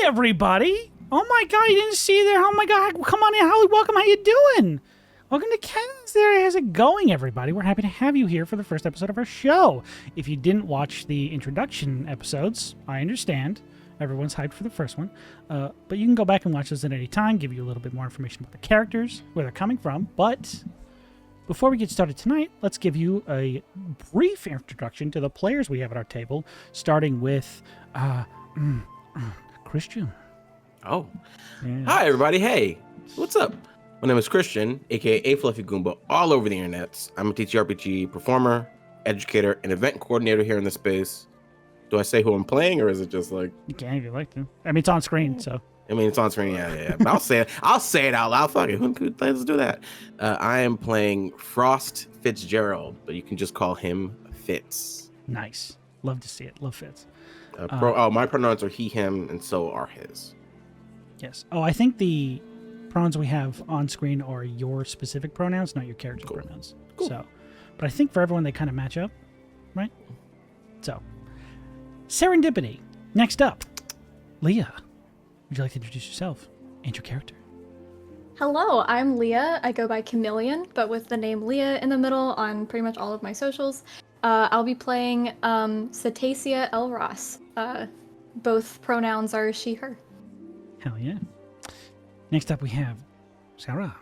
everybody! Oh my god, you didn't see there? Oh my god, come on in, Holly, welcome, how you doing? Welcome to Ken's there. How's it going, everybody? We're happy to have you here for the first episode of our show. If you didn't watch the introduction episodes, I understand. Everyone's hyped for the first one. But you can go back and watch those at any time, give you a little bit more information about the characters, where they're coming from. But before we get started tonight, let's give you a brief introduction to the players we have at our table, starting with Christian. Oh. Yeah. Hi, everybody. Hey, what's up? My name is Christian, a.k.a. Fluffy Goomba, all over the internets. I'm a TTRPG performer, educator, and event coordinator here in the space. Do I say who I'm playing, or is it just like... You can if you like to. I mean, it's on screen, so... I mean, it's on screen, yeah. But I'll say it out loud. Fuck it. Let's do that. I am playing Frost Fitzgerald, but you can just call him Fitz. Nice. Love to see it. Love Fitz. My pronouns are he, him, and so are his. Yes. Oh, I think the pronouns we have on screen are your specific pronouns, not your character's pronouns. Cool. So, but I think for everyone they kind of match up, right? So, serendipity. Next up, Leah. Would you like to introduce yourself and your character? Hello, I'm Leah. I go by Chameleon, but with the name Leah in the middle on pretty much all of my socials. I'll be playing Cetacea L. Ross. Both pronouns are she, her. Hell yeah. Next up we have Sarah.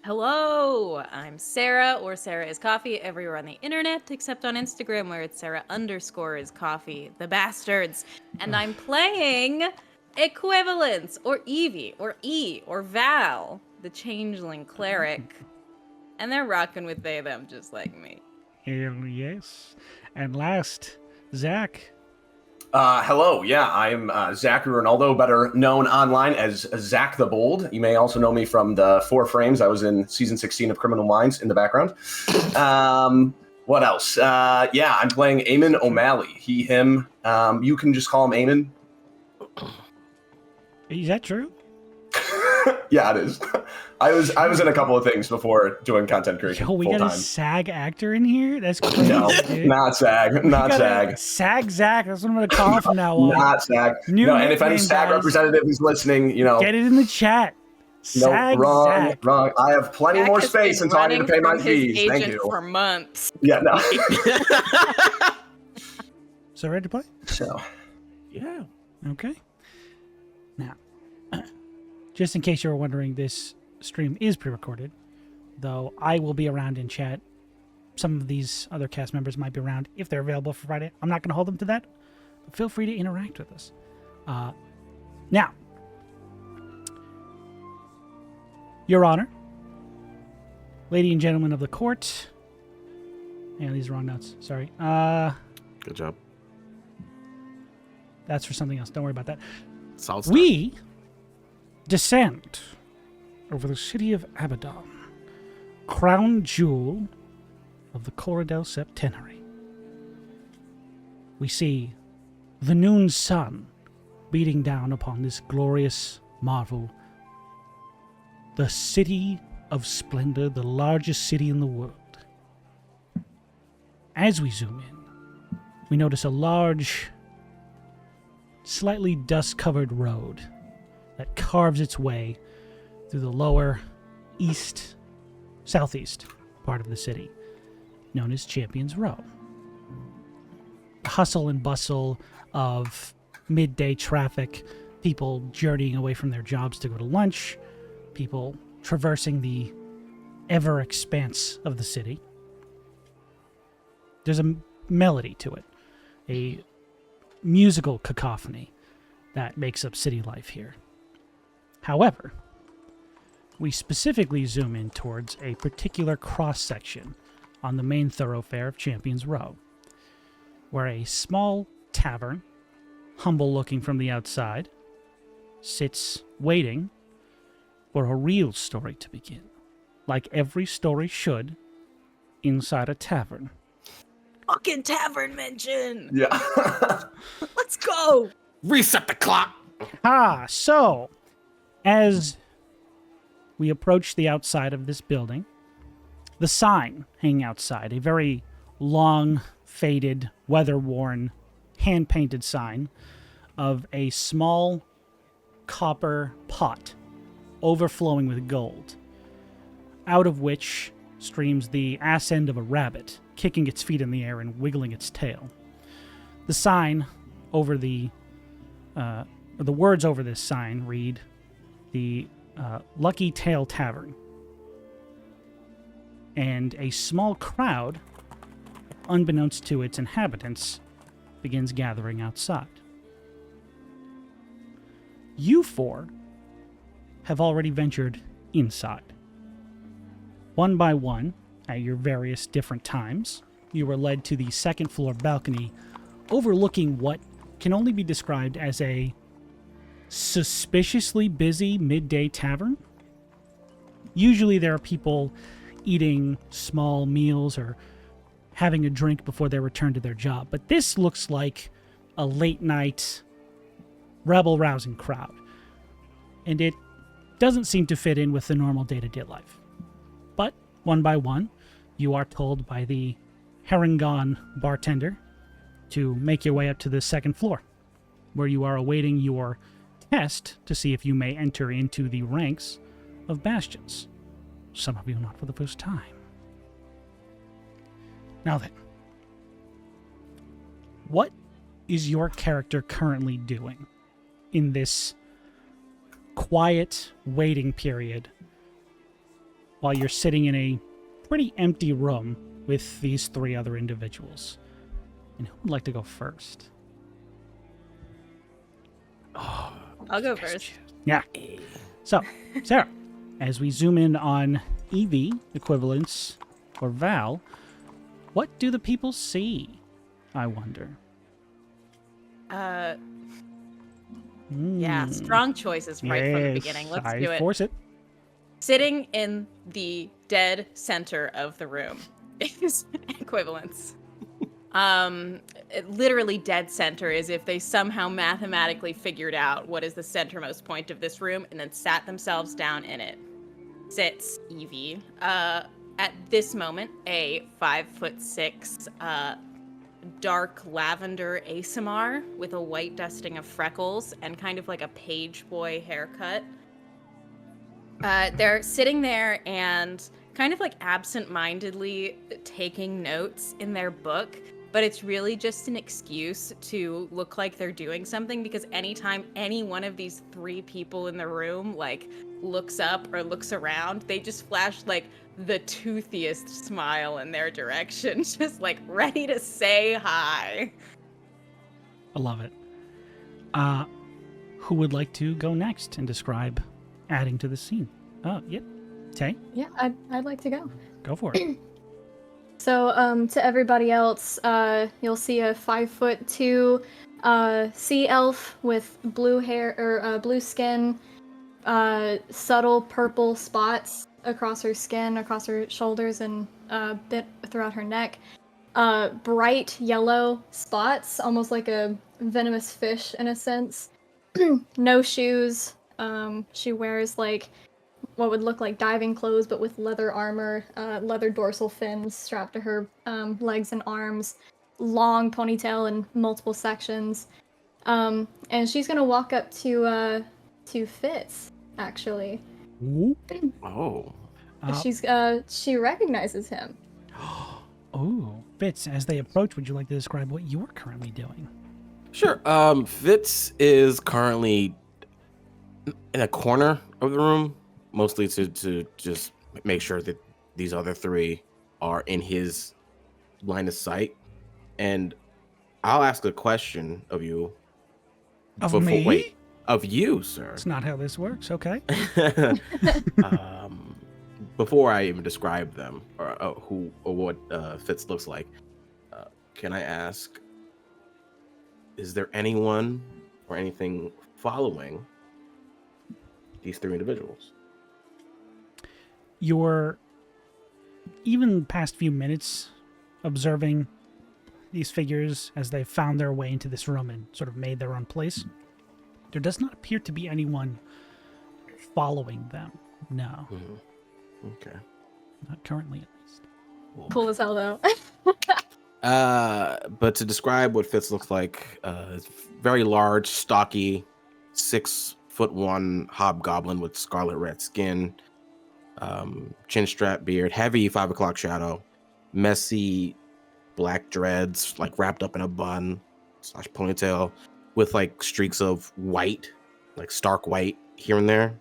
Hello, I'm Sarah, or Sarah is Coffee, everywhere on the internet, except on Instagram, where it's Sarah_is_coffee, the bastards. And I'm playing Equivalence, or Eevee, or E, or Val, the changeling cleric. And they're rocking with they, them, just like me. Hell yes. And last, Zach. Hello, yeah, I'm Zachary Ronaldo, better known online as Zach the Bold. You may also know me from the 4 Frames. I was in season 16 of Criminal Minds in the background. What else? Yeah, I'm playing Eamon O'Malley. He, him. You can just call him Eamon. Is that true? Yeah, it is. I was in a couple of things before doing content creation. Yo, we full got time. a SAG actor in here? That's crazy. No, dude. not SAG. Not SAG. SAG Zach. That's what I'm going to call from now on. Not SAG. New No, and if any nickname, SAG guys. representative is listening, you know. Get it in the chat. No, SAG wrong, Zach. wrong. I have plenty Zach more has space been until I need to running pay my from his fees. Thank agent you. for months. Yeah, no. So ready to play? So, Yeah. Okay. Now, just in case you were wondering, this stream is pre-recorded, though I will be around in chat. Some of these other cast members might be around if they're available for Friday. I'm not going to hold them to that, but feel free to interact with us. Now, Your Honor, lady and gentlemen of the court, and these are wrong notes. Sorry. Good job. That's for something else. Don't worry about that. Solid We descend over the city of Abaddon, crown jewel of the Corridel Septenary. We see the noon sun beating down upon this glorious marvel, the city of splendor, the largest city in the world. As we zoom in, we notice a large, slightly dust-covered road that carves its way through the lower southeast part of the city, known as Champions Row. The hustle and bustle of midday traffic, people journeying away from their jobs to go to lunch, people traversing the ever expanse of the city. There's a melody to it, a musical cacophony that makes up city life here. However, we specifically zoom in towards a particular cross-section on the main thoroughfare of Champions Row, where a small tavern, humble-looking from the outside, sits waiting for a real story to begin, like every story should inside a tavern. Fucking tavern mention! yeah. Let's go! Reset the clock. So, as we approach the outside of this building, the sign hanging outside, a very long, faded, weather-worn, hand-painted sign, of a small copper pot overflowing with gold, out of which streams the ass end of a rabbit, kicking its feet in the air and wiggling its tail. The sign over the words over this sign read, the Lucky Tail Tavern. And a small crowd, unbeknownst to its inhabitants, begins gathering outside. You four have already ventured inside. One by one, at your various different times, you were led to the second floor balcony overlooking what can only be described as a suspiciously busy midday tavern. Usually there are people eating small meals or having a drink before they return to their job, but this looks like a late night rebel-rousing crowd, and it doesn't seem to fit in with the normal day-to-day life. But one by one, you are told by the Herringon bartender to make your way up to the second floor, where you are awaiting your test to see if you may enter into the ranks of bastions. Some of you not for the first time. Now then, what is your character currently doing in this quiet waiting period while you're sitting in a pretty empty room with these three other individuals? And who would like to go first? I'll go first. Yeah. So, Sarah, as we zoom in on Eevee equivalents or Val, what do the people see, I wonder? Yeah, strong choices right from the beginning. Let's do it. Force it. Sitting in the dead center of the room is equivalence. Literally dead center is if they somehow mathematically figured out what is the centermost point of this room and then sat themselves down in it. Sits Eevee. At this moment, a 5'6", dark lavender ASMR with a white dusting of freckles and kind of like a page boy haircut. They're sitting there and kind of like absent-mindedly taking notes in their book, but it's really just an excuse to look like they're doing something, because anytime any one of these three people in the room like looks up or looks around, they just flash like the toothiest smile in their direction, just like ready to say hi. I love it. Who would like to go next and describe adding to the scene? Oh, yep. Tay? Yeah, I'd like to go. Go for it. So, to everybody else, you'll see a 5'2" sea elf with blue hair or blue skin, subtle purple spots across her skin, across her shoulders, and a bit throughout her neck. Bright yellow spots, almost like a venomous fish in a sense. No shoes. She wears like what would look like diving clothes, but with leather armor, leather dorsal fins strapped to her legs and arms, long ponytail in multiple sections. And she's gonna walk up to Fitz, actually. Ooh. Oh. She recognizes him. Oh, Fitz, as they approach, would you like to describe what you're currently doing? Sure. Fitz is currently in a corner of the room, mostly to just make sure that these other three are in his line of sight. And I'll ask a question of you. Of me? Wait, of you, sir. That's not how this works, okay? Before I even describe them or who or what Fitz looks like, can I ask, is there anyone or anything following these three individuals? You're, even past few minutes, observing these figures as they've found their way into this room and sort of made their own place. There does not appear to be anyone following them. No. Mm-hmm. Okay. Not currently, at least. Cool as hell, though. But to describe what Fitz looks like, it's very large, stocky, 6'1" hobgoblin with scarlet red skin, chin strap beard, heavy 5 o'clock shadow, messy black dreads like wrapped up in a bun / ponytail with like streaks of white, like stark white here and there.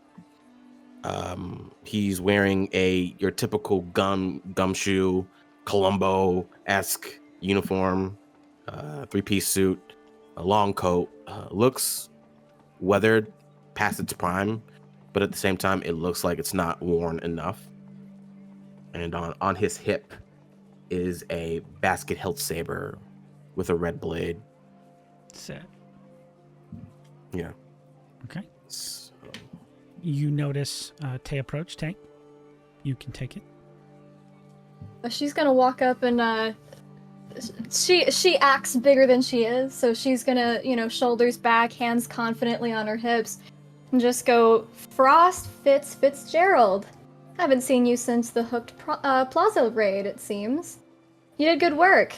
He's wearing your typical gumshoe Columbo-esque uniform, 3-piece suit, a long coat. Looks weathered past its prime, but at the same time it looks like it's not worn enough. And on his hip is a basket hilt saber with a red blade. Set. Yeah. Okay. So, You notice Tay approach. Tay, you can take it. She's gonna walk up and she acts bigger than she is, so she's gonna, shoulders back, hands confidently on her hips, and just go, Frost Fitzgerald. Haven't seen you since the Hooked Plaza raid, it seems. You did good work,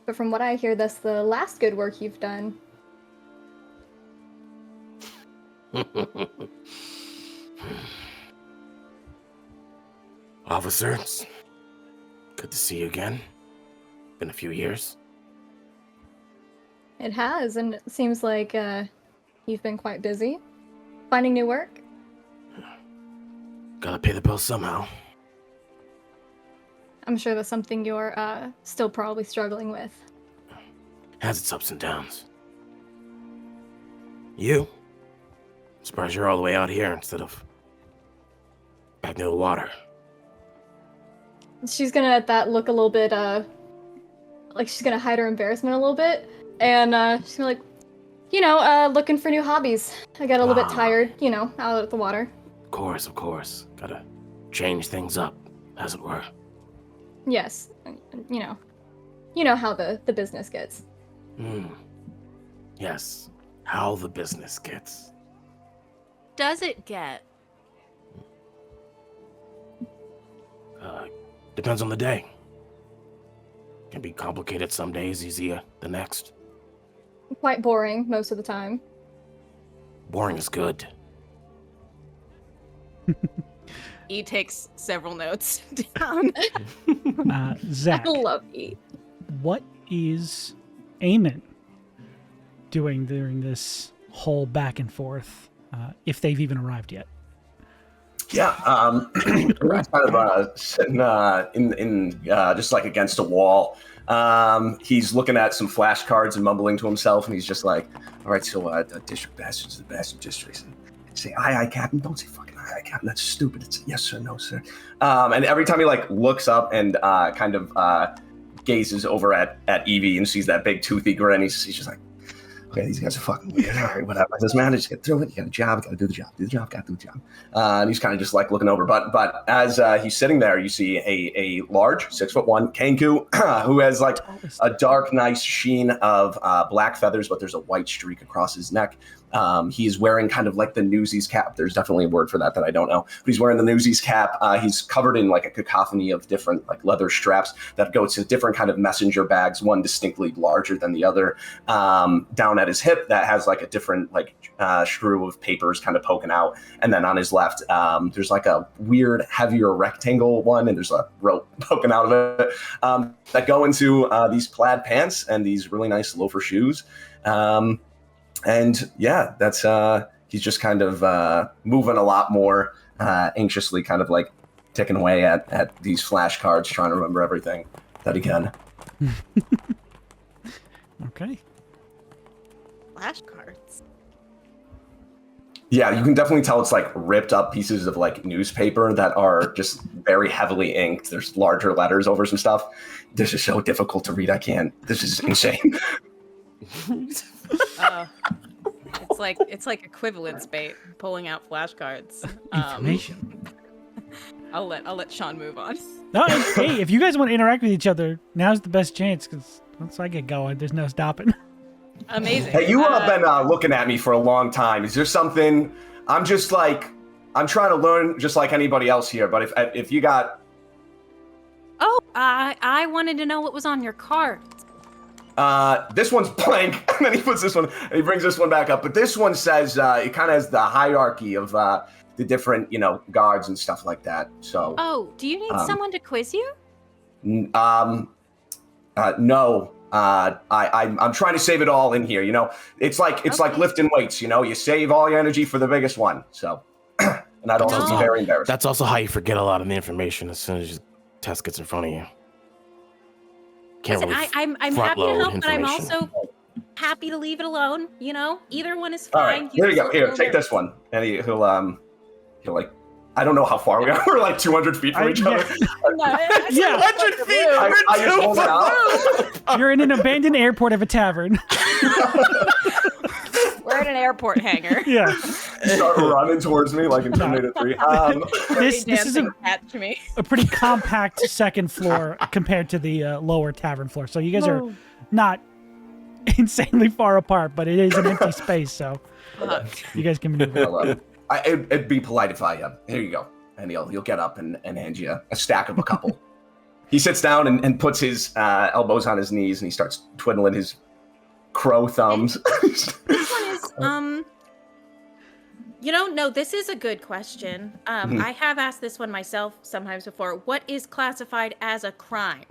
but from what I hear, that's the last good work you've done. Officers, good to see you again. Been a few years. It has, and it seems like you've been quite busy. Finding new work? Gotta pay the bills somehow. I'm sure that's something you're still probably struggling with. Has its ups and downs. You? Surprised you're all the way out here instead of back near the water. She's gonna at that look a little bit, like she's gonna hide her embarrassment a little bit, and she's gonna looking for new hobbies. I got a little bit tired, out at the water. Of course. Gotta change things up, as it were. Yes, you know how the business gets. Yes, how the business gets. Does it get? Depends on the day. Can be complicated some days, easier the next. Quite boring most of the time. Boring is good. E takes several notes down. Zach, I love E. what is Eamon doing during this whole back and forth, if they've even arrived yet? Yeah, kind of sitting in just like against a wall. He's looking at some flashcards and mumbling to himself, and he's just like, "All right, so district bastards, the bastard districts." And say, "Aye, Captain." Don't say fucking aye, Captain. That's stupid. It's yes sir, no sir. And every time he like looks up and kind of gazes over at Eevee and sees that big toothy grin, he's just like, okay, these guys are fucking weird. All right, whatever. It doesn't matter. Just get through it. You got a job. Got to do the job. Do the job. Got to do the job. And he's kind of just like looking over. But as he's sitting there, you see a large 6'1" Kenku who has like a dark, nice sheen of black feathers, but there's a white streak across his neck. He's wearing kind of like the Newsies cap. There's definitely a word for that I don't know. But he's wearing the Newsies cap. He's covered in like a cacophony of different like leather straps that go to different kind of messenger bags, one distinctly larger than the other. Down at his hip that has like a different like shrew of papers kind of poking out. And then on his left, there's like a weird heavier rectangle one, and there's a rope poking out of it that go into these plaid pants and these really nice loafer shoes. And yeah, that's he's just kind of moving a lot more anxiously, kind of like ticking away at these flashcards, trying to remember everything that he can. Okay. Flashcards. Yeah, you can definitely tell it's like ripped up pieces of like newspaper that are just very heavily inked. There's larger letters over some stuff. This is so difficult to read. I can't. This is insane. It's like equivalence bait, pulling out flashcards. Information. I'll let Sean move on. No, hey, if you guys want to interact with each other, now's the best chance, because once I get going, there's no stopping. Amazing. Hey, you have been looking at me for a long time. Is there something? I'm just like, I'm trying to learn just like anybody else here. But if you got, Oh, I wanted to know what was on your cards. This one's blank, and then he puts this one, and he brings this one back up. But this one says it kind of has the hierarchy of the different, guards and stuff like that. So. Oh, do you need someone to quiz you? No. I'm trying to save it all in here. It's like lifting weights. You save all your energy for the biggest one. So, and I'd also be very embarrassed. That's also how you forget a lot of the information as soon as your test gets in front of you. Listen, I'm happy to front-load help, but I'm information. also happy to leave it alone. Either one is All fine. right, here you go. Here, take this one, and he'll like. I don't know how far we are. We're like 200 feet from each other. Yeah. 100 feet. I just hold it out. You're in an abandoned airport of a tavern. We're in an airport hangar. Yeah. Start running towards me like in Terminator 3. This is Catch me. a pretty compact second floor compared to the lower tavern floor. So you guys are not insanely far apart, but it is an empty space. So you guys can maneuver. It'd be polite if here you go. And he'll get up and hand you a stack of a couple. He sits down and puts his elbows on his knees and he starts twiddling his crow thumbs. This one is, no, this is a good question. I have asked this one myself sometimes before. What is classified as a crime?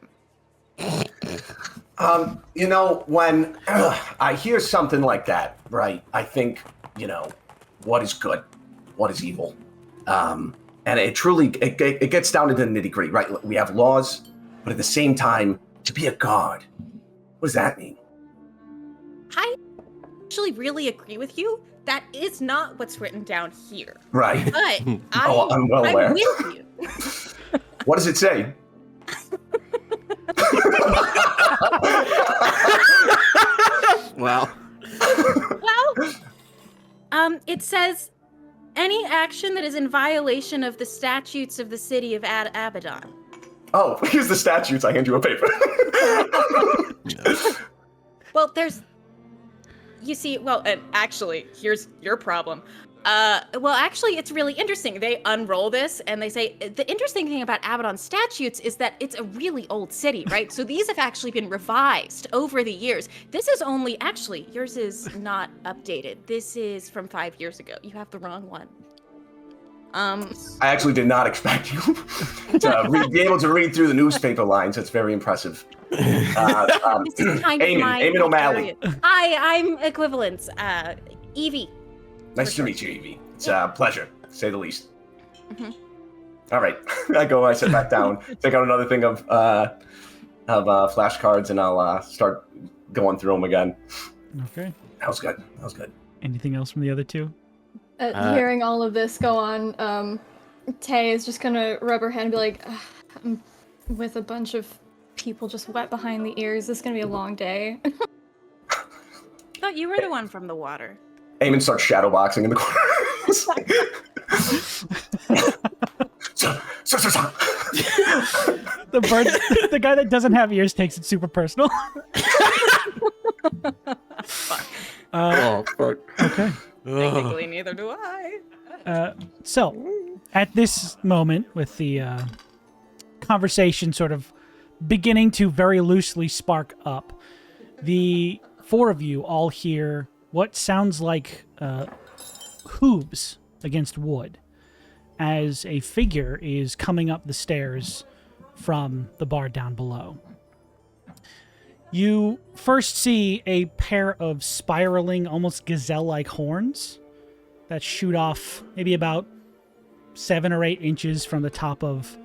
When I hear something like that, right, I think, what is good? What is evil? And it truly, it gets down to the nitty gritty, right? We have laws, but at the same time, to be a guard, what does that mean? I actually really agree with you. That is not what's written down here. Right. But I'm well aware. I'm with you. What does it say? Well, it says any action that is in violation of the statutes of the city of Abaddon. Oh, here's the statutes. I hand you a paper. Well, actually, here's your problem. Actually, it's really interesting. They unroll this and they say, the interesting thing about Abaddon statutes is that it's a really old city, right? So these have actually been revised over the years. This is yours is not updated. This is from 5 years ago. You have the wrong one. I actually did not expect you to be able to read through the newspaper lines. It's very impressive. This is kind of Eamon O'Malley. Hi, I'm equivalence. Eevee. Nice to meet you, Eevee. It's a pleasure, to say the least. Mm-hmm. All right, I sit back down, take out another thing of flashcards, and I'll start going through them again. Okay. That was good. Anything else from the other two? Hearing all of this go on, Tay is just gonna rub her head and be like, I'm with a bunch of people just wet behind the ears. This is gonna be a long day. Thought you were the one from the water. Eamon starts shadowboxing in the corner. The bird, the guy that doesn't have ears takes it super personal. fuck. Okay. Technically, neither do I. So, at this moment, with the conversation sort of beginning to very loosely spark up, the four of you all hear what sounds like hooves against wood as a figure is coming up the stairs from the bar down below. You first see a pair of spiraling, almost gazelle-like horns that shoot off maybe about 7 or 8 inches from the top of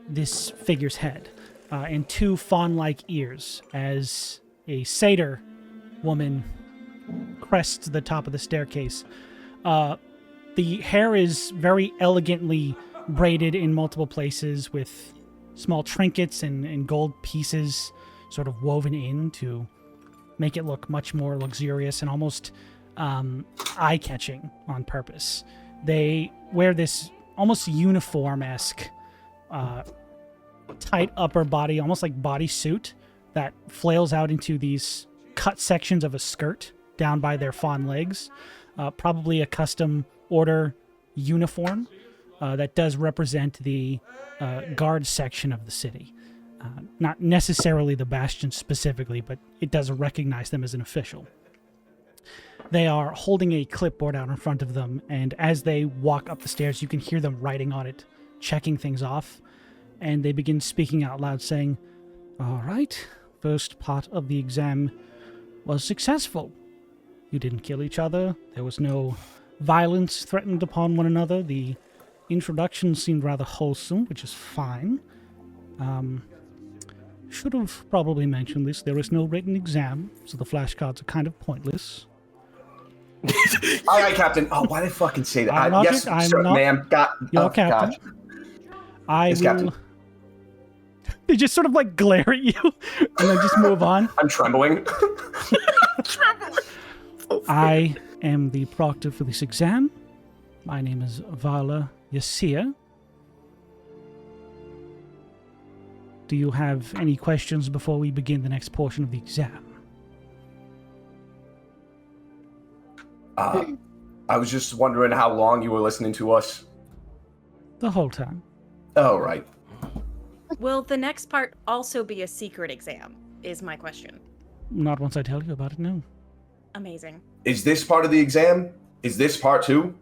this figure's head, and 2 fawn-like ears as a satyr woman crests the top of the staircase. The hair is very elegantly braided in multiple places with small trinkets and gold pieces sort of woven in to make it look much more luxurious and almost eye-catching on purpose. They wear this almost uniform-esque tight upper body, almost like bodysuit, that flails out into these cut sections of a skirt down by their fawn legs. Probably a custom order uniform that does represent the guard section of the city. Not necessarily the Bastion specifically, but it does recognize them as an official. They are holding a clipboard out in front of them, and as they walk up the stairs, you can hear them writing on it, checking things off, and they begin speaking out loud, saying, "All right, first part of the exam was successful. You didn't kill each other. There was no violence threatened upon one another. The introduction seemed rather wholesome, which is fine. Should have probably mentioned this. There is no written exam, so the flashcards are kind of pointless." All right, Captain. Oh, why did I fucking say that? I'm not yes, it. I'm sir, not- ma'am. You're Captain. Gosh. I Yes, will... Captain. They just sort of like glare at you and then just move on. I'm trembling. I am the proctor for this exam. My name is Vala Yasia. Do you have any questions before we begin the next portion of the exam? I was just wondering how long you were listening to us. The whole time. Oh, right. Will the next part also be a secret exam? Is my question. Not once I tell you about it, no. Amazing. Is this part of the exam? Is this part 2?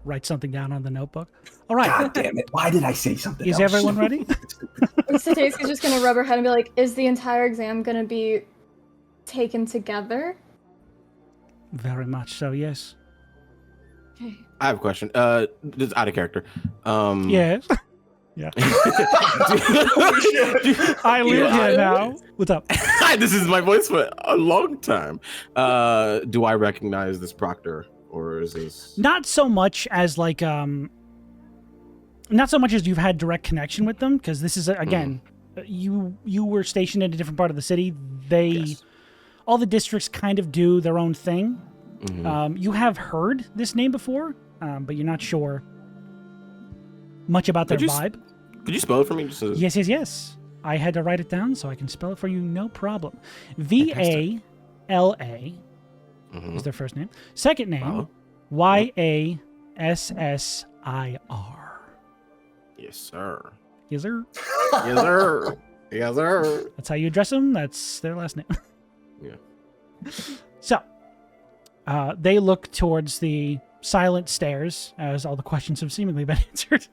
Write something down on the notebook. All right. God damn it. Why did I say something Is else? everyone ready? Satesia's just gonna rub her head and be like, is the entire exam gonna be taken together? Very much so, yes. Okay. I have a question. Just out of character. Yes. Yeah. I live here now. What's up? This is my voice for a long time. Do I recognize this proctor, or is this Not so much as like not so much as you've had direct connection with them, because this is again, you were stationed in a different part of the city. Yes. All the districts kind of do their own thing. Mhm. You have heard this name before, but you're not sure much about their Could you vibe. Could you spell it for me? Just Yes. I had to write it down so I can spell it for you, no problem. Vala is their first name. Second name, Wow. Yassir. Yes, sir. Yes, sir. Yes, sir. Yes, sir. That's how you address them. That's their last name. Yeah. So, they look towards the silent stairs, as all the questions have seemingly been answered,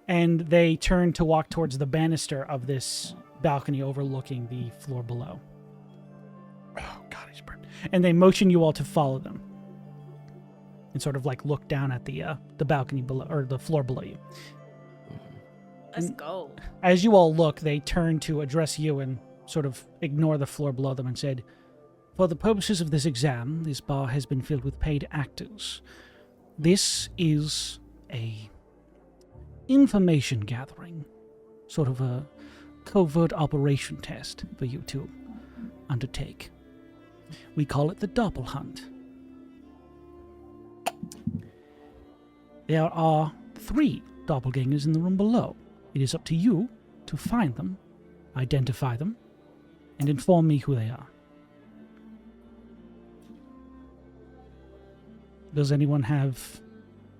and they turn to walk towards the banister of this balcony overlooking the floor below. Oh, God, he's burned. And they motion you all to follow them, and sort of like look down at the balcony below, or the floor below you. Let's go. As you all look, they turn to address you and sort of ignore the floor below them and said, "For the purposes of this exam, this bar has been filled with paid actors. This is a information gathering, sort of a covert operation test for you to undertake. We call it the Doppel Hunt. There are 3 doppelgangers in the room below. It is up to you to find them, identify them, and inform me who they are. Does anyone have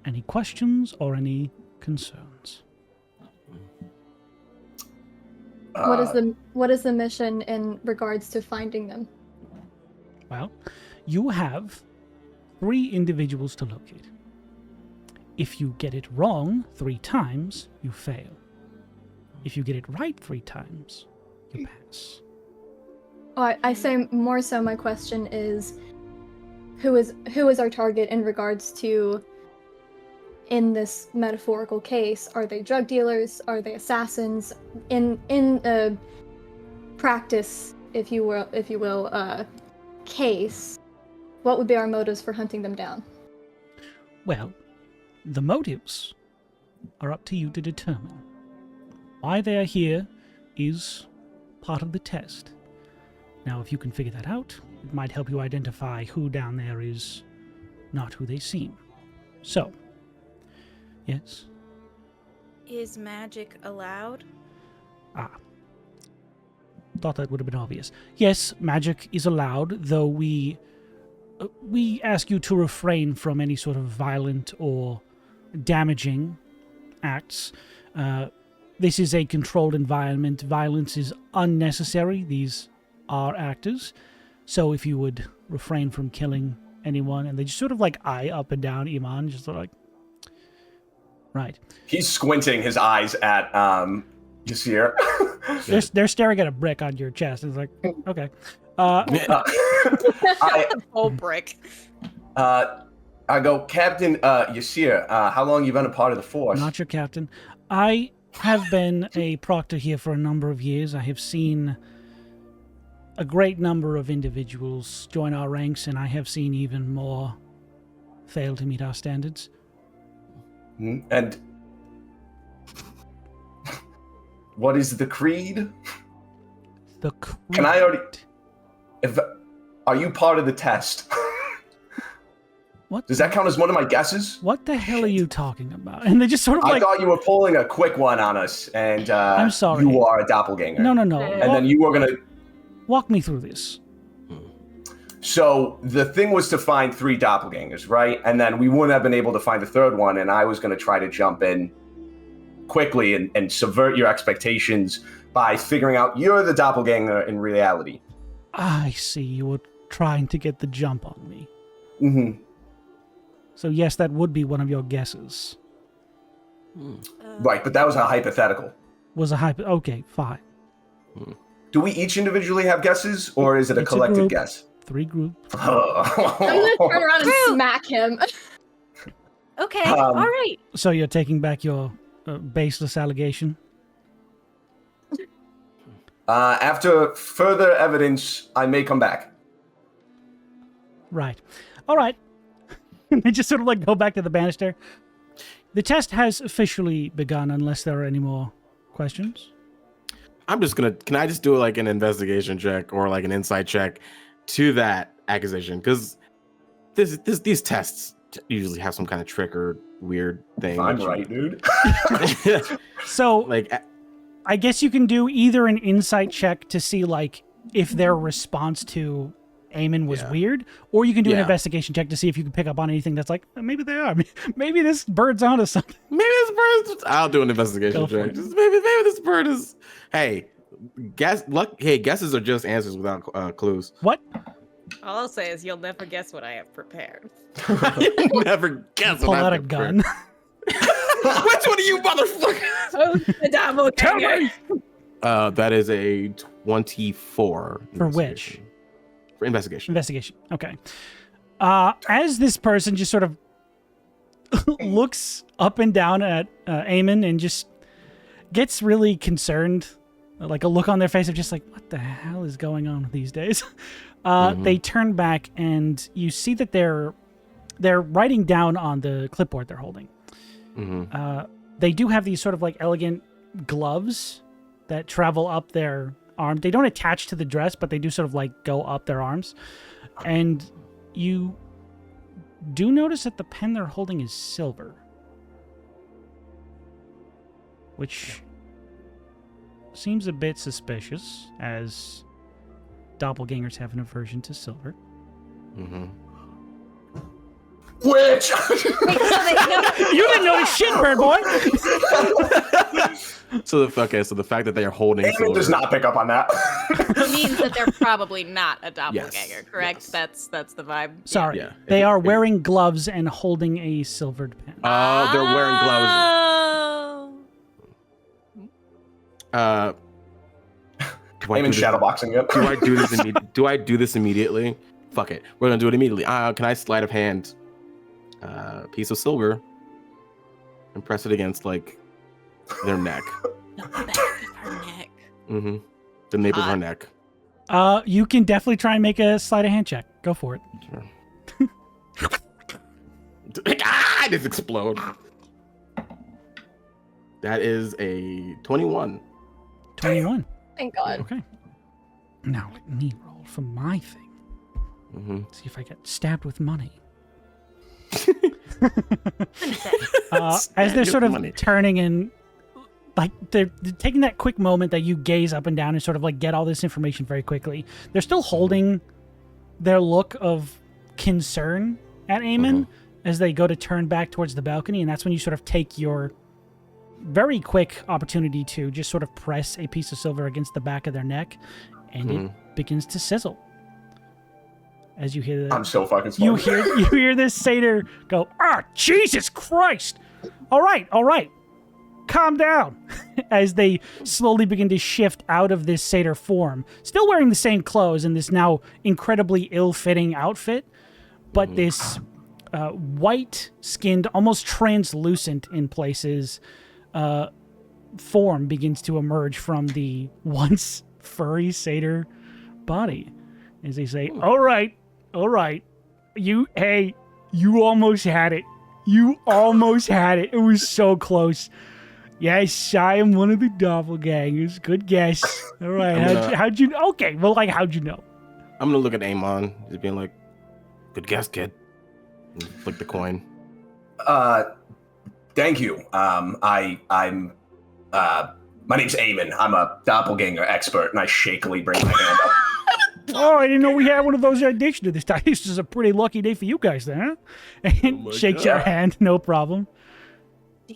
any questions or any concerns?" What is the mission in regards to finding them? Well, you have 3 individuals to locate. If you get it wrong 3 times, you fail. If you get it right 3 times, you pass. Oh, I say more so my question is, who is our target in regards to, in this metaphorical case, are they drug dealers? Are they assassins? In a practice, if you will, case, what would be our motives for hunting them down? Well, the motives are up to you to determine. Why they are here is part of the test. Now, if you can figure that out, it might help you identify who down there is not who they seem. So, yes? Is magic allowed? Thought that would have been obvious. Yes, magic is allowed, though we ask you to refrain from any sort of violent or damaging acts. this is a controlled environment. Violence is unnecessary. These are actors. So if you would refrain from killing anyone, and they just sort of like eye up and down Eamon, just sort of like, right. He's squinting his eyes at Yasir. They're staring at a brick on your chest. It's like, okay. Whole brick. I go, Captain Yasir, how long you been a part of the force? Not your captain. I have been a proctor here for a number of years. I have seen a great number of individuals join our ranks, and I have seen even more fail to meet our standards. And what is the creed? The creed. Can I already... Are you part of the test? What? Does that count as one of my guesses? What the hell are you talking about? And they just sort of I like... thought you were pulling a quick one on us, and I'm sorry. you are a doppelganger. No. And then you were going to... Walk me through this. So the thing was to find 3 doppelgangers, right? And then we wouldn't have been able to find the third one, and I was going to try to jump in quickly and subvert your expectations by figuring out you're the doppelganger in reality. I see. You were trying to get the jump on me. Mm-hmm. So yes, that would be one of your guesses. Right, but that was a hypothetical. Was a hype. Okay, fine. Do we each individually have guesses, or is it a It's collective group. guess? 3 groups. I'm gonna turn around and smack him. Okay, all right. So you're taking back your baseless allegation? After further evidence, I may come back. Right. All right. They just sort of like go back to the banister. The test has officially begun, unless there are any more questions. I'm just gonna. Can I just do like an investigation check or like an insight check to that accusation? Because these tests usually have some kind of trick or weird thing. I'm right, dude. So, like, I guess you can do either an insight check to see like if their response to Eamon was weird, or you can do an investigation check to see if you can pick up on anything that's like, maybe they are. Maybe this bird's onto something. maybe this bird's. I'll do an investigation check. Just maybe this bird is. Hey, guesses are just answers without clues. What? All I'll say is you'll never guess what I have prepared. You never guess. Pull what out I a gun. Which one of you motherfuckers? Oh, the doppelganger. That is a 24. For which? For investigation. Investigation. Okay. As this person just sort of looks up and down at Eamon and just gets really concerned, like a look on their face of just like, what the hell is going on these days? They turn back and you see that they're writing down on the clipboard they're holding. They do have these sort of like elegant gloves that travel up their arm. They don't attach to the dress, but they do sort of like go up their arms. And you do notice that the pen they're holding is silver, which seems a bit suspicious, as doppelgangers have an aversion to silver. Which? You didn't notice shit, bird boy. So the fact that they are holding Eamon does not pick up on that. It means that they're probably not a doppelganger, Yes, correct? yes. That's the vibe. Sorry, Yeah. they are wearing gloves and holding a silvered pen. Oh, they're wearing gloves. Eamon shadowboxing it. Do I do this immediately? Fuck it. We're gonna do it immediately. Can I sleight of hand a piece of silver and press it against like their neck? The back of her neck. The nape of her neck. You can definitely try and make a sleight of hand check. Go for it. Sure. I just explode. That is a 21. 21. Thank God. Okay. Now let me roll for my thing. See if I get stabbed with money. As they're sort of turning and like they're taking that quick moment that you gaze up and down and sort of like get all this information very quickly. They're still holding their look of concern at Eamon as they go to turn back towards the balcony, and that's when you sort of take your very quick opportunity to just sort of press a piece of silver against the back of their neck, and it begins to sizzle. As you hear that, I'm so fucking smart. you hear this satyr go, Jesus Christ! All right, calm down. As they slowly begin to shift out of this satyr form, still wearing the same clothes in this now incredibly ill-fitting outfit, but this white-skinned, almost translucent in places, form begins to emerge from the once furry satyr body. As they say, all right, you almost had it. You almost had it. It was so close. Yes, I am one of the doppelgangers. Good guess. All right, how'd you? Okay, well, like, how'd you know? I'm gonna look at Eamon, just being like, "Good guess, kid." And flick the coin. Thank you. I'm my name's Eamon. I'm a doppelganger expert, and I shakily bring my hand up. Oh, I didn't know we had one of those auditions this time. This is a pretty lucky day for you guys, then, huh? And shakes your hand, no problem. Do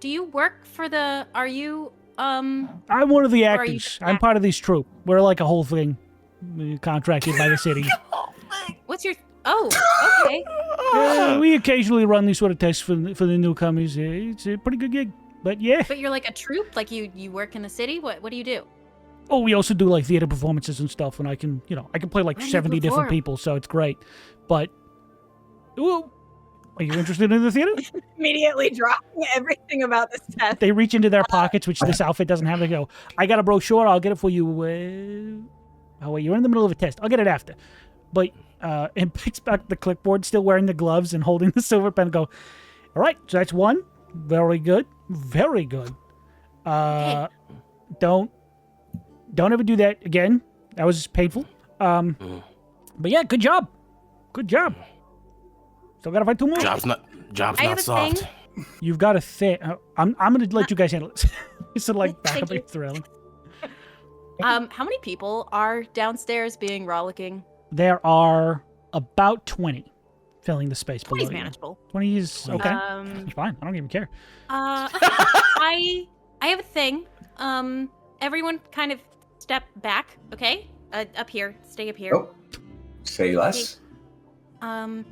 you work for the? Are you I'm one of the actors. I'm part of this troupe. We're like a whole thing, contracted by the city. What's your? Oh, okay. We occasionally run these sort of tests for the newcomers. It's a pretty good gig, but yeah. But you're like a troupe, like you work in the city. What do you do? Oh, we also do like theater performances and stuff, and I can play like 70 different people, so it's great. But, well, are you interested in the theater? Immediately dropping everything about this test. They reach into their pockets, which this outfit doesn't have. They go, I got a brochure. I'll get it for you. Oh, wait, you're in the middle of a test. I'll get it after. But, and picks back the clipboard, still wearing the gloves and holding the silver pen, and go, all right, so that's one. Very good. Very good. Okay. Don't ever do that again. That was painful. But yeah, good job. Good job. Still gotta find two more. Job's not soft. Thing. You've got a thing. I'm gonna let you guys handle it. It's like back up your thrill. How many people are downstairs being rollicking? There are about 20 filling the space below 20's you. manageable. 20 is okay. It's fine. I don't even care. I have a thing. Everyone kind of step back, okay? Up here. Stay up here. Oh, say less. And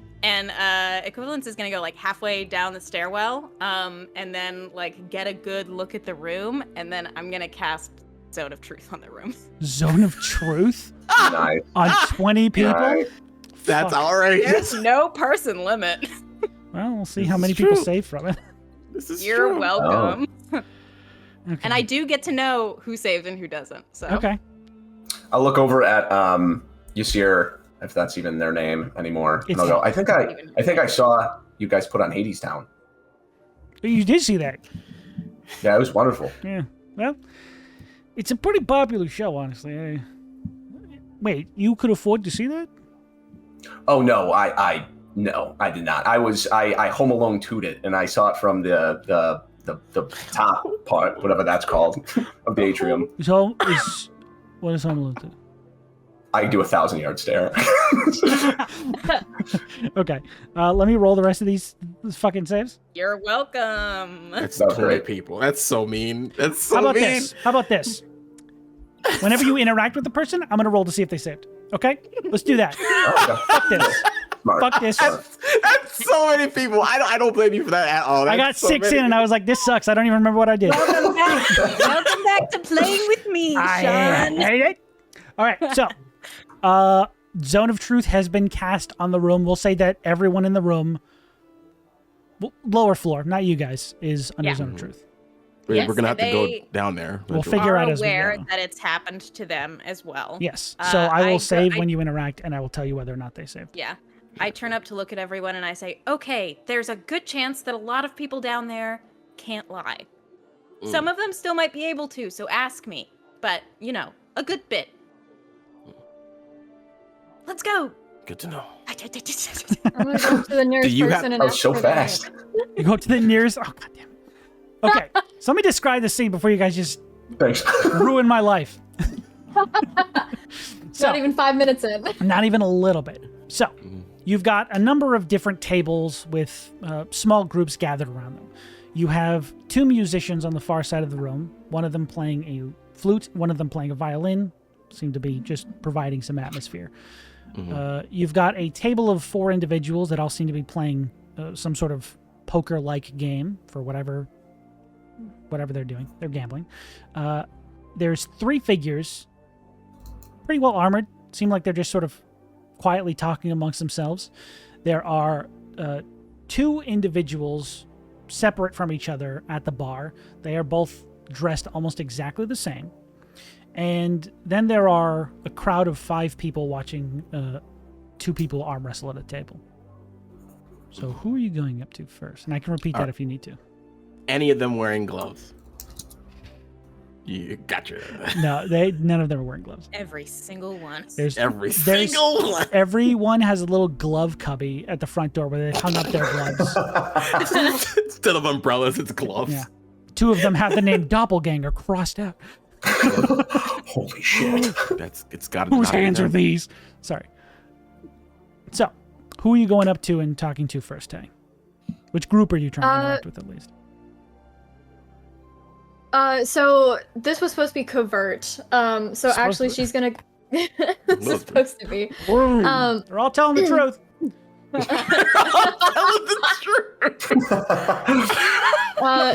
Equivalence is gonna go like halfway down the stairwell, and then like get a good look at the room, and then I'm gonna cast Zone of Truth on the room. Zone of Truth? Nice. On 20 people? Nice. That's Fuck. all right. There's no person limit. Well, we'll see This how is many people true. save from it. This is You're true. welcome. Okay. And I do get to know who saved and who doesn't. So Okay. I'll look over at Ysir, if that's even their name anymore. And I'll go, I think I saw you guys put on Hades Town. You did see that. Yeah, it was wonderful. Yeah. Well, it's a pretty popular show, honestly. Wait, you could afford to see that? Oh no, no, I did not. I Home Alone 2'd it, and I saw it from the top part, whatever that's called, of the atrium. So, what is Home Alone 2? I do 1,000-yard stare. Okay. Let me roll the rest of these fucking saves. you're welcome. That's That was 20 great. people. That's so mean. That's so How about mean. this? How about this? Whenever you interact with the person, I'm going to roll to see if they saved. Okay? Let's do that. Fuck this. Smart. Fuck this. That's so many people. I don't blame you for that at all. I got That's so 6 many. in and I was like, this sucks. I don't even remember what I did. Welcome back. Welcome back to playing with me, I Sean. hate it. All right, so Zone of Truth has been cast on the room. We'll say that everyone in the room, lower floor, not you guys, is under Yeah. Zone of Truth. We're gonna have to go they down there. We'll eventually. figure Are out as we aware go. that it's happened to them as well. Yes. So I will I save go- when you interact, and I will tell you whether or not they saved. Yeah. I turn up to look at everyone and I say, okay, there's a good chance that a lot of people down there can't lie. Some of them still might be able to, so ask me. But, a good bit. Let's go. Good to know. I'm gonna go to the nearest you have- person and Oh, ask so for their fast. name. You go to the nearest. Oh, goddamn. Okay. So let me describe the scene before you guys just Thanks. ruin my life. So, Not even 5 minutes in. not even a little bit. So, you've got a number of different tables with small groups gathered around them. You have two musicians on the far side of the room, one of them playing a flute, one of them playing a violin, seem to be just providing some atmosphere. You've got a table of 4 individuals that all seem to be playing some sort of poker-like game for whatever they're doing. They're gambling. There's 3 figures, pretty well armored. Seem like they're just sort of quietly talking amongst themselves. There are 2 individuals separate from each other at the bar. They are both dressed almost exactly the same. And then there are a crowd of 5 people watching 2 people arm wrestle at a table. So who are you going up to first? And I can repeat that if you need to. Any of them wearing gloves? You gotcha. No, none of them are wearing gloves. Every single one. Every single one. Everyone has a little glove cubby at the front door where they hung up their gloves. Instead of umbrellas, it's gloves. Yeah. 2 of them have the name doppelganger crossed out. Holy shit. It's got Whose hands are these? Sorry. So, who are you going up to and talking to first, Tay? Which group are you trying to interact with at least? So this was supposed to be covert. So actually she's gonna this is supposed to be. They're all telling the truth. She's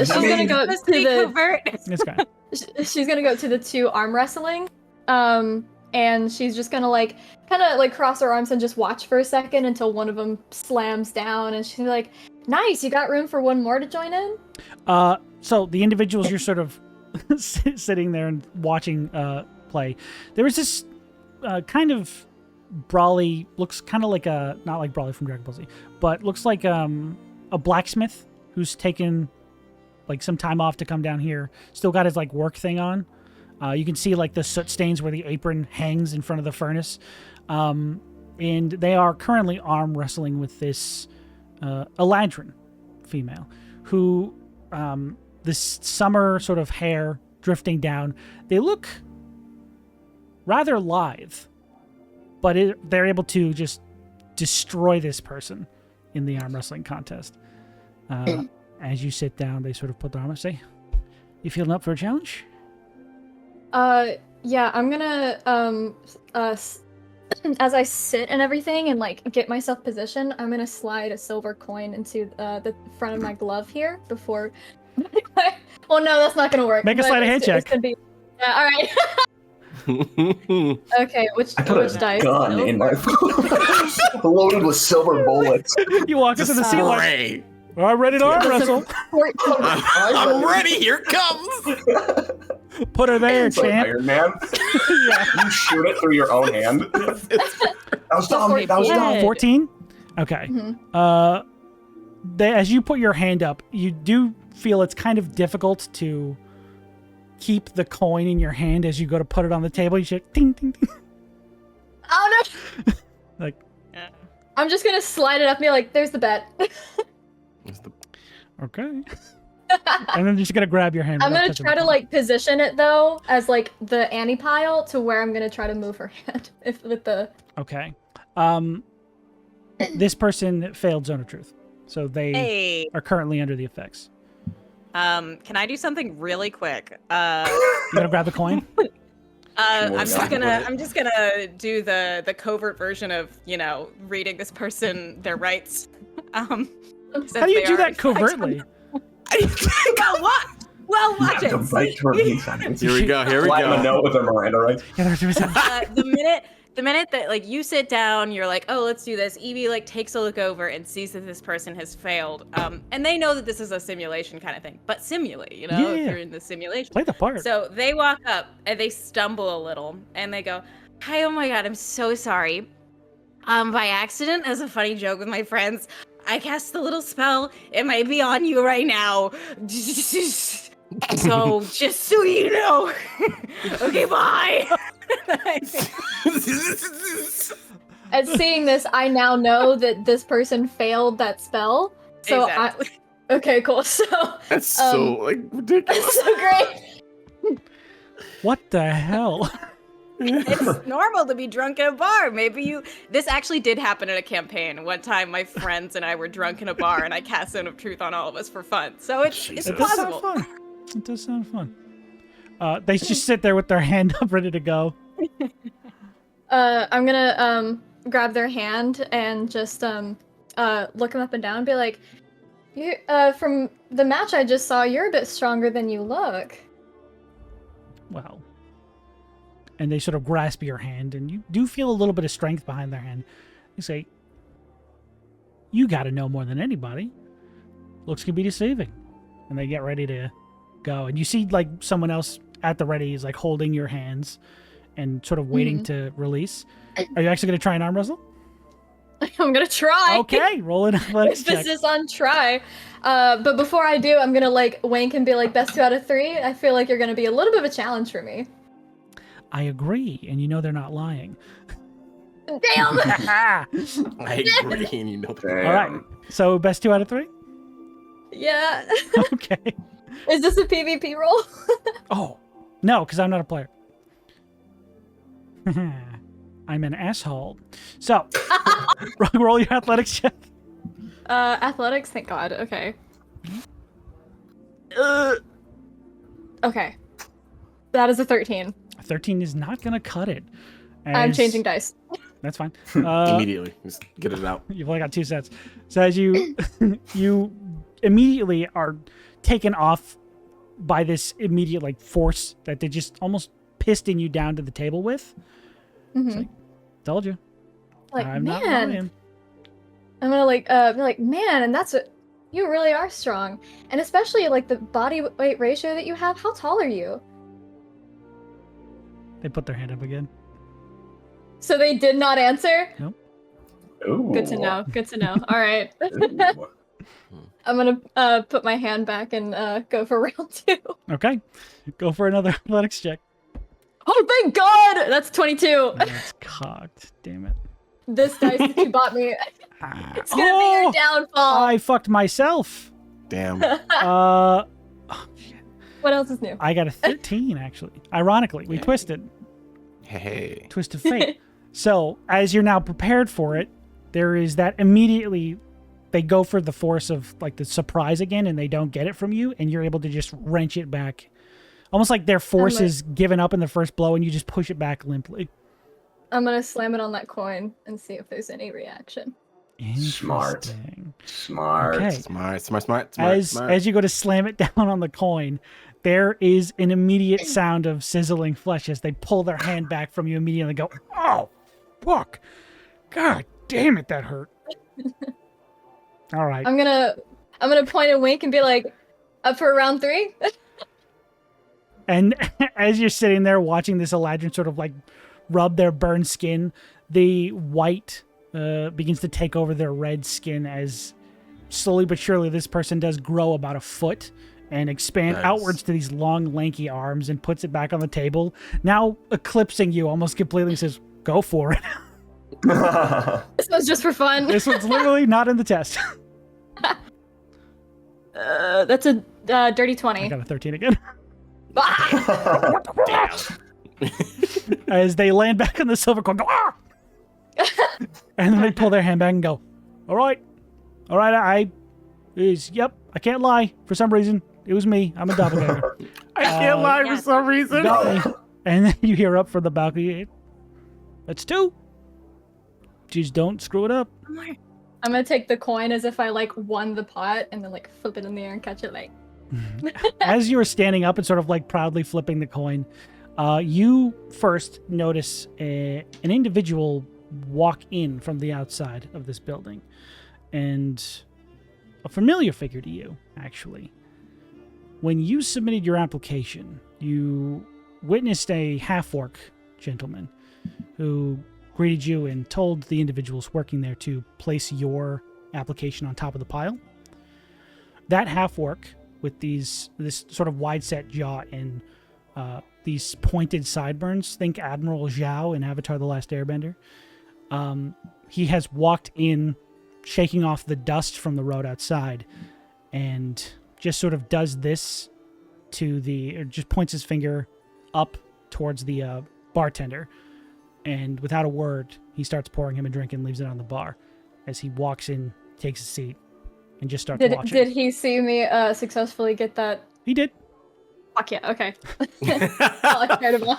gonna go to the covert. This guy. she's gonna go to the 2 arm wrestling. And she's just gonna kind of cross her arms and just watch for a second until one of them slams down, and she's like, "Nice, you got room for one more to join in?" So the individuals you're sort of sitting there and watching play, there was this kind of brawly, looks kind of like not like Brawly from Dragon Ball Z, but looks like a blacksmith who's taken some time off to come down here. Still got his work thing on. You can see the soot stains where the apron hangs in front of the furnace. And they are currently arm wrestling with this Eladrin female who, this summer sort of hair drifting down. They look rather lithe, but they're able to just destroy this person in the arm wrestling contest. As you sit down, they sort of put their arm and say, "You feeling up for a challenge?" Yeah, I'm gonna, as I sit and everything and get myself positioned, I'm gonna slide a silver coin into the front of my glove here before. Well, no, that's not gonna work. Make a sleight of hand check. It's gonna be... Yeah, all right. Okay, which I put a dice? gun in my loaded with silver bullets. You walk into the scene Spray. I'm ready to arm wrestle. I'm ready. Here it comes. Put her there, It's like champ. Iron Man. Yeah. You shoot it through your own hand. That was dumb. That was dumb. 14? Okay. As you put your hand up, you do feel it's kind of difficult to keep the coin in your hand as you go to put it on the table. You should ding, ding, ding. Oh no! I'm just gonna slide it up and be like, "There's the bet." Okay. And then you're just gonna grab your hand. I'm gonna try to position it though as the Annie pile to where I'm gonna try to move her hand with the. Okay. This person failed Zone of Truth, so they are currently under the effects. Can I do something really quick? You gonna grab the coin? I'm just gonna do the covert version of reading this person their rights. How do you do that covertly? Well, watch it. Here we go. Slap a note with a Miranda rights. The minute that you sit down, you're like, "Oh, let's do this." Eevee takes a look over and sees that this person has failed. And they know that this is a simulation kind of thing, but simulate, if you're in the simulation. Play the part. So they walk up and they stumble a little and they go, "Hi, oh my god, I'm so sorry. By accident, as a funny joke with my friends, I cast a little spell. It might be on you right now. So just so you know." Okay, bye. And seeing this, I now know that this person failed that spell. So Exactly. okay, cool. So That's so ridiculous. that's so great. What the hell? It's normal to be drunk in a bar. Maybe you. This actually did happen in a campaign. One time, my friends and I were drunk in a bar, and I cast Zone of Truth on all of us for fun. So it's Jesus. It does sound plausible. fun. It does sound fun. They just sit there with their hand up, ready to go. I'm gonna grab their hand and just look them up and down and be like, "You from the match I just saw, you're a bit stronger than you look." Well, and they sort of grasp your hand, and you do feel a little bit of strength behind their hand. They say, "You got to know more than anybody. Looks can be deceiving." And they get ready to go, and you see like someone else at the ready is like holding your hands and sort of waiting to release. Are you actually going to try an arm wrestle? I'm gonna try. Okay, roll an athletics check. Emphasis on try. But before I do, I'm gonna like wink and be like, "Best 2 out of 3." I feel like you're gonna be a little bit of a challenge for me. I agree, and you know they're not lying. Damn. I agree, and you know that. Damn. All right, so best 2 out of 3? Yeah. Okay. Is this a PvP roll? Oh, no, because I'm not a player. I'm an asshole. So, roll your athletics check. Athletics. Thank God. Okay. Okay. That is a 13. 13 is not going to cut it. I'm As- changing dice. That's fine. Immediately, just get it out. You've only got 2 sets. So as you you immediately are taken off by this immediate like force that they just almost piston you down to the table with. It's like, told you. Like, I'm not man. lying. I'm gonna like be like, man, and that's what you really are strong, and especially like the body weight ratio that you have. How tall are you? They put their hand up again. So they did not answer. Ooh. Good to know. Good to know. All right. Ooh. I'm gonna put my hand back and go for round 2. Okay. Go for another athletics check. Oh, thank God! That's 22. That's cocked. Damn it. This dice that you bought me, Ah. it's gonna be your downfall. I fucked myself. Damn. What else is new? I got a 13, actually. Ironically, we twisted. Hey. Twist of fate. So, as you're now prepared for it, there is that immediately they go for the force of like the surprise again, and they don't get it from you, and you're able to just wrench it back. Almost like their force is given up in the first blow, and you just push it back limply. I'm gonna slam it on that coin and see if there's any reaction. Smart. Interesting. Smart. Okay. Smart. As you go to slam it down on the coin, there is an immediate sound of sizzling flesh as they pull their hand back from you immediately and go, "Oh, fuck. God damn it, that hurt." All right. I'm gonna point and wink and be like, "Up for round 3?" And as you're sitting there watching this Eladrin sort of like rub their burned skin, the white begins to take over their red skin as slowly but surely this person does grow about a foot and expand Nice. outwards to these long, lanky arms and puts it back on the table, now eclipsing you almost completely, says, "Go for it." This was just for fun. This one's literally not in the test. That's a dirty 20. I got a 13 again. Damn. As they land back on the silver coin, go, "Ah!" And then they pull their hand back and go, all right, I can't lie. For some reason, it was me. I'm a doppelganger." I can't lie for some reason. And then you hear up from the balcony, "That's 2. Just don't screw it up." I'm gonna take the coin as if I like won the pot and then like flip it in the air and catch it like. As you are standing up and sort of like proudly flipping the coin, you first notice an individual walk in from the outside of this building, and a familiar figure to you, actually. When you submitted your application, you witnessed a half-orc gentleman who greeted you and told the individuals working there to place your application on top of the pile. That half-orc with this sort of wide-set jaw and these pointed sideburns, think Admiral Zhao in Avatar: The Last Airbender. He has walked in, shaking off the dust from the road outside, and just sort of does this to or just points his finger up towards the bartender, and without a word, he starts pouring him a drink and leaves it on the bar. As he walks in, takes a seat, and just starts watching. Did he see me successfully get that? He did. Fuck yeah, okay. All I cared about.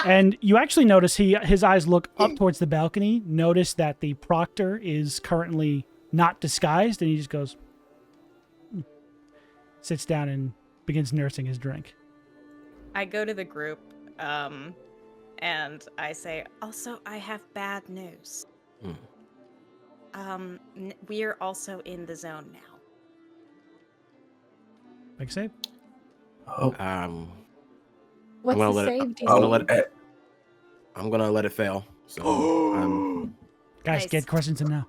And you actually notice his eyes look up towards the balcony, notice that the proctor is currently not disguised, and he just goes, sits down and begins nursing his drink. I go to the group, and I say, also, I have bad news. We're also in the zone now. Make a save. Oh. What's I'm gonna the let save, it, DC? I'm gonna let it fail. So Guys, Nice. get questions in now.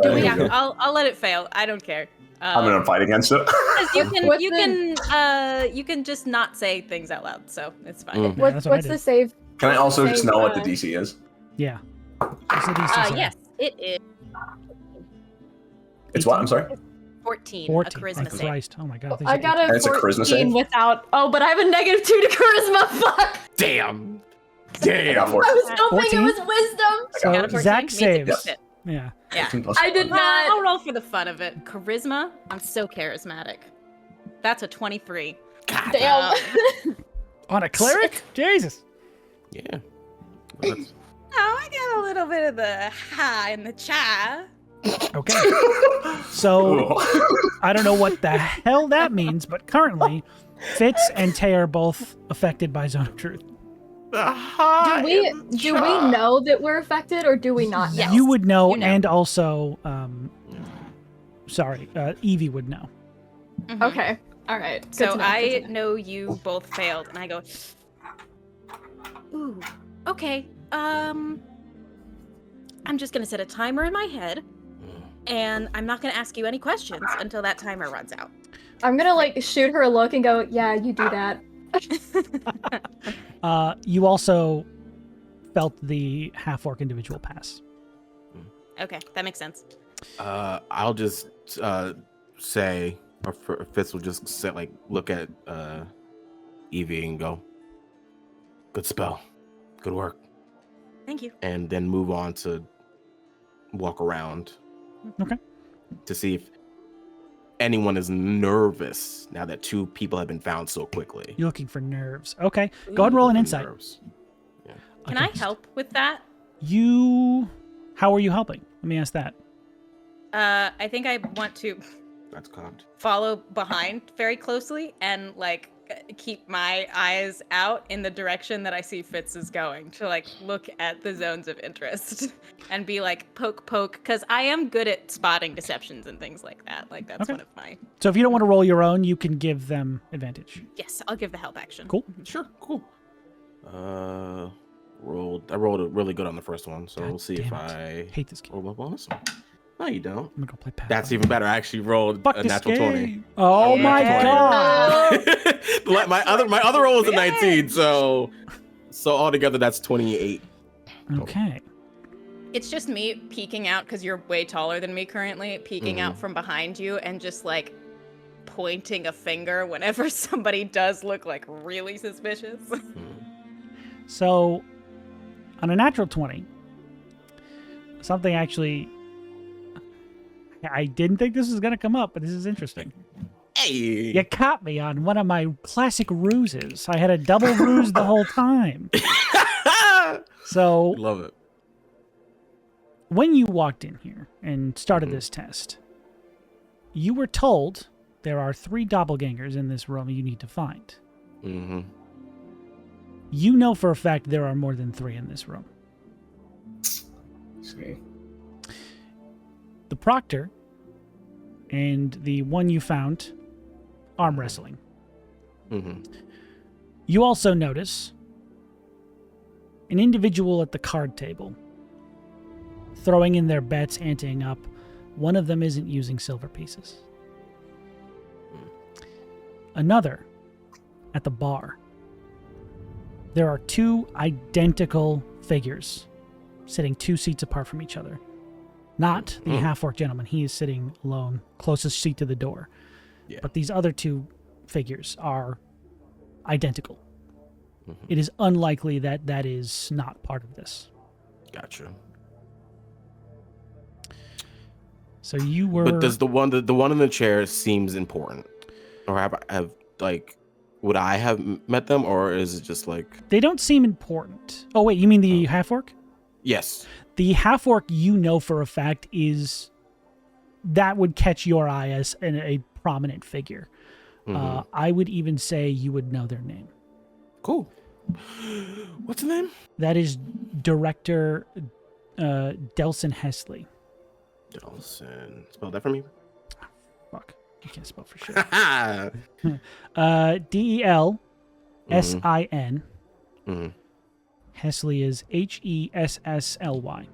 Yeah, I'll let it fail. I don't care. I'm gonna fight against it. You can just not say things out loud, so it's fine. Yeah, that's what I What's did. the save? Can I also just Save, know what the DC is? Yeah. What's the DC, Sarah? Yes, it is It's what? I'm sorry. 14. 14. A charisma Thank save. Christ. Oh my god. I got And a it's a charisma 14 save? without. Oh, but I have a -2 to charisma. Fuck. damn. I got I 14. was hoping 14? it was wisdom. So Got a 14, Zach means it saves. gets it. Yeah. Yeah. 14 plus I did Well, I'll not. roll for the fun of it. Charisma, I'm so charismatic. That's a 23. God. Damn. On a cleric? Jesus. Yeah. Oh, I got a little bit of the ha in the cha. Okay. So Cool. I don't know what the hell that means, but currently Fitz and Tay are both affected by Zone of Truth. Do we know that we're affected, or do we not know? Yes. You would know, You know. and also, Eevee would know. Mhm. Okay. All right. Good So to know, I good to know. know you both failed, and I go, ooh, okay. I'm just gonna set a timer in my head, and I'm not gonna ask you any questions until that timer runs out. I'm gonna like shoot her a look and go, yeah, you do that. You also felt the half-orc individual pass. Okay, that makes sense. I'll just say, or Fitz will just say, like, look at Eevee and go, good spell, good work, Thank you. and then move on to walk around. Okay. To see if anyone is nervous now that 2 people have been found so quickly. You're looking for nerves. Okay. Go ahead and roll an insight. Nerves. Can I Against. help with that? How are you helping? Let me ask that. I think I want to That's cocked. follow behind very closely and like keep my eyes out in the direction that I see Fitz is going to like look at the zones of interest and be like poke, because I am good at spotting deceptions and things like that. Like that's Okay. one of my. So if you don't want to roll your own, you can give them advantage. Yes, I'll give the help action. Cool. Sure, cool. I rolled really good on the first one, so God we'll see if damn I Hate this game. roll my bonus one. No, you don't. I'm gonna go play Pathfinder. That's even better. I actually rolled Fuck a this natural game. Oh Yeah. my 20. god. Like, my other roll was a 19, so altogether that's 28. Okay. It's just me peeking out because you're way taller than me currently, peeking out Mhm. from behind you and just like pointing a finger whenever somebody does look like really suspicious. So on a natural 20, something actually I didn't think this was gonna come up, but this is interesting. Hey. You caught me on one of my classic ruses. I had a double ruse the whole time. So Love it. when you walked in here and started Mhm. this test, you were told there are 3 doppelgangers in this room you need to find. Mm-hmm. You know for a fact there are more than 3 in this room. See. The proctor and the one you found arm wrestling. Mm-hmm. You also notice an individual at the card table throwing in their bets, anteing up. One of them isn't using silver pieces. Another at the bar. There are 2 identical figures sitting 2 seats apart from each other. Not the half-orc gentleman. He is sitting alone, closest seat to the door. Yeah. But these other 2 figures are identical. it is unlikely that that is not part of this. Gotcha. So you were. But does the one in the chair seems important, or have like, would I have met them, or is it just like They don't seem important. Oh wait, you mean the half-orc? yes? The half-orc, you know for a fact, is that would catch your eye as a prominent figure. I would even say you would know their name. Cool. What's the name? That is Director Delson Hesley. Delson. Spell that for me. Fuck, I can't spell for shit. Delsin. Mm-hmm. Hesley is Hessly. Hessly.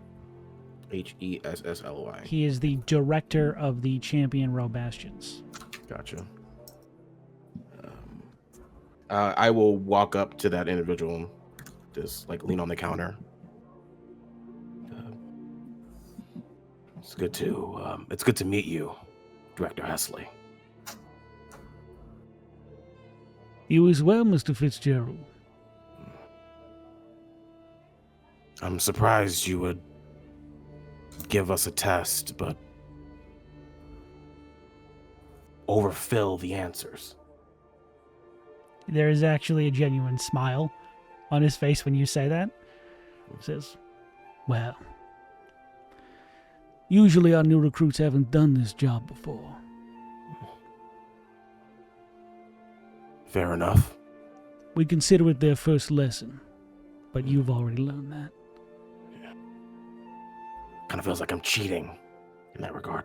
He is the director of the Champion Row Bastions. Gotcha. I will walk up to that individual and just like lean on the counter. It's good to meet you, Director Hesley. You as well, Mr. Fitzgerald. I'm surprised you would give us a test, but overfill the answers. There is actually a genuine smile on his face when you say that. He says, well, usually our new recruits haven't done this job before. Fair enough. We consider it their first lesson, but you've already learned that. Kind of feels like I'm cheating in that regard.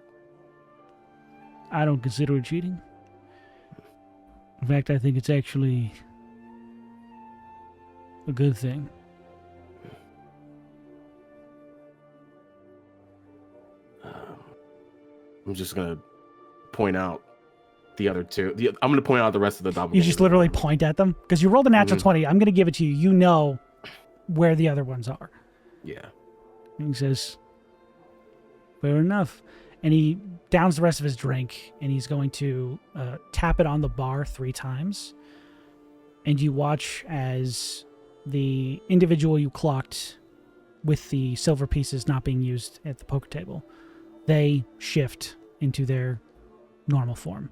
I don't consider it cheating. In fact, I think it's actually a good thing. I'm just going to point out the other two. I'm going to point out the rest of the doppelgangers. You just literally point at them? Because you rolled a natural 20. I'm going to give it to you. You know where the other ones are. Yeah. And he says, fair enough. And he downs the rest of his drink, and he's going to tap it on the bar 3 times. And you watch as the individual you clocked with the silver pieces not being used at the poker table, they shift into their normal form.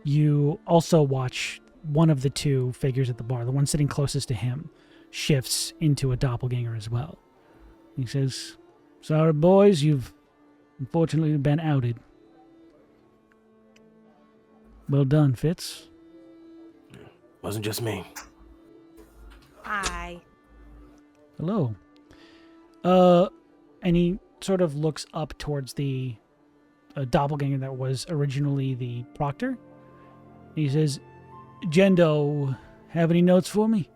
You also watch one of the 2 figures at the bar, the one sitting closest to him, shifts into a doppelganger as well. He says, sorry, boys, you've unfortunately been outed. Well done, Fitz. Wasn't just me. Hi. Hello. And he sort of looks up towards the doppelganger that was originally the proctor. He says, Jendo, have any notes for me?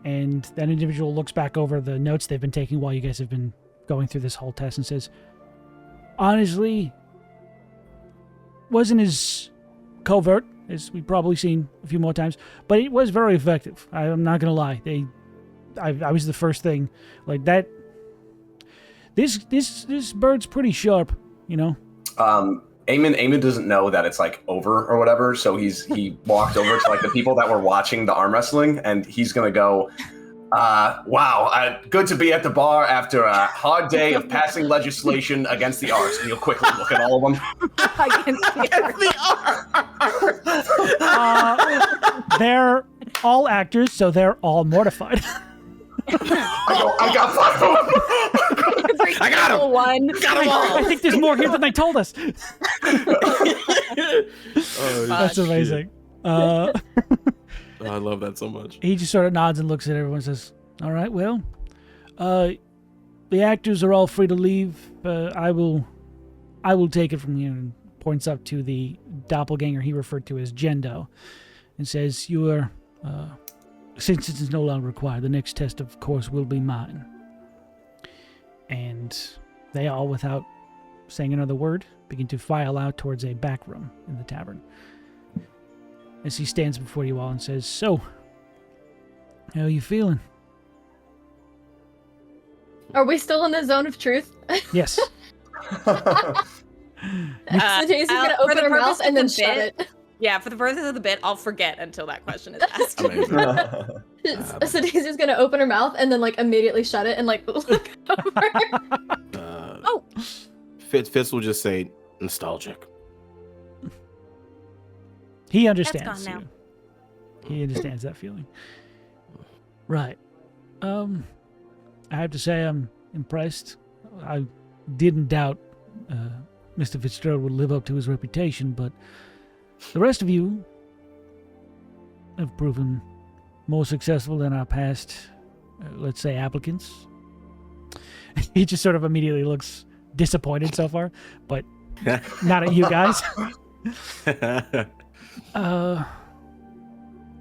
And that individual looks back over the notes they've been taking while you guys have been going through this whole test and says, honestly, wasn't as covert as we've probably seen a few more times, but it was very effective. I'm not gonna lie. I was the first thing like that. This bird's pretty sharp, you know. Eamon doesn't know that it's like over or whatever, so he walked over to like the people that were watching the arm wrestling, and he's gonna go, wow, good to be at the bar after a hard day of passing legislation against the arts. And you'll quickly look at all of them. Against the They're all actors, so they're all mortified. I got 5 of them. I got him. One. Got them all. I think there's more here than they told us. Oh, That's amazing. I love that so much. He just sort of nods and looks at everyone and says, all right, well, the actors are all free to leave. I will take it from here, and points up to the doppelganger he referred to as Jendo and says, you are, since it is no longer required, the next test, of course, will be mine. And they all, without saying another word, begin to file out towards a back room in the tavern. As he stands before you all and says, so, how are you feeling? Are we still in the zone of truth? Yes. Stacey's gonna open her mouth and then shut it. Yeah, for the purposes of the bit, I'll forget until that question is asked. Amazing. Sadasia's gonna open her mouth and then like immediately shut it and like look over. Oh. Fitz will just say nostalgic. He understands gone now. you. He understands that feeling. Right. I have to say I'm impressed. I didn't doubt Mr. Fitzgerald would live up to his reputation, but the rest of you have proven more successful than our past, let's say, applicants. He just sort of immediately looks disappointed so far, but not at you guys.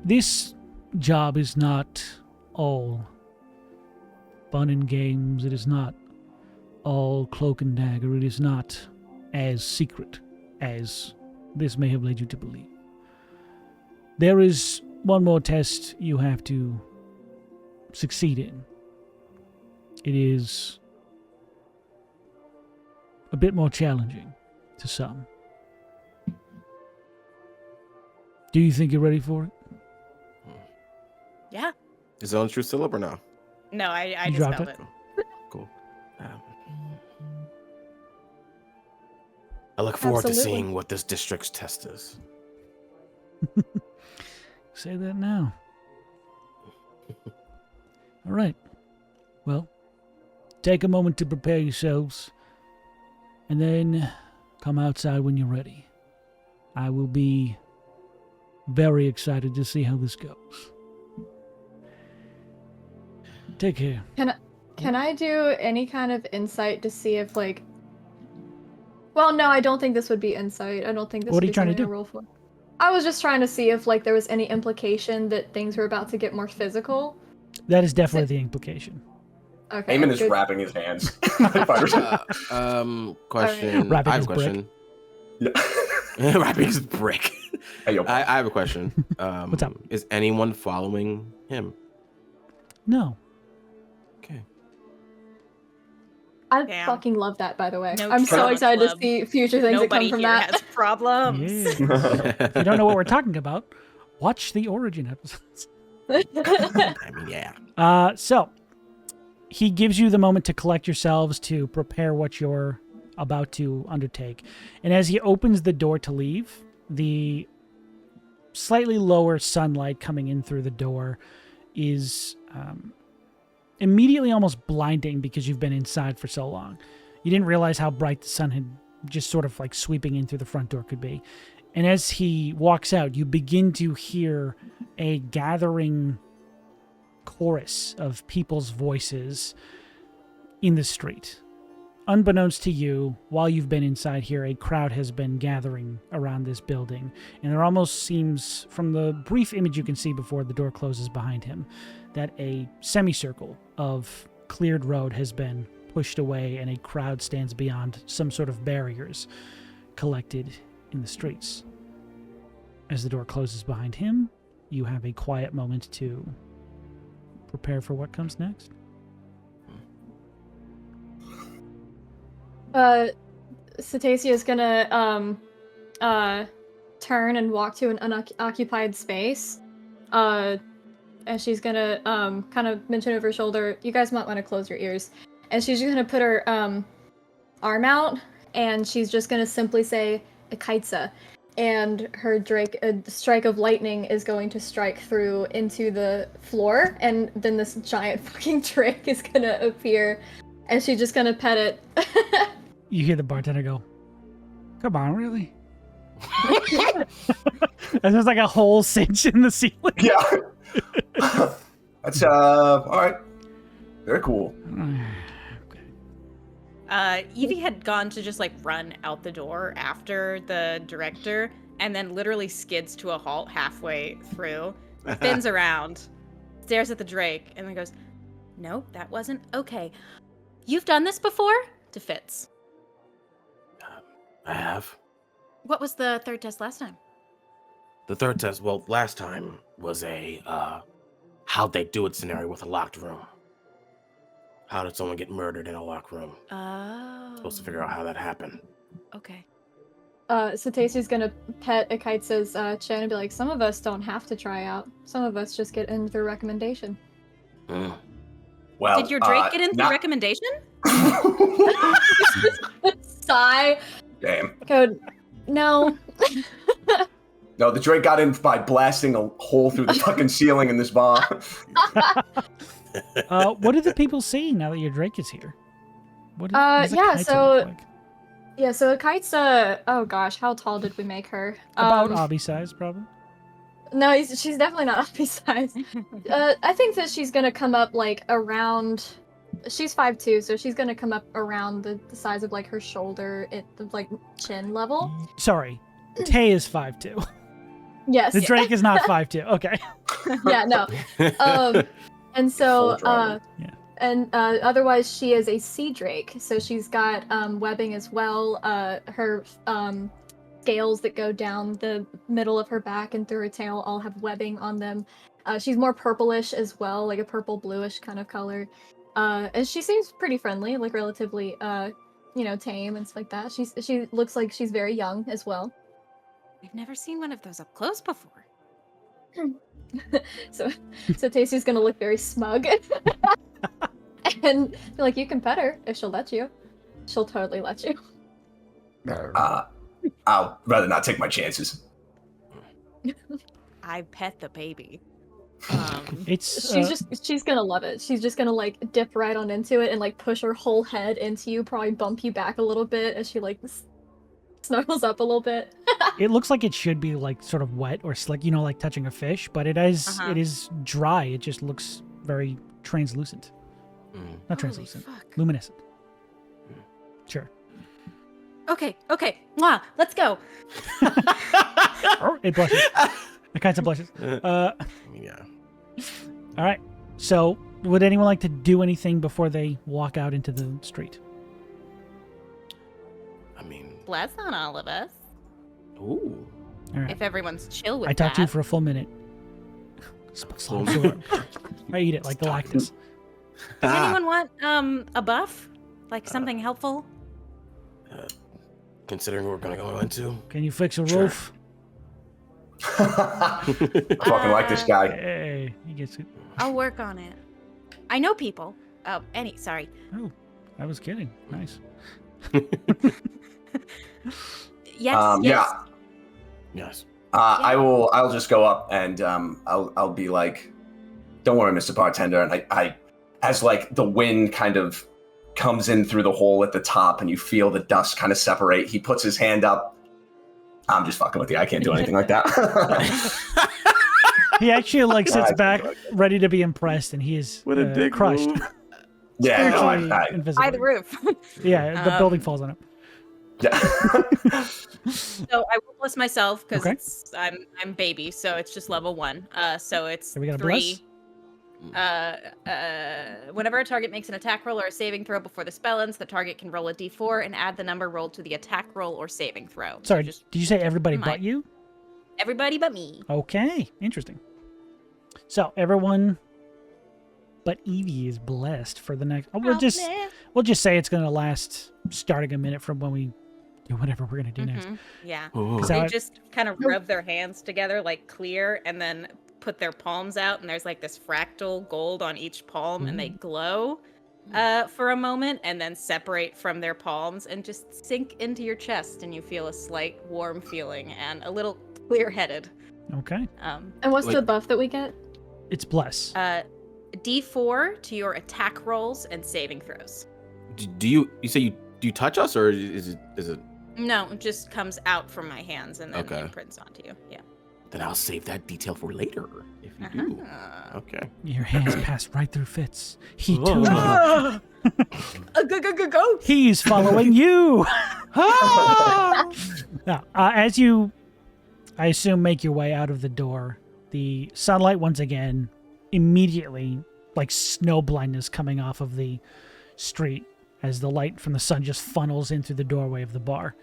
This job is not all fun and games. It is not all cloak and dagger. It is not as secret as this may have led you to believe. There is one more test you have to succeed in. It is a bit more challenging to some. Do you think you're ready for it? Yeah. Is it on true syllable or no? No, I You just dropped spelled it? it. Cool. I look forward to Absolutely. seeing what this district's test is. Say that now. All right. Well, take a moment to prepare yourselves, and then come outside when you're ready. I will be very excited to see how this goes. Take care. Can I do any kind of insight to see if like? Well, no, I don't think this would be insight. I don't think this What would are be you trying to something do? roll for. I was just trying to see if like there was any implication that things were about to get more physical. That is definitely the implication. Okay. Eamon is good. wrapping his hands. Question. Wrapping I have his a brick. question. Wrapping his brick. Hey, yo, I have a question. What's up? Is anyone following him? No. Okay. I Damn. fucking love that, by the way. No I'm so trauma excited club. to see future things Nobody that come from here that. has problems. Yeah. If you don't know what we're talking about, watch the origin episodes. I mean, yeah. So, he gives you the moment to collect yourselves to prepare what you're about to undertake. And as he opens the door to leave, the slightly lower sunlight coming in through the door is immediately almost blinding because you've been inside for so long. You didn't realize how bright the sun had just sort of like sweeping in through the front door could be. And as he walks out, you begin to hear a gathering chorus of people's voices in the street. Unbeknownst to you, while you've been inside here, a crowd has been gathering around this building. And there almost seems, from the brief image you can see before the door closes behind him, that a semicircle of cleared road has been pushed away and a crowd stands beyond some sort of barriers collected in the streets. As the door closes behind him, you have a quiet moment to prepare for what comes next. Cetaceia is gonna turn and walk to an unoccupied space. And she's gonna kind of mention over her shoulder, you guys might want to close your ears. And she's just gonna put her arm out, and she's just gonna simply say Ikaitsa. And her strike of lightning is going to strike through into the floor, and then this giant fucking drake is gonna appear, and she's just gonna pet it. You hear the bartender go, "Come on, really?" And there's like a whole cinch in the ceiling. Yeah. That's all right. Very cool. Eevee had gone to just like run out the door after the director and then literally skids to a halt halfway through, spins around, stares at the drake, and then goes, "Nope, that wasn't okay. You've done this before?" To Fitz. I have. What was the third test last time? The third test, well, last time was a how'd they do it scenario with a locked room. How did someone get murdered in a locked room? Oh. Supposed to figure out how that happened. Okay. Satesi's gonna pet Akaitsa's chin and be like, some of us don't have to try out. Some of us just get in through recommendation. Well, Did your Drake get in through recommendation? Sigh. Damn. Code. No. No, the Drake got in by blasting a hole through the fucking ceiling in this bar. What do the people see now that your Drake is here? What does yeah, Akaitsa so- look like? Yeah, so Akaitsa, oh gosh, how tall did we make her? About Obby size, probably. No, she's definitely not Obby size. I think that she's gonna come up like around. She's 5'2", so she's gonna come up around the size of like her shoulder at the like chin level. Sorry, Tay is 5'2". Yes. The Drake is not 5'2". Okay. Yeah, no. And so, Full dragon. Yeah. and otherwise she is a sea drake, so she's got webbing as well. Her scales that go down the middle of her back and through her tail all have webbing on them. She's more purplish as well, like a purple bluish kind of color. And she seems pretty friendly, like relatively, tame and stuff like that. She looks like she's very young as well. We've never seen one of those up close before. So Tacey's gonna look very smug. And be like, you can pet her if she'll let you. She'll totally let you. I'll rather not take my chances. I pet the baby. It's She's gonna love it. She's just gonna like dip right on into it and like push her whole head into you, probably bump you back a little bit as she like snuggles up a little bit. it looks like it should be like sort of wet or slick, like touching a fish, but it is dry. It just looks very translucent. Not translucent, luminescent. Sure. Okay. Mwah, let's go. It blushes. It kind of blushes. Yeah. All right. So, would anyone like to do anything before they walk out into the street? I mean, Bless on all of us. ooh. All right. If everyone's chill with I talked to you that. for a full minute. Full I eat it like Galactus. Does anyone want a buff? Like something helpful? Considering we're gonna go into. Can you fix a Sure. roof? I fucking like this guy. Hey, he gets it. I'll work on it. I know people. Oh, sorry. Oh, I was kidding. Nice. Yes, yes. Yeah. Yes. I'll just go up and I'll be like, don't worry, Mr. Bartender. And I as like the wind kind of comes in through the hole at the top and you feel the dust kind of separate, he puts his hand up. I'm just fucking with you. I can't do anything like that. He actually like sits I back, can't do ready to be impressed, and he is What a dick crushed. move. Yeah, no, Spiritually I invisible. By the roof. Yeah, the building falls on him. yeah. So I will bless myself because Okay. I'm baby, so it's just level 1. So it's So we got a 3. Whenever a target makes an attack roll or a saving throw before the spell ends, the target can roll a d4 and add the number rolled to the attack roll or saving throw. Sorry, So just did you say everybody Mine. but you? everybody but me. Okay, interesting. So everyone but Eevee is blessed for the next. Oh, we'll just say it's gonna last starting a minute from when we do whatever we're gonna do next. Yeah. Ooh. So- They just kind of rub their hands together like clear and then put their palms out and there's like this fractal gold on each palm and they glow for a moment and then separate from their palms and just sink into your chest and you feel a slight warm feeling and a little clear-headed. Okay, And what's the buff that we get? it's bless. D4 to your attack rolls and saving throws. Do you say do you touch us or is it? No, it just comes out from my hands and then Okay. imprints onto you. Yeah. Then I'll save that detail for later if you do. Okay. Your hands pass right through Fitz. He too. Whoa. Go! He's following you. Now, as you, I assume, make your way out of the door, the sunlight once again, immediately, like snow blindness coming off of the street as the light from the sun just funnels in through the doorway of the bar.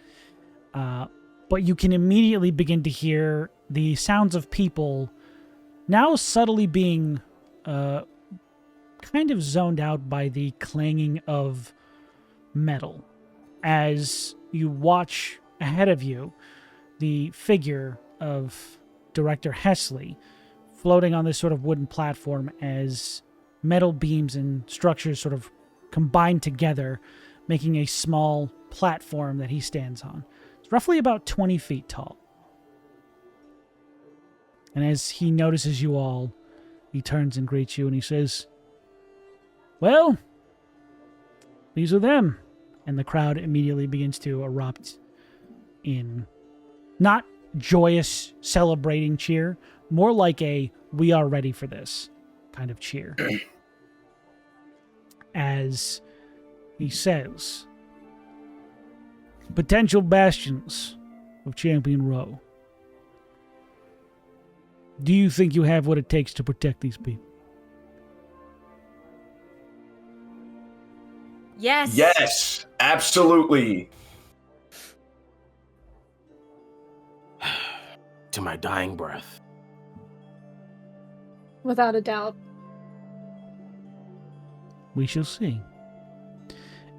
But you can immediately begin to hear the sounds of people now subtly being kind of zoned out by the clanging of metal as you watch ahead of you, the figure of Director Hesley floating on this sort of wooden platform as metal beams and structures sort of combine together, making a small platform that he stands on. It's roughly about 20 feet tall. And as he notices you all, he turns and greets you and he says, "Well, these are them." And the crowd immediately begins to erupt in not joyous, celebrating cheer, more like a "we are ready for this" kind of cheer. As he says, "Potential bastions of Champion Row. Do you think you have what it takes to protect these people?" Yes. Yes, absolutely. To my dying breath. Without a doubt. We shall see.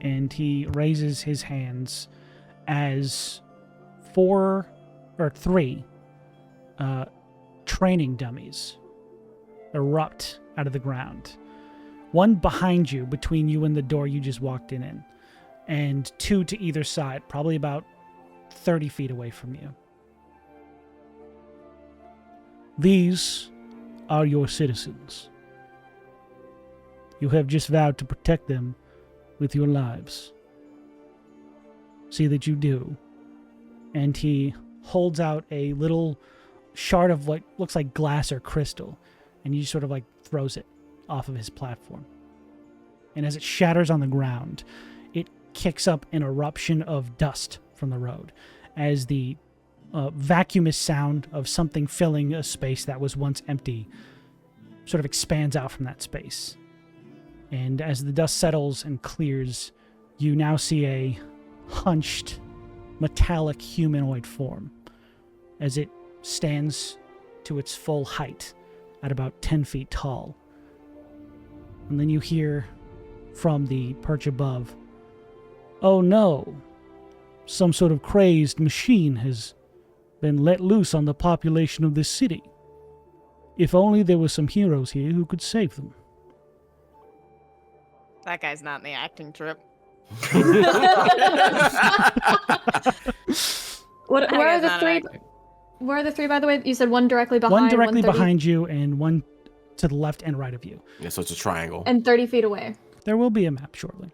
And he raises his hands as 3 training dummies erupt out of the ground. One behind you, between you and the door you just walked in, and 2 to either side, probably about 30 feet away from you. These are your citizens. You have just vowed to protect them with your lives. See that you do. And he holds out a little shard of what looks like glass or crystal, and he sort of like throws it off of his platform. And as it shatters on the ground, it kicks up an eruption of dust from the road as the vacuumous sound of something filling a space that was once empty sort of expands out from that space. And as the dust settles and clears, you now see a hunched, metallic humanoid form as it stands to its full height at about 10 feet tall. And then you hear from the perch above, "Oh no, some sort of crazed machine has been let loose on the population of this city. If only there were some heroes here who could save them." That guy's not in the acting trip. Where are the not 3? acting. Where are the 3, by the way? You said one directly behind. One directly 30 behind you and one to the left and right of you. Yeah, so it's a triangle. And 30 feet away. There will be a map shortly.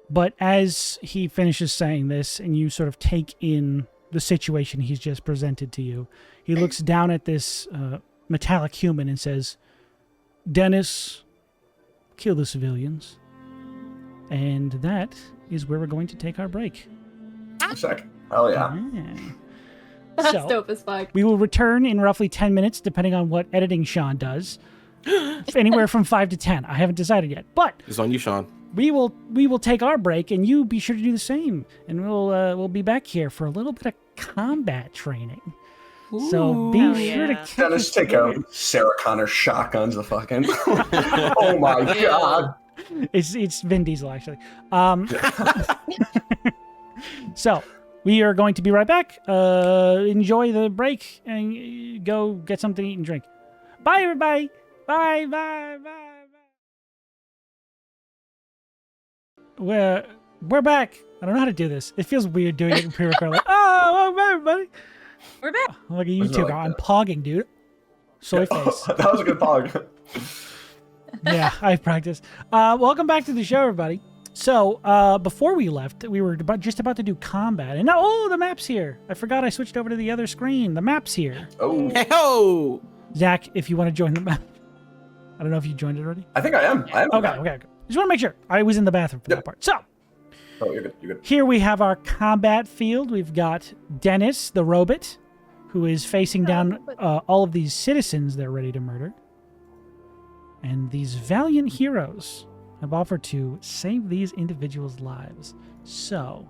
But as he finishes saying this and you sort of take in the situation he's just presented to you, he looks down at this metallic human and says, "Dennis, kill the civilians." And that is where we're going to take our break. Sick. Hell yeah. Yeah. That's So, dope as fuck. we will return in roughly 10 minutes, depending on what editing Sean does. Anywhere from 5 to 10. I haven't decided yet. But It's on you, Sean. we will take our break, and you be sure to do the same. And we'll be back here for a little bit of combat training. So be Hell sure to yeah. catch Dennis, us take there. out Sarah Connor shotguns the fucking. Oh my god. It's Vin Diesel, actually. So we are going to be right back. Enjoy the break and go get something to eat and drink. Bye, everybody. Bye, bye, bye, bye. We're back. I don't know how to do this. It feels weird doing it in pre-record. Like, welcome back, everybody. We're back. I'm like a Wasn't it YouTuber. like I'm that? pogging, dude. Soy face. That was a good pog. Yeah, I've practiced. Welcome back to the show, everybody. So, before we left, we were just about to do combat. And now, the map's here. I forgot I switched over to the other screen. The map's here. Oh, Hey-ho! Zach, if you want to join the map. I don't know if you joined it already. I think I am. I am. Okay. Just want to make sure. I was in the bathroom for that part. So, Oh, you're good. You're good. here we have our combat field. We've got Dennis, the robot, who is facing down all of these citizens they're ready to murder. And these valiant heroes have offered to save these individuals' lives. So,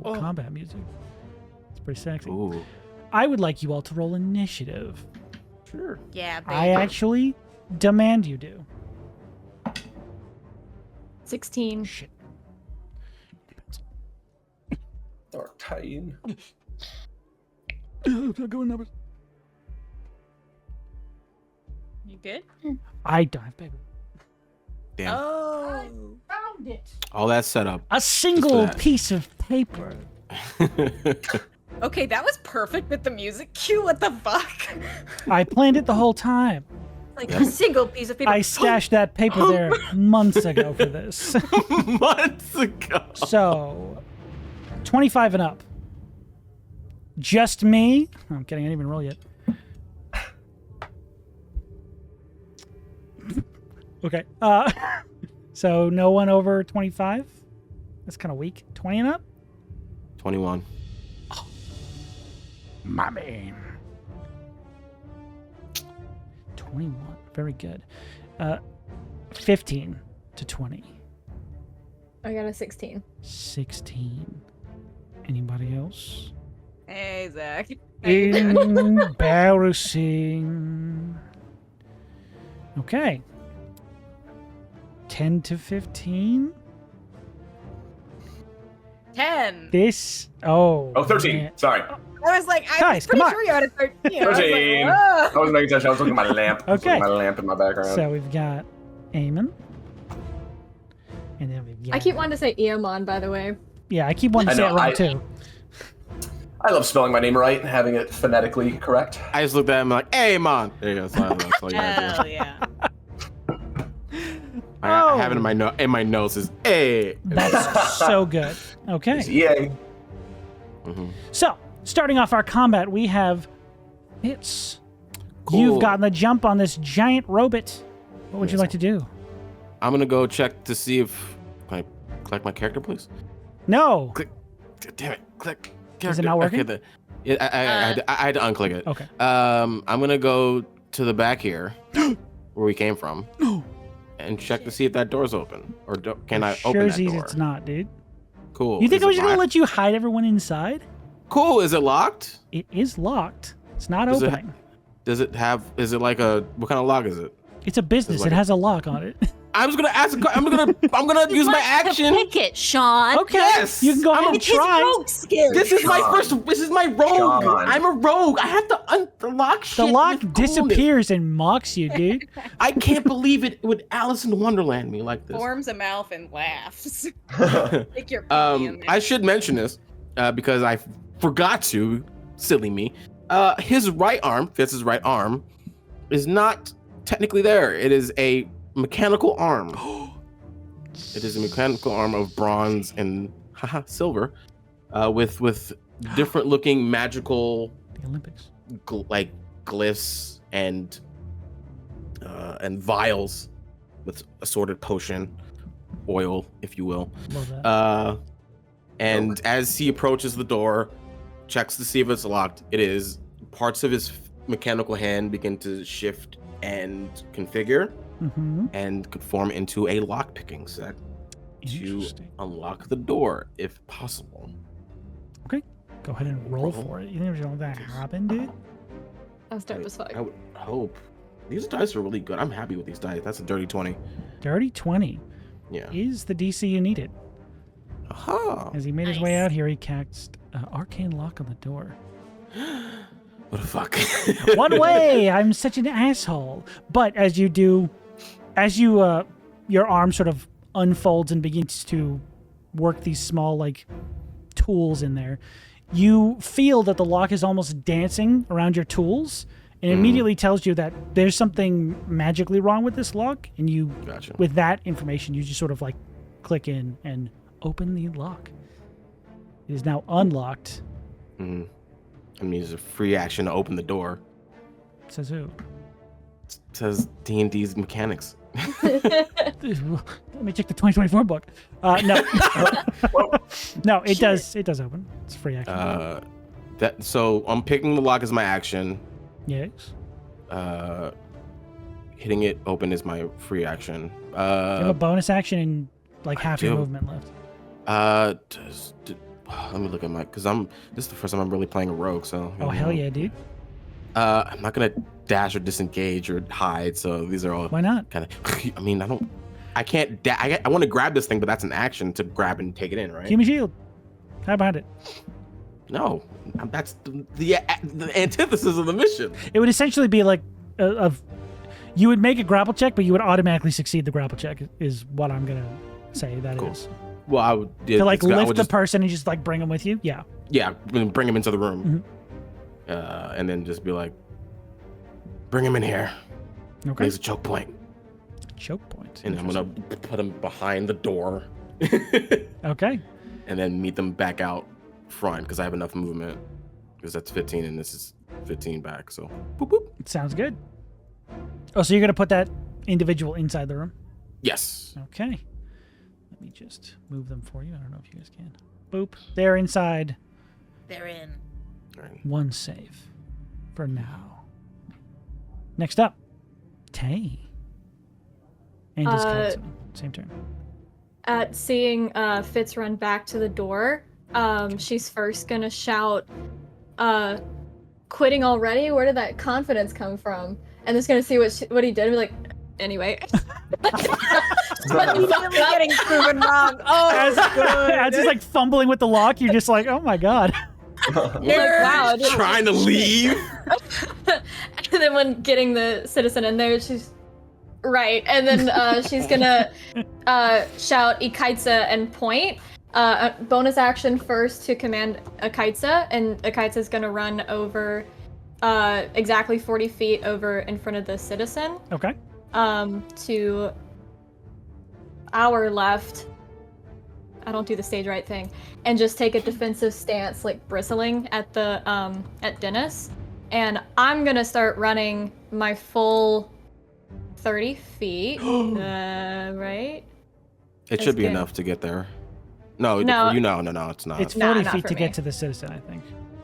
combat music. It's pretty sexy. Ooh. I would like you all to roll initiative. Sure. Yeah, baby. I actually demand you do. 16. Shit. Dark Titan. numbers. You good? I don't have paper. Damn. Oh. Found it. All that setup. A single that. piece of paper. Okay, that was perfect with the music cue. What the fuck? I planned it the whole time. Like a single piece of paper. I stashed that paper there months ago for this. Months ago. So, 25 and up. Just me. Oh, I'm kidding. I didn't even roll yet. Okay. So no one over 25? That's kind of weak. 20 and up? 21. My man. 21. Very good. 15 to 20. I got a 16. 16. Anybody else? Hey, Zach. How you doing? Embarrassing. Okay. 10 to 15. 10. This. Oh. Oh, 13. man. Sorry. I was like, I Guys, was pretty come on. sure you had a 13. I was 13. like, I whoa. wasn't paying attention. I was looking at my lamp. I was looking Okay. at my lamp in my background. So we've got Eamon. And then we've got. I keep wanting to say Eamon, by the way. Yeah, I keep wanting to I say know, it wrong too. I love spelling my name right and having it phonetically correct. I just looked at him like, hey, man. There you go. That's all you gotta Hell do. yeah. I have it in my notes is, hey. That's so good. Okay. It's EA. Mhm. So, starting off our combat, we have Fitz. Cool. You've gotten the jump on this giant robot. What would you Yes. like to do? I'm gonna go check to see if can I collect my character, please. No. Click. Damn it. Click. Is it Character. not working? Okay, I had to unclick it. Okay. I'm gonna go to the back here, where we came from, and check to see if that door's open, or can I open that door? It's not, dude. Cool. You think Is I it was just gonna locked? let you hide everyone inside? Cool. Is it locked? It is locked. It's not Does it- opening. Does it have? Is it like a? What kind of lock is it? It's a business. like It a- has a lock on it. I'm just gonna ask. I'm gonna use my action. Pick it, Sean. Okay. Yes. You can go I'm ahead a- and It's his try. rogue skill. This is my Sean. first. This is my rogue. Sean. I'm a rogue. I have to unlock shit. The lock with coolness. disappears and mocks you, dude. I can't believe it would Alice in Wonderland me like this. Forms a mouth and laughs. Take your pinky in there. I should mention this because I forgot to. Silly me. His right arm, Fitz's right arm, is not technically there. It is a mechanical arm. It is a mechanical arm of bronze and silver, with different looking magical The Olympics. like glyphs and vials with assorted potion, oil, if you will. Love that. And as he approaches the door, checks to see if it's locked. It is. Parts of his mechanical hand begin to shift and configure Mm-hmm. and could form into a lock-picking set to Interesting. unlock the door if possible. Go ahead and roll for it. You think there's that happen, dude? That's dope as fuck. I would hope. These dice are really good. I'm happy with these dice. That's a dirty 20. Dirty 20 Yeah. is the DC you needed. Aha. As he made his way Nice. out here, he cast arcane lock on the door. What the fuck? One way! I'm such an asshole. But as you do, your arm sort of unfolds and begins to work these small, like, tools in there, you feel that the lock is almost dancing around your tools and immediately tells you that there's something magically wrong with this lock. And you, Gotcha. with that information, you just sort of, like, click in and open the lock. It is now unlocked. Mm. I mean, it's a free action to open the door. Says who? It says D&D's mechanics. Let me check the 2024 book. No, no, it does. It does open. It's free action. So I'm picking the lock as my action. Yes. Hitting it open is my free action. You have a bonus action and like I half your do. movement left. Let me look at my, because this is the first time I'm really playing a rogue, so. Oh hell yeah, dude! I'm not gonna dash or disengage or hide, so these are all Why not? kind of. I mean, I don't. I can't. I want to grab this thing, but that's an action to grab and take it in, right? Give me shield. How about it? No, that's the antithesis of the mission. It would essentially be like you would make a grapple check, but you would automatically succeed the grapple check. Is what I'm gonna say that Cool. is. Well, I would To like lift the just, person and just like bring them with you. Yeah. yeah, bring him into the room, Mm-hmm. and then just be like, bring him in here. Okay. There's a choke point, Choke point. and I'm gonna put him behind the door, Okay. and then meet them back out front because I have enough movement. Because that's 15, and this is 15 back. So, boop boop. Sounds good. Oh, so you're gonna put that individual inside the room? Yes. Okay. Let me just move them for you. I don't know if you guys can. Boop. They're inside. They're in. All right. One save for now. Next up, Tay. And his cousin. Same turn. At seeing Fitz run back to the door, she's first gonna shout, quitting already? Where did that confidence come from? And just gonna see what he did and be like, anyway. Immediately getting proven wrong. Oh, As he's like fumbling with the lock, you're just like, oh my god. Like, wow. dude. Trying to leave. And then when getting the citizen in there, she's right. And then she's gonna shout Ikaitsa and point. Bonus action first to command Ikaitsa, and Ikaitsa's gonna run over exactly 40 feet over in front of the citizen. Okay. To our left. I don't do the stage right thing, and just take a defensive stance, like bristling at the at Dennis, and I'm gonna start running my full 30 feet. Right? It should be good. enough to get there. No, No. for you, no, it's not. It's Nah, 40 not feet for to me. get to the citizen, I think.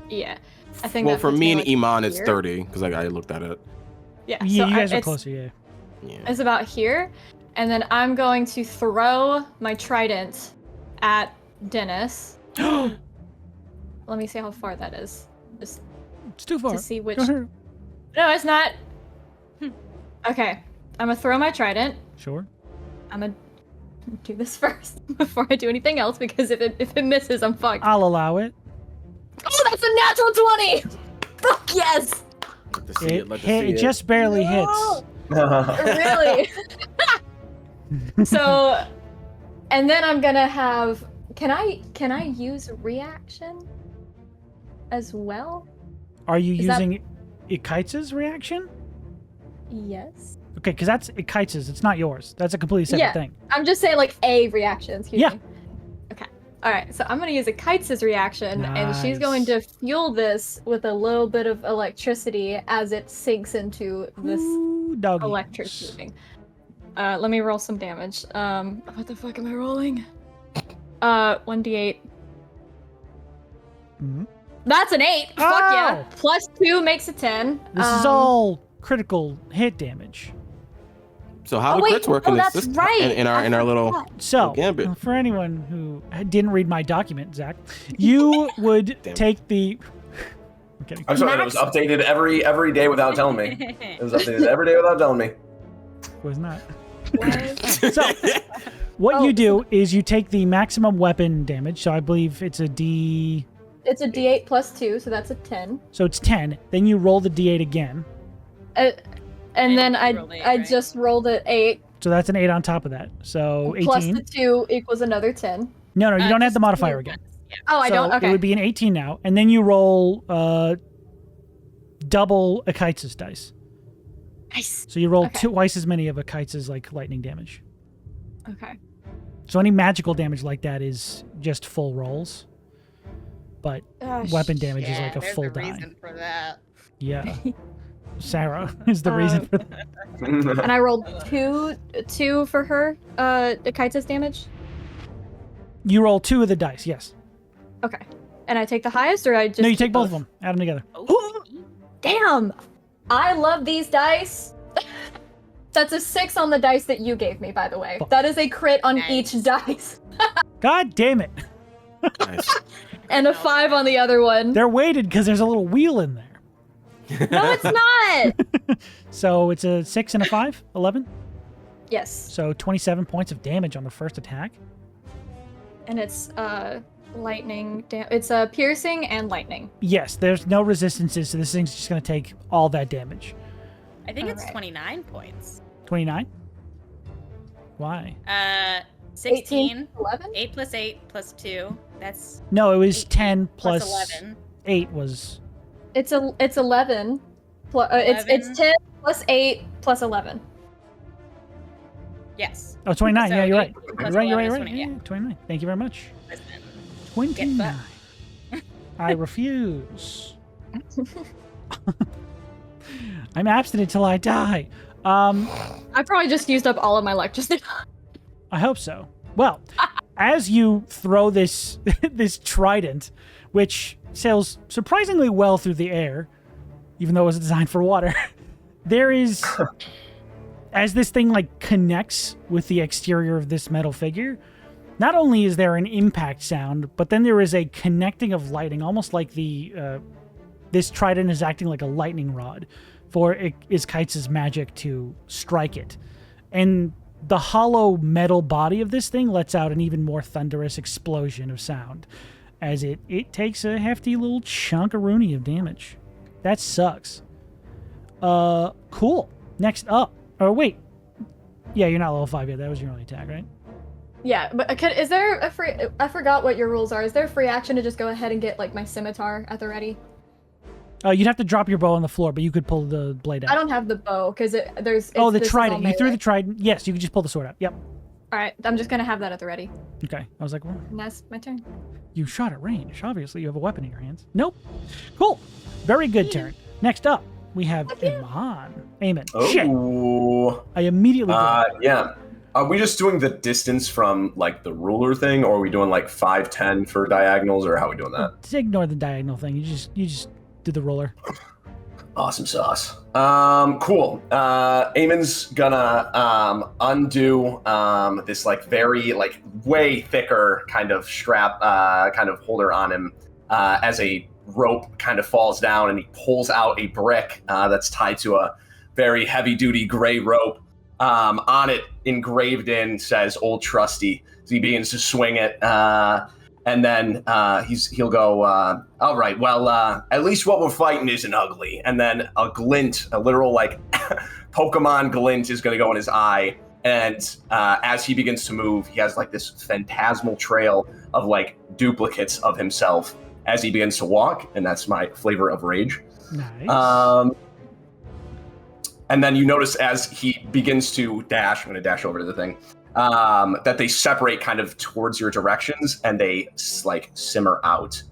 Yeah, I think. Well, that for puts me and like Eamon, it's here. 30 because I looked at it. Yeah, Yeah, so you guys are it's, closer, yeah. Yeah. It's about here, and then I'm going to throw my trident at Dennis. Let me see how far that is. Just It's too far. to see which. Go ahead. No, it's not. Okay, I'm gonna throw my trident. Sure. I'm gonna do this first before I do anything else, because if it misses, I'm fucked. I'll allow it. Oh, that's a natural 20! Fuck yes! Let to see it. Let to It see it. just barely No! hits. Really? So, and then I'm gonna have. Can I use reaction as well? Are you Is that- using Ikaitsa's reaction? Yes. Okay, because that's Ikaitsa's. It's not yours. That's a completely separate Yeah. thing. I'm just saying like a reaction. Excuse Yeah. me. Okay. All right. So I'm gonna use a Kite's reaction, and she's going to Nice. fuel this with a little bit of electricity as it sinks into this Ooh, doggy. electric moving. Let me roll some damage. What the fuck am I rolling? 1d8. Mhm. That's an 8. Fuck yeah. Oh! Plus 2 makes a 10. This is all critical hit damage. So how Oh, do wait. crits work Oh, in this that's system? right. In our I little forgot. So, Gambit. for anyone who didn't read my document, Zach, you would Damn. take the. I'm kidding. I'm sorry, that was updated every day without telling me. It was updated every day without telling me. It was not. What? So, what Oh, you do is you take the maximum weapon damage. So I believe it's a D. It's a d8 plus 2, so that's a 10. So it's 10. Then you roll the D8 again. And then you rolled 8, I right? just rolled an 8. So that's an 8 on top of that. So 18. Plus the 2 equals another 10. No, you don't have the just modifier two again. ones. Yeah. Oh, I So don't? Okay. It would be an 18 now. And then you roll double Ikaitsa's dice. Nice. So you roll Okay. twice as many of Ikaitsa's like lightning damage. Okay. So any magical damage like that is just full rolls. But Oh, weapon damage is Yeah, like a there's full a die. reason for that. Yeah. Sarah is the reason for that. And I rolled two for her, Kaita's damage. You roll 2 of the dice, yes. Okay. And I take the highest, or I just No, you keep take both of them. Add them together. Oh, Damn! I love these dice. That's a 6 on the dice that you gave me, by the way. Fuck. That is a crit on Nice. each dice. God damn it. Nice. And a 5 on the other one. They're weighted because there's a little wheel in there. No, it's not! So it's a 6 and a 5? 11? Yes. So 27 points of damage on the first attack. And it's lightning. It's piercing and lightning. Yes, there's no resistances, so this thing's just going to take all that damage. I think it's Alright. 29 points. 29? Why? 16. 18, 11? 8 plus 8 plus 2. That's No, it was 18 10 plus plus 11. 8 was... It's 11. It's 11. 10 plus 8 plus 11. Yes. Oh, 29. So Yeah, you're 8 right. plus You're right, 11 is right. 20, Yeah, 29. Thank you very much. Listen. 29. I refuse. I'm abstinent till I die. I probably just used up all of my luck just now. I hope so. Well, as you throw this this trident, which sails surprisingly well through the air, even though it was designed for water, there is, as this thing like connects with the exterior of this metal figure, not only is there an impact sound, but then there is a connecting of lightning, almost like the this trident is acting like a lightning rod for Iskaitz's magic to strike it. And the hollow metal body of this thing lets out an even more thunderous explosion of sound as it takes a hefty little chunk-a-rooney of damage. That sucks. Cool. Next up. Oh, wait. Yeah, you're not level 5 yet. That was your only attack, right? Yeah, but is there a free... I forgot what your rules are. Is there a free action to just go ahead and get, like, my scimitar at the ready? You'd have to drop your bow on the floor, but you could pull the blade out. I don't have the bow, because there's... Oh, the this is trident. all You threw the melee. trident. Yes, you could just pull the sword out. Yep. Alright, I'm just gonna have that at the ready. Okay. I was like, well, And that's my turn. you shot at range. Obviously, you have a weapon in your hands. Nope. Cool. Very good turn. Next up, we have Eamon. Eamon. Shit. Oh. I immediately did. Yeah. Are we just doing the distance from like the ruler thing, or are we doing like 5, 10 for diagonals, or how are we doing that? Just ignore the diagonal thing. You just do the roller. Awesome sauce. Cool. Eamon's gonna undo this like very like way thicker kind of strap kind of holder on him as a rope kind of falls down, and he pulls out a brick that's tied to a very heavy duty gray rope. On it, engraved in, says "Old Trusty." So he begins to swing it, and then he'll go, "All right, well, at least what we're fighting isn't ugly." And then a glint, a literal like Pokemon glint, is going to go in his eye. And as he begins to move, he has like this phantasmal trail of like duplicates of himself as he begins to walk, and that's my flavor of rage. Nice. And then you notice as he begins to dash, I'm going to dash over to the thing, that they separate kind of towards your directions, and they like simmer out.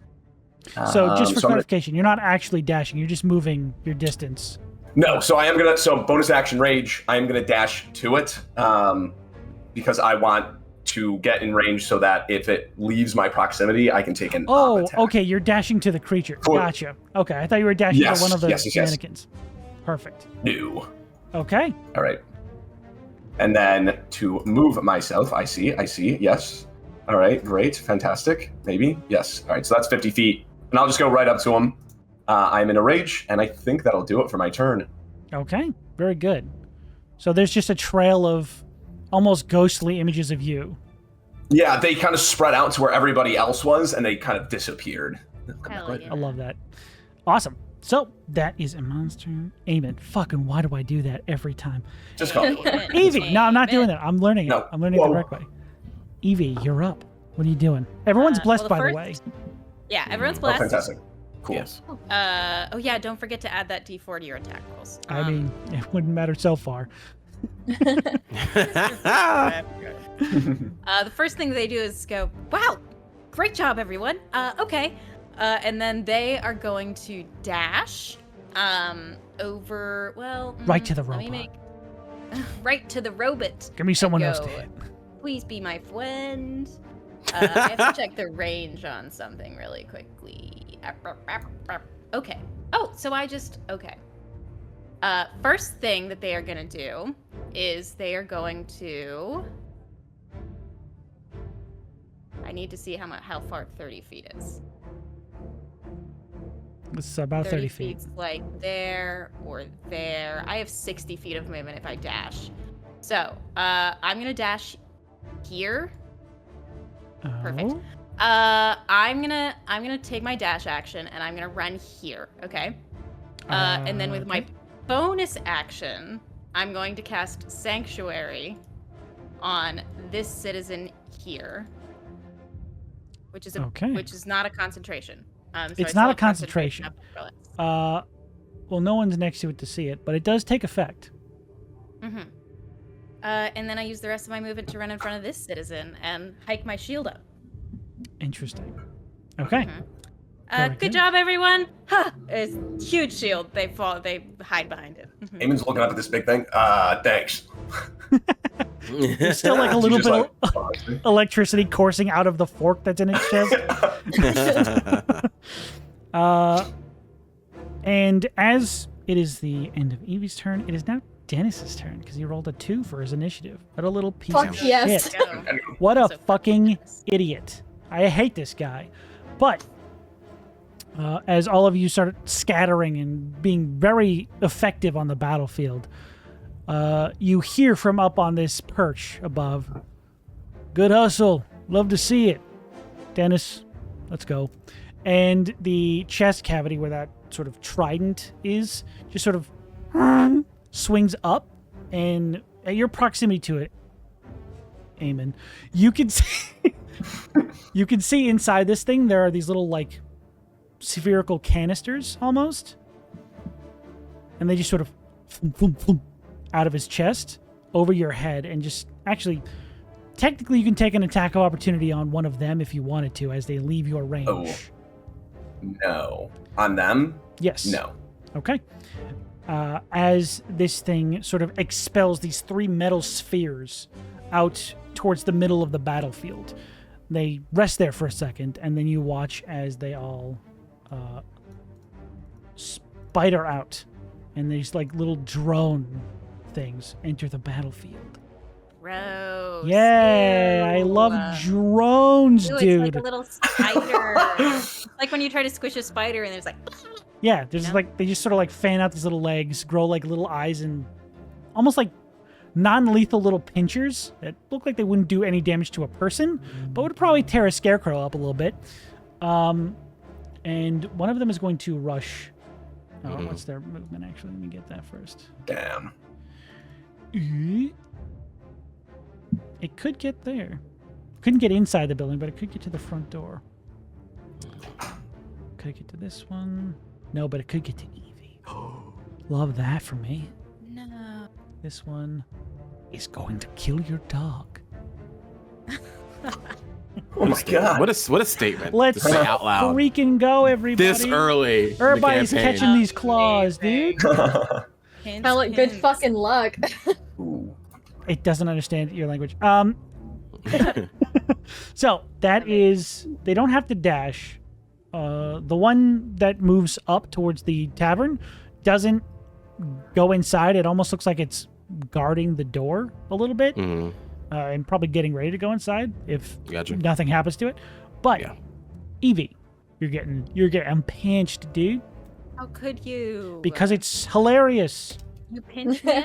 So just for so clarification, you're not actually dashing. You're just moving your distance. No, so I am going to, so bonus action rage, I am going to dash to it because I want to get in range so that if it leaves my proximity, I can take an Oh, attack. okay. You're dashing to the creature. Cool. Gotcha. Okay, I thought you were dashing Yes, to one of the yes. mannequins. Perfect. No. Okay. All right. And then to move myself, I see, yes. All right, great, fantastic, maybe, yes. All right, so that's 50 feet, and I'll just go right up to him. I'm in a rage, and I think that'll do it for my turn. Okay. Very good. So there's just a trail of almost ghostly images of you. Yeah, they kind of spread out to where everybody else was, and they kind of disappeared. Hell yeah. I love that. Awesome. So that is a monster. Eamon. Fucking why do I do that every time? Just call it. Eevee. No, I'm not doing that. I'm learning it. No. I'm learning it the Whoa. correct way. Eevee, you're up. What are you doing? Everyone's blessed, well, by the first- way. Yeah, everyone's Oh, blessed. fantastic. Cool. Yes. Oh yeah, don't forget to add that D4 to your attack rolls. I mean, it wouldn't matter so far. The first thing they do is go, "Wow, great job, everyone." Okay, and then they are going to dash over. Well, Right to the let me robot. right to the robot. Give me someone and else to go, hit. Please be my friend. I have to check the range on something really quickly. Okay. Oh, so okay. First thing that they are going to do is they are going to... I need to see how far 30 feet is. It's about 30 feet. feet's like there or there. I have 60 feet of movement if I dash. So, I'm gonna dash here. Perfect. Oh. I'm gonna take my dash action and I'm gonna run here. Okay. And then with my Okay. bonus action, I'm going to cast Sanctuary on this citizen here, which is Okay. which is not a concentration. So It's I not still a have concentration. up for it. Well, no one's next to it to see it, but it does take effect. Mm-hmm. And then I use the rest of my movement to run in front of this citizen and hike my shield up. Interesting. Okay. Mhm. Very Good good. job, everyone. Ha! It's huge shield. They hide behind it. Mhm. Eamon's looking up at this big thing. Thanks. There's still like a little She's bit just of electricity coursing out of the fork that's in its chest. And as it is the end of Eevee's turn, it is now Dennis's turn because he rolled a 2 for his initiative. What a little piece Fuck of yes. shit. Go. What a So fucking yes. idiot. I hate this guy. But as all of you start scattering and being very effective on the battlefield, you hear from up on this perch above, "Good hustle. Love to see it. Dennis, let's go." And the chest cavity where that sort of trident is just sort of swings up, and at your proximity to it, Eamon, you can see you can see inside this thing there are these little like spherical canisters almost, and they just sort of out of his chest over your head, and just actually technically you can take an attack of opportunity on one of them if you wanted to as they leave your range. Oh. No. On them? Yes. No. Okay. As this thing sort of expels these 3 metal spheres out towards the middle of the battlefield. They rest there for a second, and then you watch as they all spider out, and these like little drone things enter the battlefield. Gross. Yay! I love drones, Ooh, dude. it's like a little spider. Like when you try to squish a spider and there's like. Yeah, there's Yeah. like they just sort of like fan out these little legs, grow like little eyes, and almost like non-lethal little pinchers that look like they wouldn't do any damage to a person, but would probably tear a scarecrow up a little bit. And one of them is going to rush. Oh, what's their movement actually? Let me get that first. Damn. It could get there. Couldn't get inside the building, but it could get to the front door. Could it get to this one? No, but it could get to Eevee. Love that for me. No. This one is going to kill your dog. Oh my god. What a statement. Let's to say out loud. freaking go, everybody. This early. in the Everybody's campaign. catching these claws, dude. Hints, Felt like good hints. fucking luck. Ooh. It doesn't understand your language. So that is, they don't have to dash. The one that moves up towards the tavern doesn't go inside. It almost looks like it's guarding the door a little bit, Mhm. and probably getting ready to go inside if Gotcha. nothing happens to it. But Yeah. Eevee, you're getting pinched, dude, How could you? because it's hilarious. You pinched me.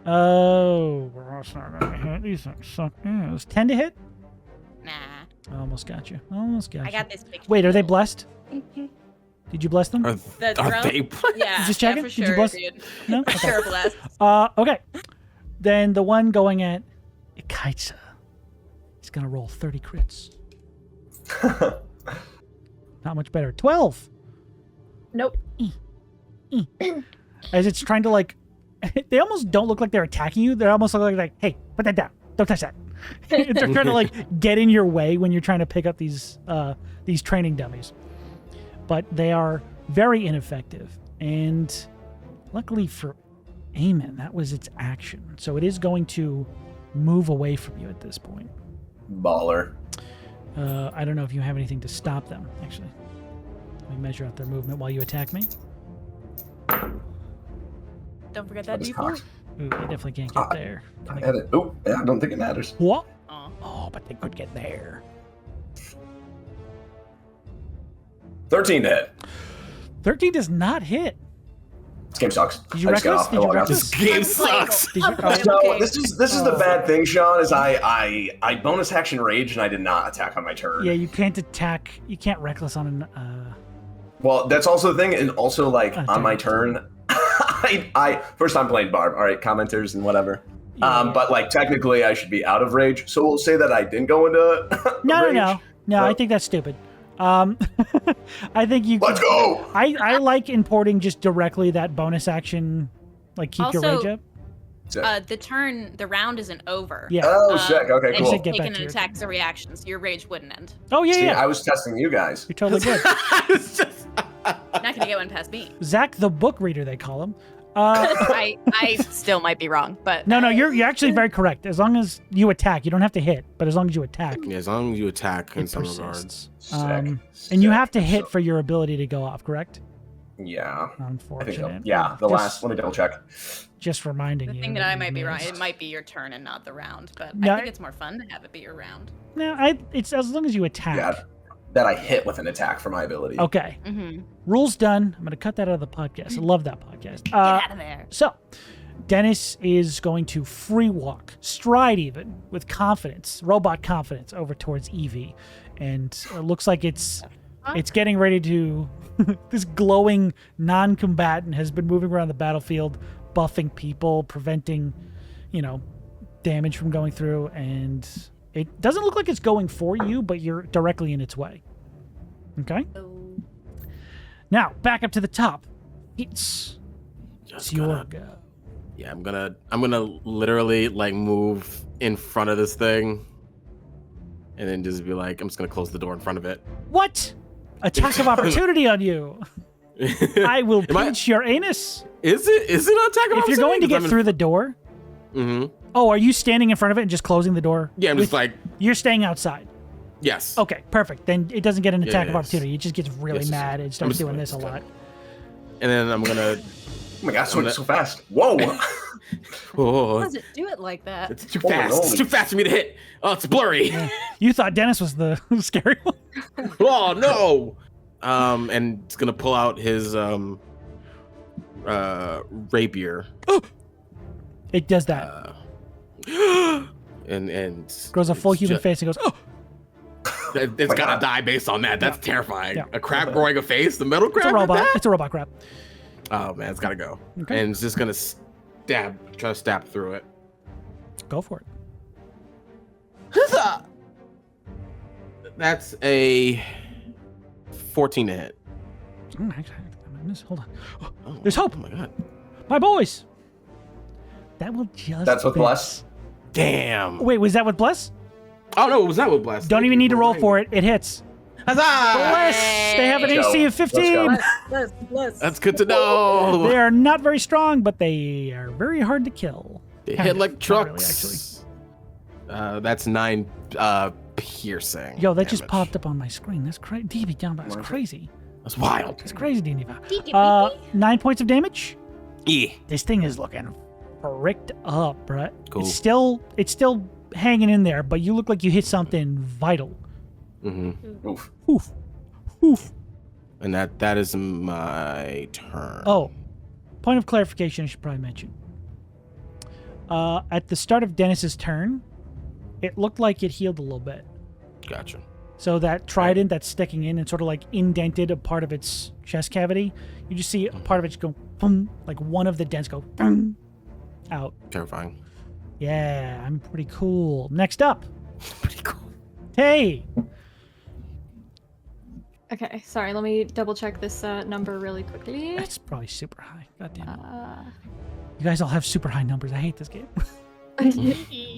Oh, that's not gonna hit. These things suck. Yeah, it was 10 to hit. Nah. Almost got you. Almost got I you. got this big. Wait, are they shield. blessed? Did you bless them? Are, The are drone? they? Yeah. Just yeah, checking? for Did you sure, bless- dude. No. Okay. Sure, blessed. Okay. Then the one going at Ikaitsa is gonna roll 30 crits. Not much better. 12. Nope. As it's trying to like, they almost don't look like they're attacking you. They almost look like, hey, put that down. Don't touch that. They're trying to like get in your way when you're trying to pick up these training dummies. But they are very ineffective. And luckily for Eamon, that was its action. So it is going to move away from you at this point. Baller. I don't know if you have anything to stop them, actually. Let me measure out their movement while you attack me. Don't forget that That was D4. cocked. Ooh, they definitely can't get there. Can I they- had it. Oh, yeah, I don't think it matters. What? Aw. Oh, but they could get there. 13 to hit. 13 does not hit. This game sucks. Did you I just get reckless? off. Did you I log out. reckless? This game sucks. Did you, So this is the bad thing, Sean. Is I bonus action rage and I did not attack on my turn. yeah, you can't attack. You can't reckless on an. Well, that's also the thing, and also like on my damn. turn, I first time playing Barb. All right, commenters and whatever. Yeah. But like technically, I should be out of rage. So we'll say that I didn't go into No, rage. no. I think that's stupid. I think you. Let's go. I like importing just directly that bonus action, like keep your Also, rage up. Sick. The round isn't over. Yeah. Oh, sick. Okay, And You cool. should get taking back to an your attack as a reaction, so your rage wouldn't end. Oh yeah, See, yeah. I was testing you guys. You're totally good. It's just- Not gonna get one past me. Zach the book reader, they call him. I still might be wrong, but No, you're actually very correct. As long as you attack, you don't have to hit, but as long as you attack, Yeah, as long as you attack in it some persists. regards. Sick. And you Sick. have to hit So- for your ability to go off, correct? Yeah. I Unfortunate. think so. Yeah, the last. Let me double check. Just reminding the you. thing that I you might be wrong. missed. It might be your turn and not the round, but No, I think it's more fun to have it be your round. No, it's as long as you attack. Yeah, that I hit with an attack for my ability. Okay. Mm-hmm. Rules done. I'm going to cut that out of the podcast. I love that podcast. Get out of there. So, Dennis is going to free walk, stride even, with confidence, robot confidence, over towards Eevee. And it looks like it's getting ready to... this glowing non-combatant has been moving around the battlefield, buffing people, preventing, damage from going through. And it doesn't look like it's going for you, but you're directly in its way. Okay? Now, back up to the top. It's your go. Yeah, I'm gonna literally like move in front of this thing, and then just be like, I'm just gonna close the door in front of it. What? Attack of opportunity on you. I will Am I- pinch your anus. Is it an attack? If you're going to get through the door. Mm-hmm. Oh, are you standing in front of it and just closing the door? Yeah, I'm just like, You're staying outside. yes. Okay, perfect. Then it doesn't get an attack of Yes. opportunity. It just gets really Yes, yes, mad yes. and starts just doing like, this a just lot. And then I'm gonna. Oh my god, so fast. Whoa. Oh, How does it do it like that? it's too Holy fast. It's moly. too fast for me to hit. Oh, it's blurry. You thought Dennis was the scary one? Oh no. And it's gonna pull out his rapier. It does that. And Grows a full it's human ju- face and goes, oh! It's my gotta God. die based on that. That's terrifying. Yeah. A crab growing a face. The metal crab. It's a did robot. that? It's a robot crap. Oh man, it's gotta go. Okay. And it's just gonna try to stab through it. Go for it. Huzzah! That's a 14 to hit. Hold on. Oh, There's hope. Oh my god. My boys! That will just That's with miss. bless? Damn. Wait, was that with bless? Oh no, it was not with blast. Don't even need to roll for it. It hits. Huzzah! Bless! They have an Let's AC go. of 15. That's good to know. They are not very strong, but they are very hard to kill. They Kind hit of. like Not trucks. really, That's 9 piercing. Yo, that just damage. popped up on my screen. That's crazy. DB down, that's crazy. That's wild. That's crazy, DB. 9 points of damage. Yeah. This thing is looking fricked up, bruh. Cool. It's still hanging in there, but you look like you hit something vital. Mm-hmm. Oof. Oof. Oof. And that is my turn. Oh, point of clarification I should probably mention. At the start of Dennis's turn, it looked like it healed a little bit. Gotcha. So that trident that's sticking in and sort of like indented a part of its chest cavity. You just see a part of it just go boom, like one of the dents go boom, out. Terrifying. Yeah, I'm pretty cool. Next up, Pretty cool. hey, Okay, sorry, let me double check this number really quickly. that's probably super high. God damn it. Uh, You guys all have super high numbers. I hate this game.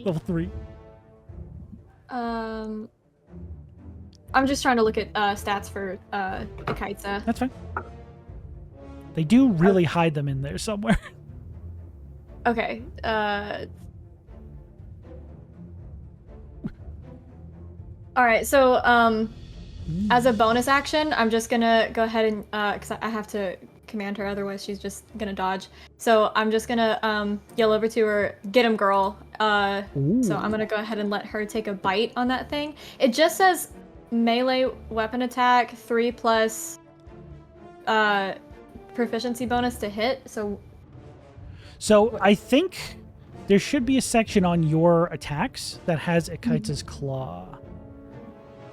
Level 3. I'm just trying to look at stats for the kites. That's fine. They do really hide them in there somewhere. Okay. All right. So, as a bonus action, I'm just gonna go ahead and because I have to command her, otherwise she's just gonna dodge. So I'm just gonna yell over to her, "Get him, girl!" So I'm gonna go ahead and let her take a bite on that thing. It just says melee weapon attack 3 plus proficiency bonus to hit, so So I think there should be a section on your attacks that has Ikaita's claw.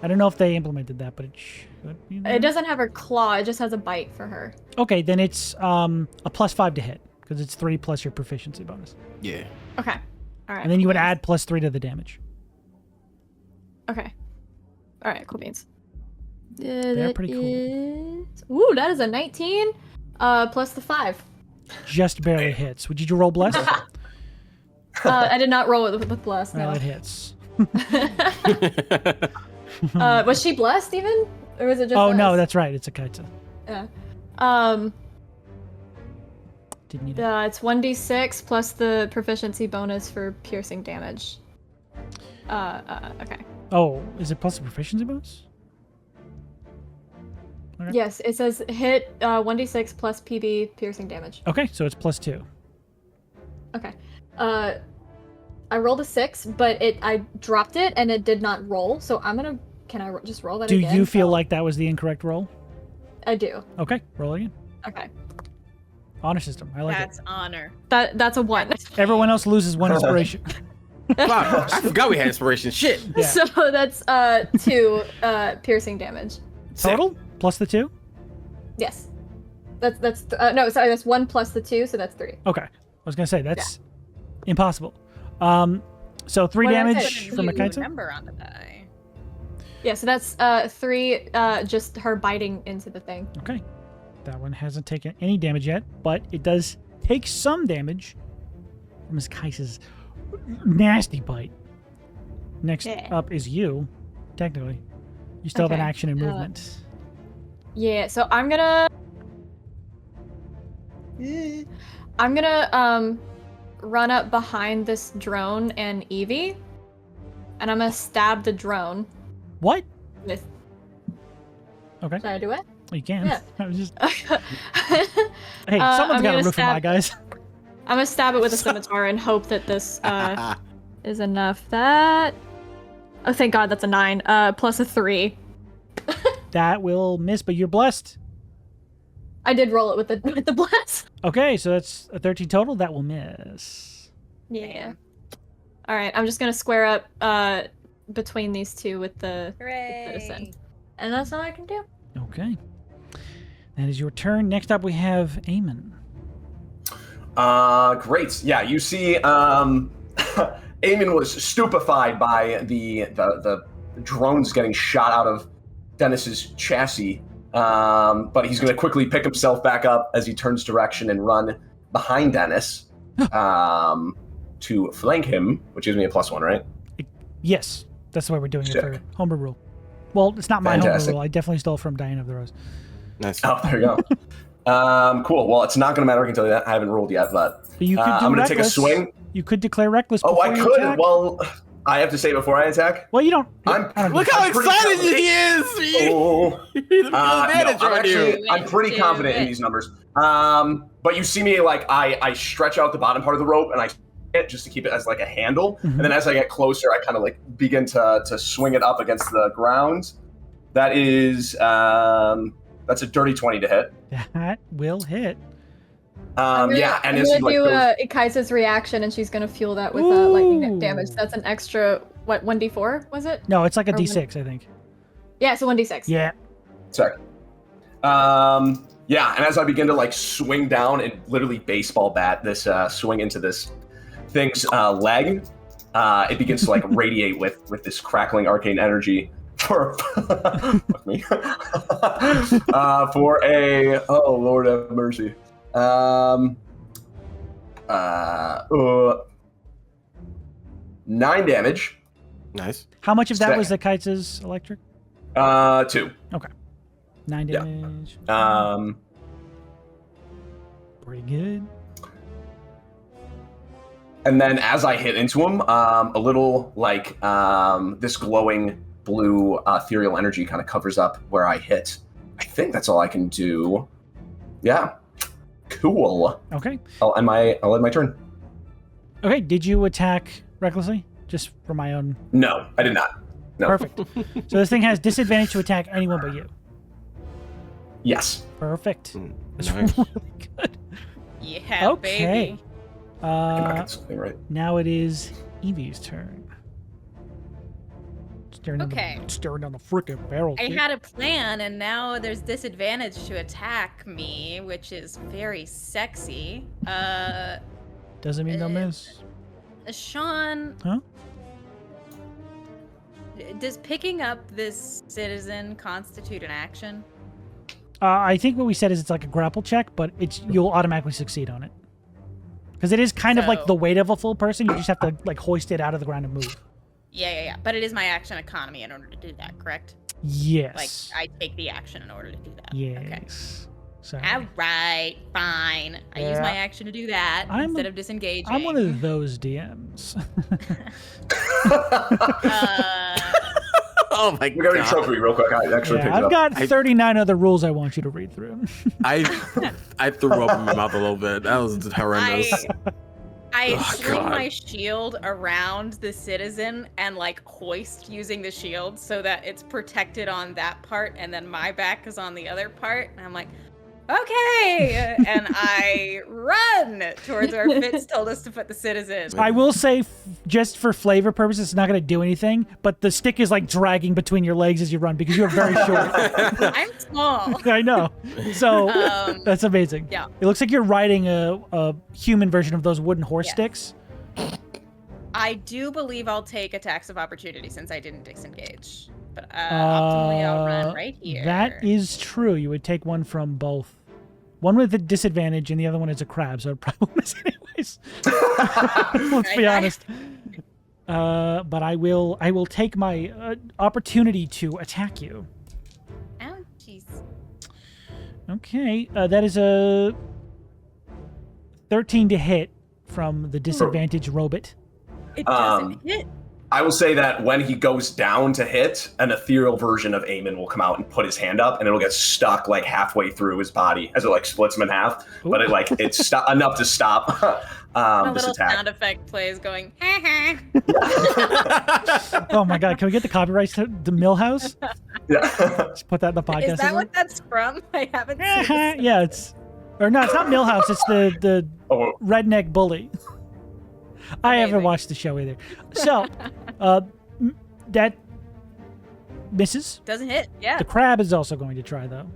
I don't know if they implemented that, but it should be there. it doesn't have her claw, it just has a bite for her. Okay, then it's a +5 to hit because it's 3 plus your proficiency bonus, Yeah. Okay. All right. and then you would add +3 to the damage. Okay. All right, cool beans. They're pretty cool. Ooh, that is a 19 plus the 5. Just barely hits. Would you roll blessed? I did not roll it with blessed, Well, no. it hits. Was she blessed even? Or was it just Oh no, us? that's right. It's Ikaita. Yeah. Didn't need it. It's 1d6 plus the proficiency bonus for piercing damage. Okay. Oh, is it plus the proficiency bonus? Okay. Yes, it says hit 1d6 plus PB piercing damage. Okay, so it's +2. Okay. I rolled a 6, but I dropped it and it did not roll. So can I just roll that Do again? you feel like that was the incorrect roll? I do. Okay, roll again. Okay. Honor system. I like That's honor. That's a 1. it. Everyone else loses 1 inspiration. Wow, I forgot we had inspiration. Shit. Yeah. So that's 2 piercing damage. Total plus the 2. Yes. That's 1 plus the 2, so that's 3. Okay, I was gonna say that's impossible. So 3 What did I damage say? from You Ikaita. remember on the die. Yeah, so that's 3 just her biting into the thing. Okay, that one hasn't taken any damage yet, but it does take some damage from Ikaita's nasty bite. Next Yeah. up is you. Technically, you still have an Okay, action and movement. Yeah, so I'm gonna run up behind this drone and Eevee, and I'm gonna stab the drone What? with. Okay, Should I do it? you can. Yeah. I was just. I'm Hey, someone's got a gonna roof for my stab- guys. gonna stab it with a scimitar and hope that this is enough. That. Oh, thank God, that's a 9. Plus a 3. That will miss, but you're blessed. I did roll it with the blast. Okay, so that's a 13 total. That will miss. Yeah. All right, I'm just gonna square up between these two with the Hooray! citizen, and that's all I can do. Okay. That is your turn. Next up, we have Eamon. Great. Yeah, you see, Eamon was stupefied by the drones getting shot out of Dennis's chassis. But he's going to quickly pick himself back up as he turns direction and run behind Dennis to flank him, which gives me a +1, right? Yes, that's the way we're doing Sick. it for homebrew rule. Well, it's not my Fantastic. homebrew rule. I definitely stole from Diana of the Rose. Nice. Oh, there you go. Cool. Well, it's not going to matter. I can tell you that. I haven't rolled yet, but But you could do I'm going to take a reckless. swing. You could declare reckless. Oh, before I you could. attack. Well, I have to say before I attack. Well, you don't. I'm- I don't Look know. how I'm pretty excited confident. he is! Oh. He's a No, advantage on you. I'm pretty Do confident in it. these numbers. But you see me like I stretch out the bottom part of the rope and I it just to keep it as like a handle, Mhm. and then as I get closer, I kind of like begin to swing it up against the ground. That is that's a dirty 20 to hit. That will hit. Yeah, and I'm as he gonna like do goes, Ikaisa's reaction, and she's gonna fuel that with lightning Ooh. damage. That's an extra 1d4 was it? No, it's like a Or D6, I think. Yeah, it's a 1d6. Yeah. sorry. Yeah, and as I begin to like swing down and literally baseball bat this swing into this thing's leg, it begins to like radiate with this crackling arcane energy for fuck me for a oh Lord have mercy 9 damage. Nice. How much of that Sick. was the Kite's electric? 2. 9 Yeah. damage. Pretty good. And then as I hit into him, a little like this glowing blue ethereal energy kind of covers up where I hit. I think that's all I can do. Yeah. Cool. Okay. I'll end my turn. Okay, did you attack recklessly? Just for my own... No, I did not. No. Perfect. So this thing has disadvantage to attack anyone but you. Yes. Perfect. That's Nice. really good. Yeah, Okay. baby. I'm not getting something right. Now it is Eevee's turn. Okay. Staring down the frickin' barrel. I kid. had a plan, and now there's disadvantage to attack me, which is very sexy. Doesn't mean they'll miss. Sean, Huh? does picking up this citizen constitute an action? I think what we said is it's like a grapple check, but you'll automatically succeed on it. Because it is kind of like So- the weight of a full person. You just have to like hoist it out of the ground and move. Yeah. But it is my action economy in order to do that, correct? Yes. Like, I take the action in order to do that. Yes. Okay. Sorry. All right, fine. I use Yeah. my action to do that instead of disengaging. I'm one of those DMs. Oh my We got your god! trophy real quick. I actually picked it I've up. got 39 other rules I want you to read through. I threw up in my mouth a little bit. That was horrendous. I Oh, swing God. my shield around the citizen and like hoist using the shield so that it's protected on that part and then my back is on the other part. And I'm like, okay. And I run towards where Fitz told us to put the citizen. I will say, just for flavor purposes, it's not going to do anything, but the stick is like dragging between your legs as you run because you're very short. I'm small. I know. So that's amazing. yeah. It looks like you're riding a human version of those wooden horse Yes. sticks. I do believe I'll take attacks of opportunity since I didn't disengage. But optimally, I'll run right here. That is true. You would take one from both. One with a disadvantage and the other one is a crab, so it probably miss anyways. Let's be honest. But I will take my opportunity to attack you. Oh, jeez. Okay, that is a 13 to hit from the disadvantage robot. It doesn't hit. I will say that when he goes down to hit, an ethereal version of Eamon will come out and put his hand up, and it'll get stuck like halfway through his body as it like splits him in half. Ooh. But it's enough to stop A this little attack. sound effect plays going, ha ha. Oh my god, can we get the copyrights to the Millhouse? Yeah. Let's put that in the podcast. Is that what that's from? I haven't seen this. Yeah, it's or no, it's not Millhouse. It's the Oh, redneck bully. I haven't Amazing. watched the show either. So, that misses. Doesn't hit. Yeah. The crab is also going to try though,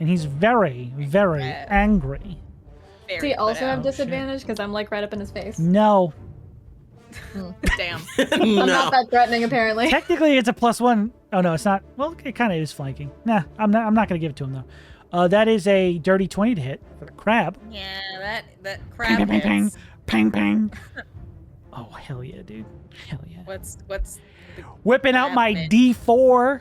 and he's very, very Crab. angry. Does Very he put also have out. disadvantage? Because I'm like right up in his face. No, Damn. I'm No. not that threatening, apparently. technically it's a +1. Oh no, it's not. Well, it kind of is flanking. Nah, I'm not going to give it to him though. That is a dirty 20 to hit for the crab. Yeah, that Ping, crab ping, ping, ping, hits. ping, ping. Oh hell yeah, dude! Hell yeah! What's the Whipping out my crab D4.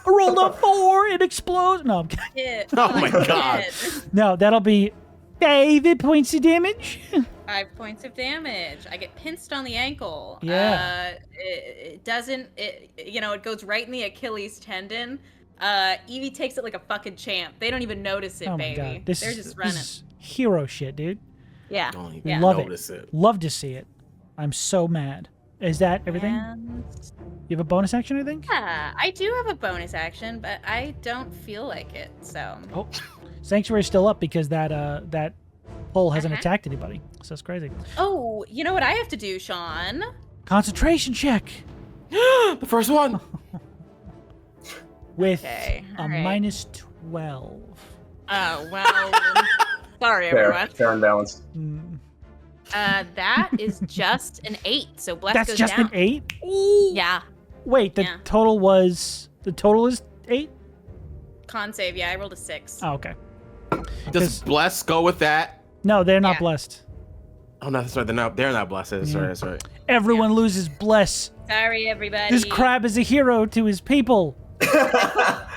I rolled a 4. It explodes. No, I'm kidding. hit? Oh my God. Hit. No, that'll be 5 points of damage. 5 points of damage. I get pinched on the ankle. Yeah. It doesn't. It goes right in the Achilles tendon. Eevee takes it like a fucking champ. They don't even notice it, Oh my baby. god, They're just running. is hero shit, dude. Yeah. Don't even Yeah. Love notice it. Love to see it. I'm so mad. Is that everything? And, You have a bonus action, I think. yeah, I do have a bonus action, but I don't feel like it. So Oh, Sanctuary's still up because that pole hasn't attacked anybody. So it's crazy. Oh, you know what I have to do, Sean? Concentration check The first one. with Okay, a all right. -12. Oh, well. Sorry, fair, everyone. fair and balanced. Mm. That is just an 8. So Bless That's goes just down. an 8. Ooh. Yeah. Wait, the Yeah. total is 8. Con save. Yeah, I rolled a 6. Oh, okay. Does bless go with that? No, they're not Yeah. blessed. Oh no, that's right. They're not blessed. That's right. That's right. Everyone loses bless. Sorry, everybody. This crab is a hero to his people.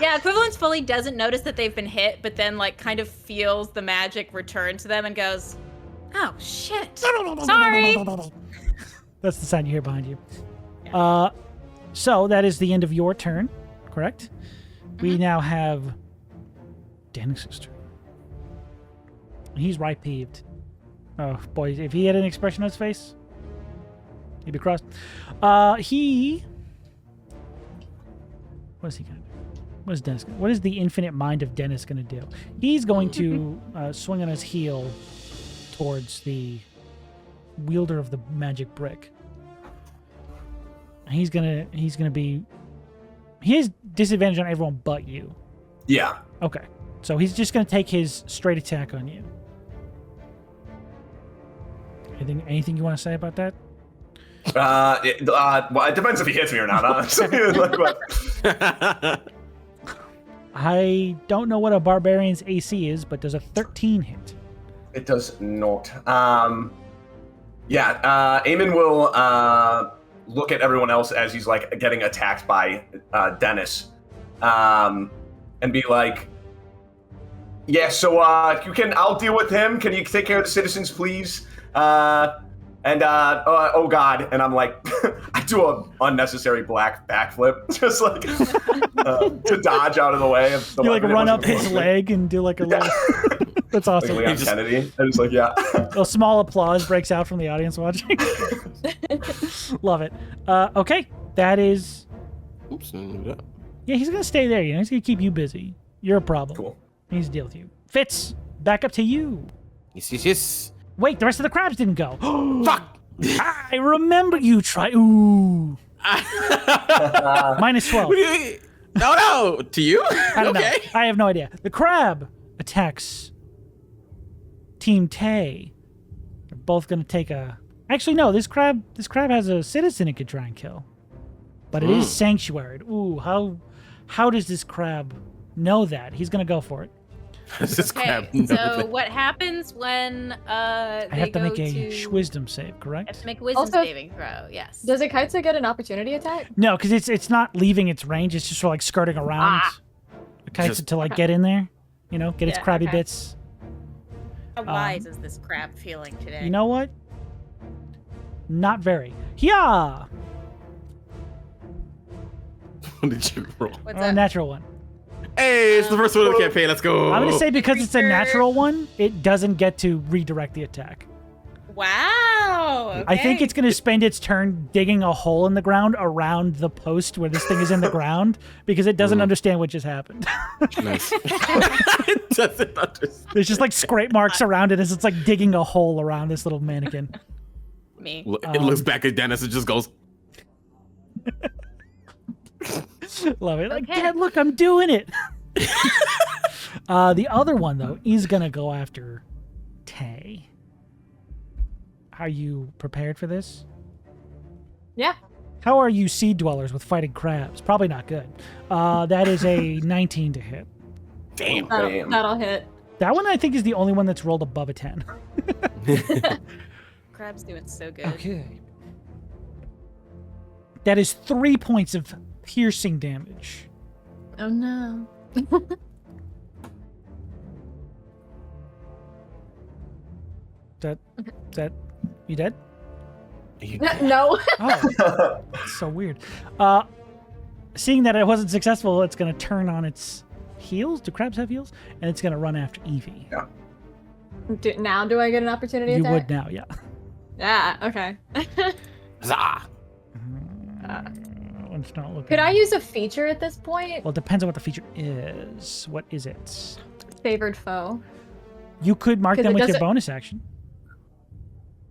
Yeah, Equivalence fully doesn't notice that they've been hit, but then like kind of feels the magic return to them and goes, "Oh shit! Sorry." That's the sound you hear behind you. So that is the end of your turn, correct? We now have Dennis's turn. He's right peeved. Oh boy, if he had an expression on his face, he'd be crossed. What is he gonna do? What is the infinite mind of Dennis going to do? He's going to swing on his heel towards the wielder of the magic brick. He has disadvantage on everyone but you. Yeah. Okay. So he's just going to take his straight attack on you. Anything you want to say about that? Well, it depends if he hits me or not, honestly. Like, what? I don't know what a barbarian's AC is, but does a 13 hit? It does not. Eamon will look at everyone else as he's like getting attacked by Dennis, and be like, "Yeah, so I'll deal with him. Can you take care of the citizens, please?" Oh god, and I'm like, I do a unnecessary black backflip, just like to dodge out of the way. Of the you like run up his leg and do like a little. That's awesome. Like Leon Kennedy. I just like, yeah. A small applause breaks out from the audience watching. Love it. Okay, that is. Oops. Yeah, he's gonna stay there. He's gonna keep you busy. You're a problem. Cool. He needs to deal with you. Fitz, back up to you. Yes. Wait, the rest of the crabs didn't go. Fuck! I remember you try. Ooh. Minus 12. No. To you? I don't know. I have no idea. The crab attacks Team Tay. They're both going to take a... Actually, no. This crab has a citizen it could try and kill. But it is sanctuary. Ooh, how does this crab know that? He's going to go for it. Okay, so what happens when I have to make a wisdom save, correct? Have to make a wisdom saving throw, yes. Does it Kaitsu get an opportunity attack? No, because it's not leaving its range. It's just sort of like skirting around. Kaitsu to like get in there, get its crabby bits. How wise is this crab feeling today? You know what? Not very. Yeah. What did you roll? What's that? Natural one. Hey, it's the first one of the campaign. Let's go. I'm going to say because it's a natural one, it doesn't get to redirect the attack. Wow. Okay. I think it's going to spend its turn digging a hole in the ground around the post where this thing is in the ground because it doesn't understand what just happened. Nice. It doesn't understand. There's just like scrape marks around it as it's like digging a hole around this little mannequin. Me. It looks back at Dennis and just goes. Love it. Like, Okay. Dad, look, I'm doing it. The other one, though, is going to go after Tay. Are you prepared for this? Yeah. How are you seed dwellers with fighting crabs? Probably not good. That is a 19 to hit. Damn. That'll hit. That one, I think, is the only one that's rolled above a 10. Crab's doing so good. Okay. That is 3 points of piercing damage. Oh no. Is that you dead? No. Oh, that's so weird. Seeing that it wasn't successful, it's going to turn on its heels. Do crabs have heels? And it's going to run after Eevee. Yeah. Now do I get an opportunity You attack? would now, yeah. Yeah, okay. Zah. It's not looking. Could I use a feature at this point? Well, it depends on what the feature is. What is it? Favored foe. You could mark 'Cause them it with your doesn't- bonus action.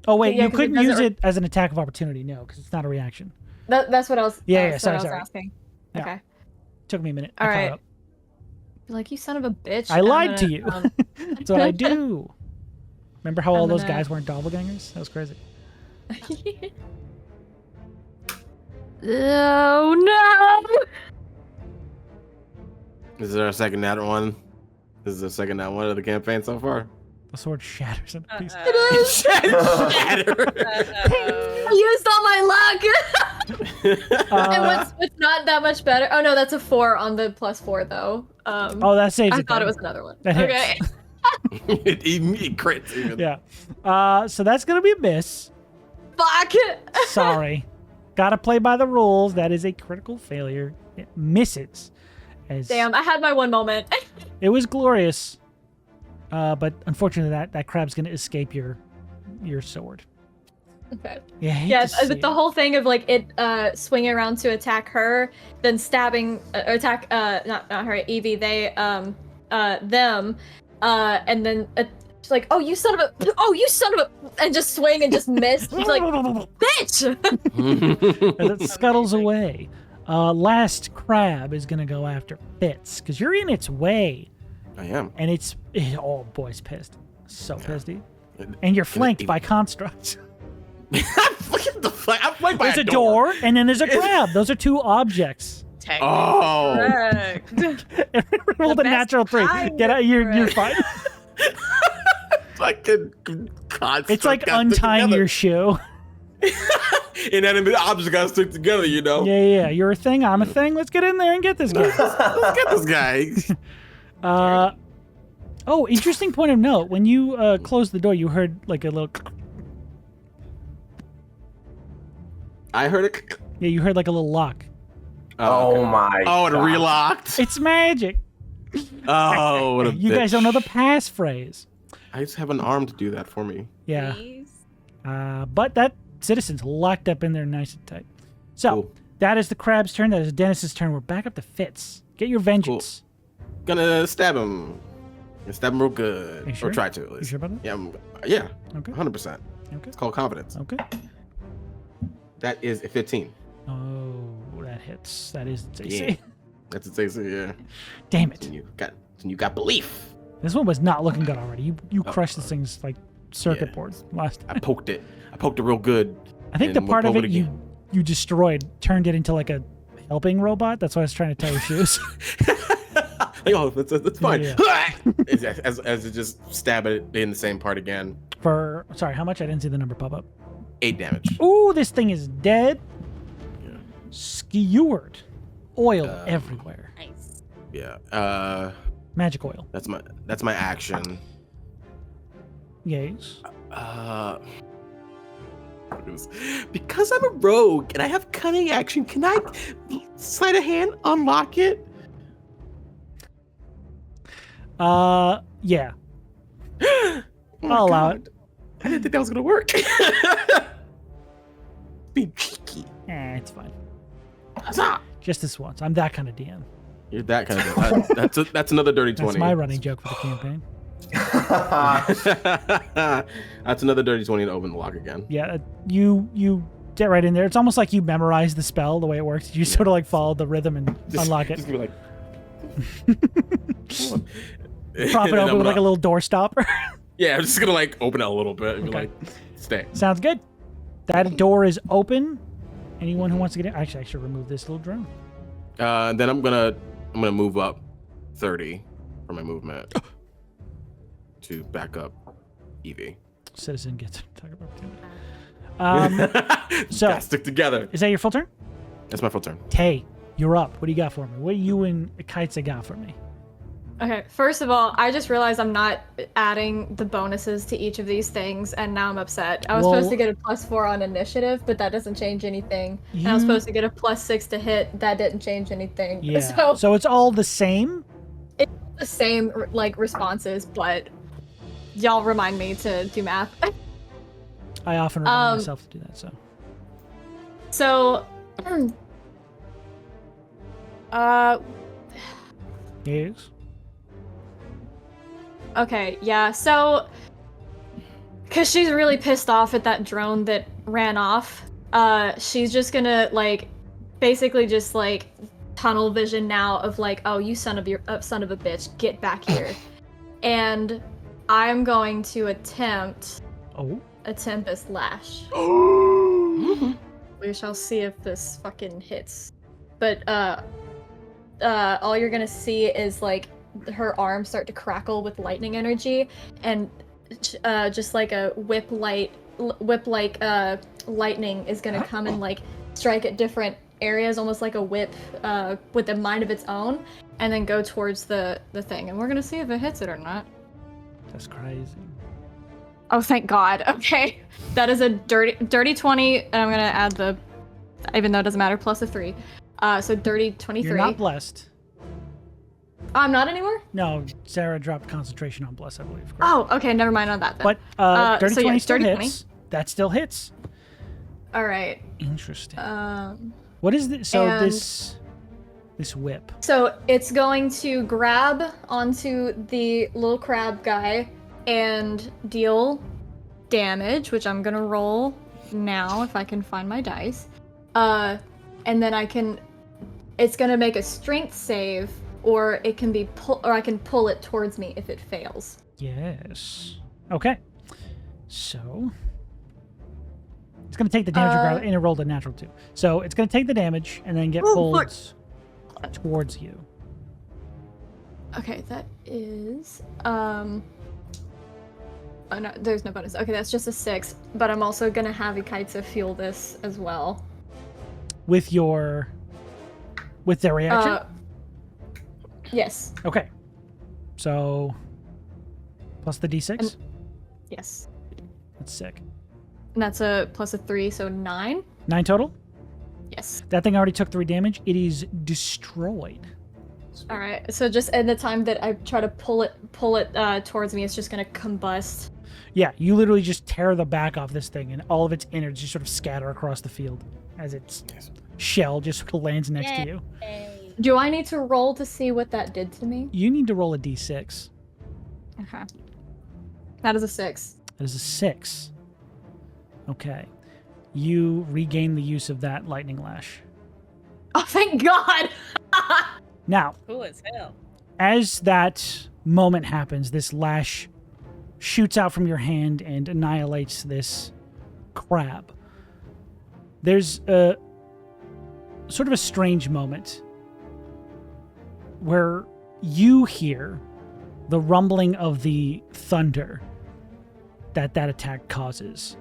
Oh wait, Yeah, you 'cause it couldn't use doesn't it as an attack of opportunity. No, because it's not a reaction. That's what I was. Yeah, that's sorry, what I was sorry. asking. Yeah. Okay. Took me a minute. All I caught right. up. Like, you son of a bitch. I I'm lied gonna, to you. That's what I do. Remember how all I'm those gonna- guys weren't doppelgangers? That was crazy. Oh no! Is there a second that one? This is the second that one of the campaign so far. The sword shatters into pieces. It is. Shatter. I used all my luck. And what's not that much better? Oh no, that's a 4 on the +4 though. Oh, that saves I it. thought then. it was another one. That hits. Okay. it crits even. Yeah. So that's gonna be a miss. Fuck. Sorry. Gotta play by the rules. That is a critical failure. It misses. Damn, I had my one moment. It was glorious. But unfortunately that crab's gonna escape your sword. Okay. Yeah, I hate Yeah, to see but the it. whole thing of like it swinging around to attack her, then stabbing attack not her Eevee, they them, and then it's like, oh you son of a, and just swing and just miss. It's like, bitch. As it scuttles away. Last crab is gonna go after Fitz because you're in its way, I am. and oh boy, it's pissed, so pissed, dude. And you're flanked by constructs. What the fuck? I'm flanked by There's a door, and then there's a crab. Those are two objects. Oh. Correct. Rolled a best natural 3. kind Get out. You're of fine. Fucking construct It's like got stuck untying together. your shoe. Inanimate objects got stuck together, you know? Yeah. You're a thing. I'm a thing. Let's get in there and get this guy. Let's get this guy. Oh, interesting point of note. When you closed the door, you heard like a little. I heard it. Yeah, you heard like a little lock. Oh okay. my Oh, it God. relocked. It's magic. Oh, what a You guys don't know the passphrase. I just have an arm to do that for me. Yeah. Please. But that citizen's locked up in there nice and tight. So Cool. that is the crab's turn. That is Dennis's turn. We're back up to Fitz. Get your vengeance. Gonna stab him. Gonna stab him real good. You sure? Or try to, at You least. sure about that? Yeah, Okay. 100%. Okay. It's called confidence. Okay. That is a 15. Oh, that hits. That is its AC. Yeah. That's its AC, yeah. Damn it. And you got belief. This one was not looking good already. You crushed this thing's like circuit Yeah. board last I poked it. I poked it real good. I think the and we'll part of poke it again. you destroyed turned it into like a helping robot. That's why I was trying to tie your shoes. Like, oh, that's fine. Yeah. as it just stab it in the same part again. Sorry, how much? I didn't see the number pop up. 8 damage. Ooh, this thing is dead. Yeah. Skewered. Oil everywhere. Nice. Yeah. Magic oil. That's my action. Yes. Because I'm a rogue and I have cunning action, can I sleight of hand unlock it? Yeah. Oh my I'll allow God. I didn't think that was gonna work. Being cheeky. It's fine. Huzzah! Just this once. I'm that kind of DM. You're that kind of. That's another dirty 20. That's my running joke for the campaign. That's another dirty 20 to open the lock again. Yeah, you get right in there. It's almost like you memorize the spell the way it works. You sort of like follow the rhythm and unlock it. Just be like. Prop it And open I'm with like a gonna- little door stopper. Yeah, I'm just gonna like open it a little bit and be Okay. like, stay. Sounds good. That door is open. Anyone who wants to get in, actually, I should remove this little drone. Then I'm gonna move up 30 for my movement to back up Eevee. Citizen gets talk about so- Gotta stick together. is that your full turn? That's my full turn. Tay, you're up. What do you got for me? What do you and Kites got for me? Okay, first of all, I just realized I'm not adding the bonuses to each of these things, and now I'm upset. I was Well- supposed to get a +4 on initiative, but that doesn't change anything. And I was You- supposed to get a +6 to hit, that didn't change anything. Yeah. So So it's all the same. the same like responses, but y'all remind me to do math. I often remind myself to do that. So So, yes. okay, yeah, so, because she's really pissed off at that drone that ran off, she's just gonna, like, basically just, like, tunnel vision now of, like, oh, you son of a bitch, get back here. And I'm going to attempt Oh. a Tempest Lash. We shall see if this fucking hits. But, all you're gonna see is, like, her arms start to crackle with lightning energy, and just like a whip-like lightning is gonna come and like strike at different areas, almost like a whip with a mind of its own, and then go towards the thing. And we're gonna see if it hits it or not. That's crazy. Oh, thank God. Okay, that is a dirty 20, and I'm gonna add the, even though it doesn't matter, plus a 3. So dirty 23. You're not blessed. Oh, I'm not anymore? No, Sarah dropped concentration on bless, I believe. Correct? Oh, okay, never mind on that then. But dirty so yeah, 20 still dirty hits. That still hits. All right. Interesting. What is this? So and- this whip. So it's going to grab onto the little crab guy and deal damage, which I'm gonna roll now if I can find my dice. And then it's gonna make a strength save, or it can be I can pull it towards me if it fails. Yes. Okay. So it's gonna take the damage and it rolled a natural 2. So it's gonna take the damage and then get pulled towards you. Okay, that is oh no, there's no bonus. Okay, that's just a 6, but I'm also gonna have Ikaitsa feel this as well. With their reaction? Yes. Okay. So plus the d6? Yes. That's sick. And that's a plus a 3, so 9. 9 total? Yes. That thing already took 3 damage. It is destroyed. All right. So just at the time that I try to pull it towards me, it's just gonna combust. Yeah, you literally just tear the back off this thing and all of its innards just sort of scatter across the field as its shell just sort of lands next to you. Do I need to roll to see what that did to me? You need to roll a d6. Okay. That is a 6. That is a 6. Okay. You regain the use of that lightning lash. Oh, thank God! Now, Cool as hell. as that moment happens, this lash shoots out from your hand and annihilates this crab. There's a sort of a strange moment where you hear the rumbling of the thunder that attack causes.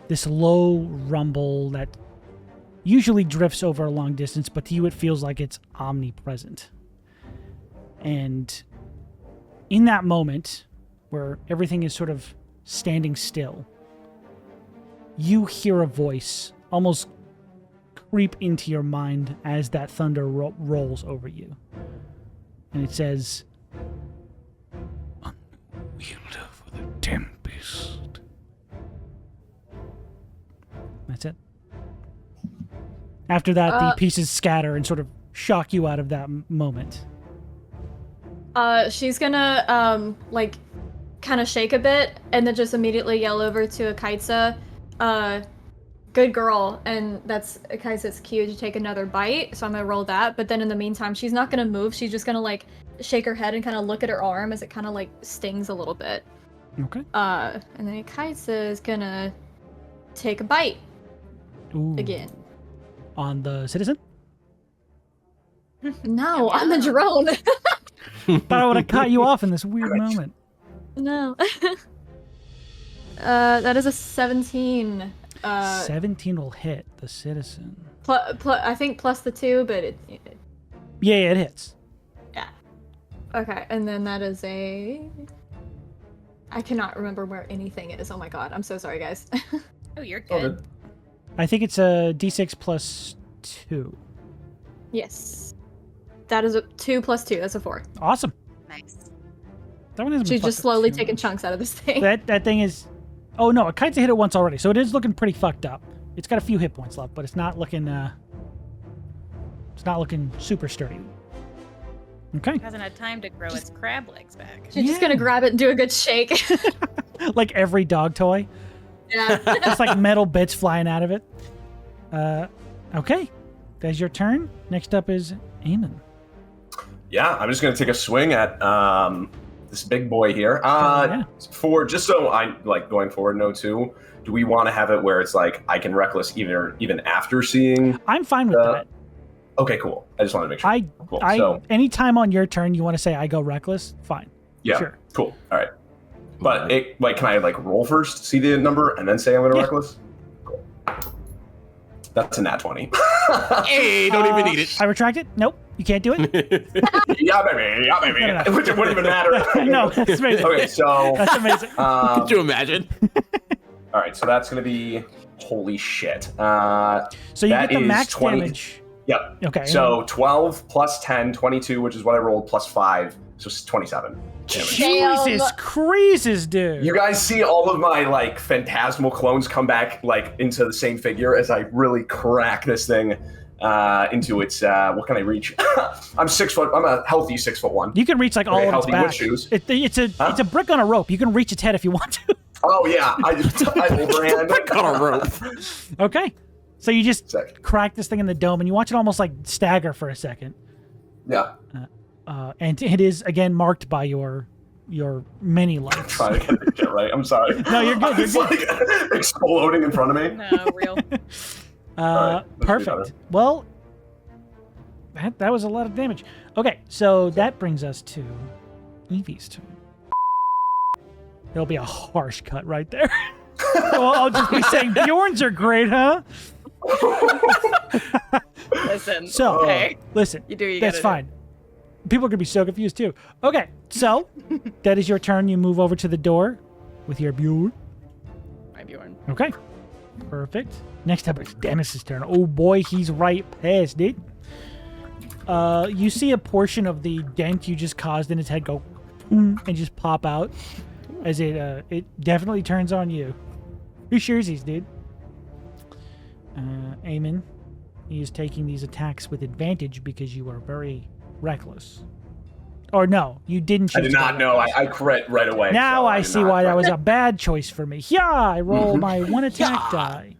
This low rumble that usually drifts over a long distance, but to you it feels like it's omnipresent. And in that moment where everything is sort of standing still, you hear a voice almost creep into your mind as that thunder rolls over you. And it says, "Unwielder for the tempest." That's it. After that, the pieces scatter and sort of shock you out of that moment. She's gonna, kind of shake a bit, and then just immediately yell over to Ikaitsa, good girl, and that's Ikaitsa's cue to take another bite, so I'm gonna roll that, but then in the meantime, she's not gonna move, she's just gonna, shake her head and kind of look at her arm as it kind of, stings a little bit. Okay. And then Ikaitsa is gonna take a bite. Ooh. Again. On the citizen? No, on the drone! Thought I would have cut you off in this weird moment. No. That is a 17. 17 will hit the citizen. I think plus the 2, but Yeah, it hits. yeah. Okay, and then that is a... I cannot remember where anything is. Oh my god, I'm so sorry, guys. Oh, you're Oh, good. I think it's a d6 plus 2. Yes. That is a 2 plus 2. That's a 4. Awesome. Nice. That one hasn't been She's fucked just up slowly too taking much. chunks out of this thing. That thing is... Oh no, it kind of hit it once already, so it is looking pretty fucked up. It's got a few hit points left, but it's not looking super sturdy. Okay. Hasn't had time to grow its crab legs back. She's just gonna grab it and do a good shake. Like every dog toy. Yeah. Just like metal bits flying out of it. Okay. That's your turn. Next up is Eamon. Yeah, I'm just gonna take a swing at this big boy here. Yeah. For just so I going forward, no too. Do we want to have it where it's I can reckless even after seeing? I'm fine with that. Okay, cool. I just wanted to make sure. Cool. So Anytime on your turn you want to say I go reckless, fine. yeah, Sure. cool. All right. But can I roll first, see the number, and then say I'm gonna reckless? Cool. That's a nat 20. Hey, don't even need it. I retract it. Nope, you can't do it. Yeah, baby. No. Which wouldn't even matter. No, that's amazing. Okay, so That's amazing. Could you imagine? all right, so that's gonna be holy shit. So you that get the is max 20 damage. Yep. Okay. So 12 plus 10, 22, which is what I rolled, plus 5. So it's 27. Jesus Christ, dude. You guys see all of my like phantasmal clones come back like into the same figure as I really crack this thing into its what can I reach? I'm 6 foot. I'm a healthy 6'1". You can reach like all of its healthy back. with shoes. It's a brick on a rope. You can reach its head if you want to. Oh yeah, I overhand. Brick on a rope. Okay. So you just Sick. crack this thing in the dome, and you watch it almost like stagger for a second. Yeah. And it is again marked by your many lights. Trying to get it right. I'm sorry. No, you're good. You're It's good. like exploding in front of me. No, real. Alright, let's do Perfect. better. Well, that was a lot of damage. Okay, so that brings us to Eevee's turn. There'll be a harsh cut right there. Well, I'll just be saying Bjorns are great, huh? Listen. So, okay. listen, You do. You that's gotta fine. People are gonna be so confused too. Okay, so that is your turn. You move over to the door with your Bjorn. My Bjorn. Okay, perfect. Next up is Dennis's turn. Oh boy, he's right past it. You see a portion of the dent you just caused in its head go and just pop out as it definitely turns on you. Who sharesies, dude? Eamon, he is taking these attacks with advantage because you are very reckless. Or no, you didn't choose I did to not be know. reckless. I crit right away. Now so I did see not why that crit. was a bad choice for me. Yeah, I roll my one attack die.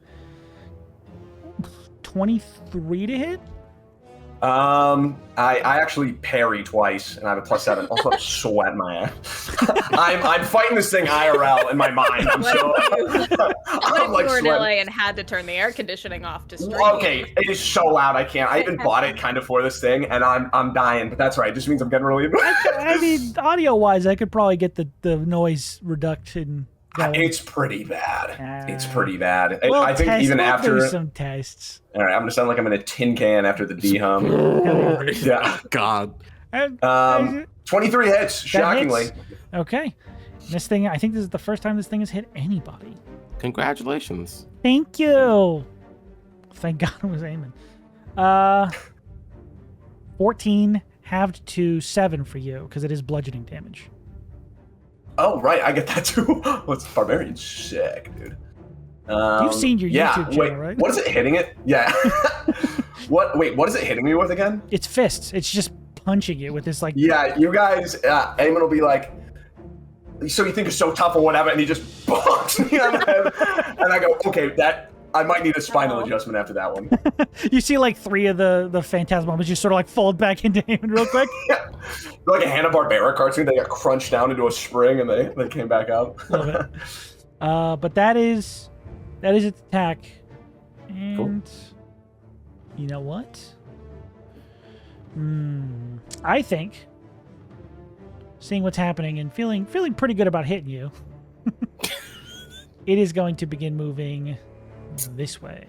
23 to hit? I actually parry twice, and I have a +7. Also, I'm sweating my ass. I'm fighting this thing IRL in my mind. I'm What so. if you I'm like were in sweating. LA and had to turn the air conditioning off to stream? Okay, it is so loud. I can't. I even bought it kind of for this thing, and I'm dying. But that's right. It just means I'm getting really. I mean, audio-wise, I could probably get the noise reduction going. It's pretty bad. It's pretty bad. Well, I think even we'll after. do some tests. All right, I'm gonna sound like I'm in a tin can after the D hum. Yeah. God. 23 hits. That Shockingly. hits. Okay. This thing, I think this is the first time this thing has hit anybody. Congratulations. Thank you. Thank God it was Eamon. 14 halved to 7 for you because it is bludgeoning damage. Oh right, I get that too. What's barbarian? Sick, dude. You've seen your YouTube channel, wait, right? What is it hitting it? Yeah. What is it hitting me with again? It's fists. It's just punching it with this like. Yeah, you guys, Eamon will be like, so you think you're so tough or whatever, and he just bonks me on the head. And I go, okay, I might need a spinal adjustment after that one. You see like 3 of the phantasmal just sort of like fold back into him real quick. Yeah. They're like a Hanna-Barbera cartoon. They got crunched down into a spring and they came back out. Love it. But that is its attack. And you know what? I think seeing what's happening and feeling pretty good about hitting you, it is going to begin moving this way.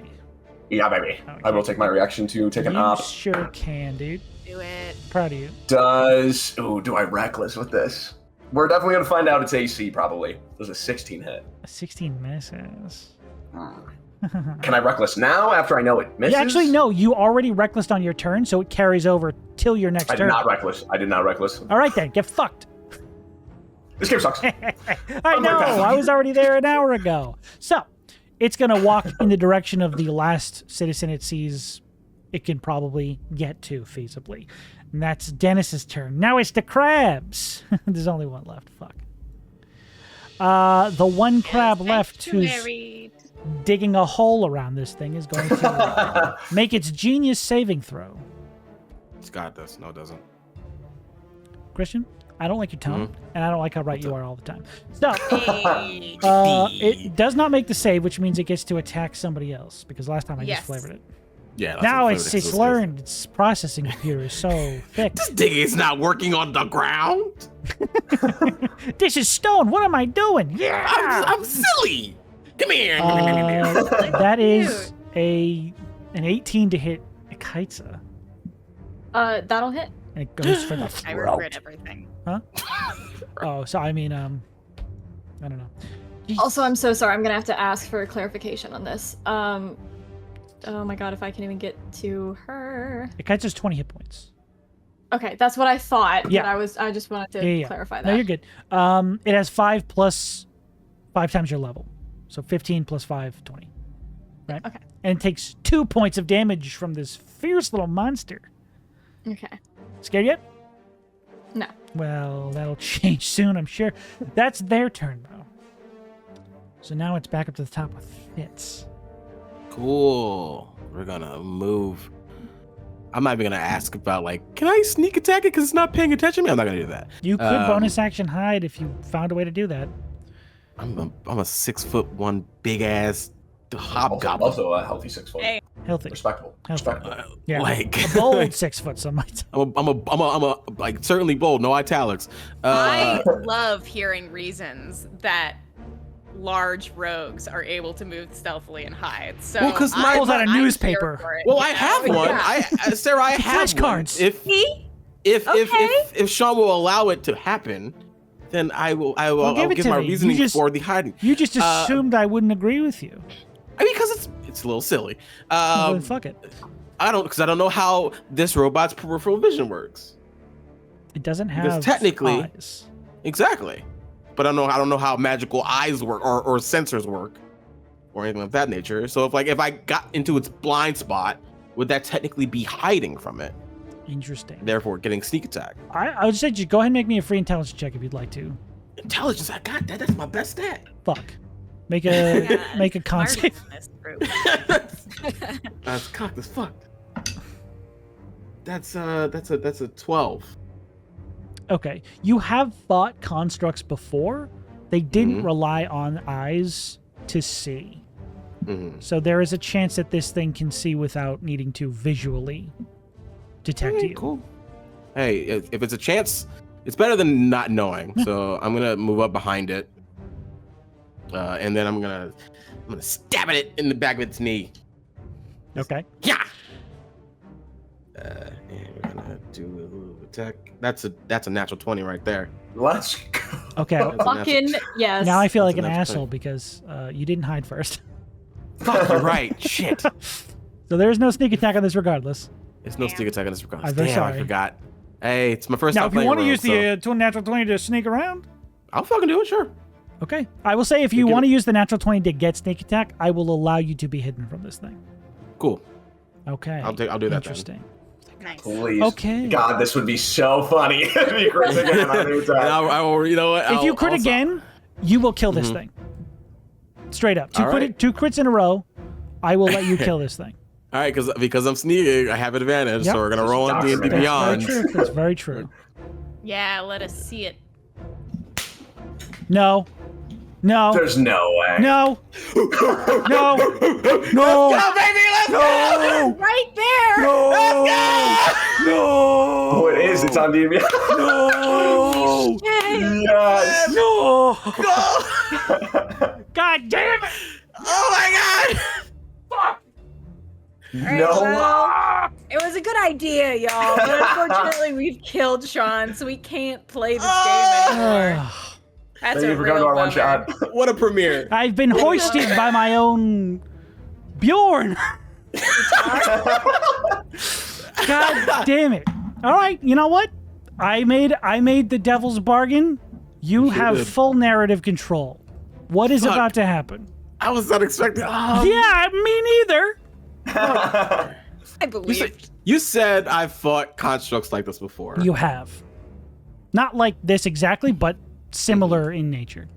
Yeah, baby. Okay. I will take my reaction to take an You op. sure can, dude. Do it. Proud of you. Do I reckless with this? We're definitely going to find out it's AC, probably. There's a 16 hit. A 16 misses. Can I reckless now after I know it misses? Yeah, actually, no. You already reckless on your turn, so it carries over till your next I turn. did not reckless. All right, then. Get fucked. This game sucks. I know. I was already there an hour ago. So, it's going to walk in the direction of the last citizen it sees it can probably get to feasibly. And that's Dennis's turn. Now it's the crabs. There's only one left. Fuck. The one crab left who's digging a hole around this thing is going to make its genius saving throw. It's got this. No, it doesn't. Christian, I don't like your tone, and I don't like how right you are all the time. So, Hey. it does not make the save, which means it gets to attack somebody else, because last time I Yes. just flavored it. Yeah. that's Now what it's flavor it is. learned. Its processing computer is so thick. This dig is not working on the ground. This is stone. What am I doing? Yeah. I'm silly. Come here. That is an 18 to hit Kaitza. That'll hit. And it goes for the I throat. regret everything. Huh? Oh, so I mean, I don't know. Also, I'm so sorry. I'm gonna have to ask for clarification on this. Oh my god, if I can even get to her. Kaitza's 20 hit points. Okay, that's what I thought. Yeah. But I just wanted to clarify that. No, you're good. It has 5 plus 5 times your level. So 15 plus 5, 20. Right? Okay. And it takes 2 points of damage from this fierce little monster. Okay. Scared yet? No. Well, that'll change soon, I'm sure. That's their turn, though. So now it's back up to the top with Fitz. Cool. We're gonna move. I'm not even gonna ask about like, can I sneak attack it because it's not paying attention to me? I'm not gonna do that. You could bonus action hide if you found a way to do that. I'm a 6'1" big ass hobgoblin. Also a healthy 6 foot. Hey. Healthy. Respectable. Healthy. Respectable. Yeah. Like A bold 6 foot, some might say. I'm a like certainly bold, no italics. I love hearing reasons that large rogues are able to move stealthily and hide. So Well, 'cause I'm- pulls out a I'm here newspaper. for it. Well, I have one. Yeah. Sarah, I have Flashcards. one. See? If Sean will allow it to happen, then I'll give it give to my me. reasoning You just- for the hiding. You just assumed I wouldn't agree with you. I mean, because it's a little silly. Well, then fuck it. I don't know how this robot's peripheral vision works. It doesn't Because have technically- eyes. Exactly. But I don't know how magical eyes work or sensors work or anything of that nature. So if I got into its blind spot, would that technically be hiding from it? Interesting. Therefore, getting sneak attack. I would say just go ahead and make me a free intelligence check if you'd like to. Intelligence, I got that. That's my best stat. Fuck. Make a Yeah, make a con smartest save. in this group. That's cocked as fuck. That's a 12. Okay. You have fought constructs before. They didn't Mhm. rely on eyes to see. Mm-hmm. So there is a chance that this thing can see without needing to visually detect you. Cool. Hey, if it's a chance, it's better than not knowing. So I'm gonna move up behind it, and then I'm gonna stab at it in the back of its knee. Okay. Yeah. And we're gonna do a little attack. That's a natural 20 right there. Let's go. Okay. That's a Fucking natural- yes. Now I feel like That's an a natural asshole because you didn't hide first. Fuck, you're right. Shit. So there is no sneak attack on this regardless. There's no sneak attack on this regard. I'm very Damn, sorry. I forgot. Hey, it's my first Now, time if you playing want to Rogue, use the natural 20 to sneak around, I'll fucking do it, sure. okay. I will say if you You can- want to use the natural 20 to get sneak attack, I will allow you to be hidden from this thing. Cool. Okay. I'll do that then. Interesting. Nice. Please. Okay. God, this would be so funny. It'd be great again on new And time. I will, you know what? If you crit again, you will kill this thing. Straight up. Two All right. two crits in a row, I will let you kill this thing. All right, because I'm sneaking, I have advantage. Yep. So we're gonna roll on D&D That's Beyond. Very true. That's very true. Yeah, let us see it. No. No. There's no way. No. No. No. Go, baby, let's go! Right there! No! No! Oh, it is. It's on DB. No! Yay! Yes. No. No! God damn it. Oh my god! Alright, No. well, it was a good idea, y'all, but unfortunately we've killed Sean, so we can't play this game anymore. Ugh. That's Thank a you for coming real to our one bummer. shot. What a premiere! I've been hoisted by my own Bjorn. God damn it. All right, you know what? I made the devil's bargain. You sure have did. full narrative control. What is Fuck. about to happen? I was not expecting. Yeah, me neither. I You believe. said, you said I've fought constructs like this before. You have. Not like this exactly, but similar in nature.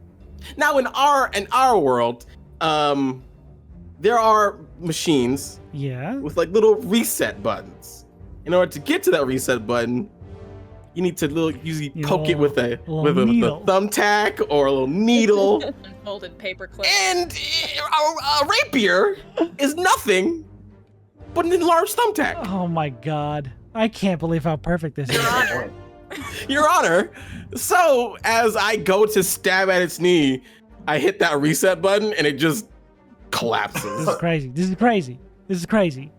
Now in our world, there are machines Yeah. with like little reset buttons. In order to get to that reset button, you need to usually You poke it little- with a little needle. thumbtack or a little needle. Unfolded paperclip. And a rapier is nothing but an enlarged thumbtack. Oh my god. I can't believe how perfect this is. Your Honor, so as I go to stab at its knee, I hit that reset button and it just collapses. This is crazy. This is crazy. This is crazy.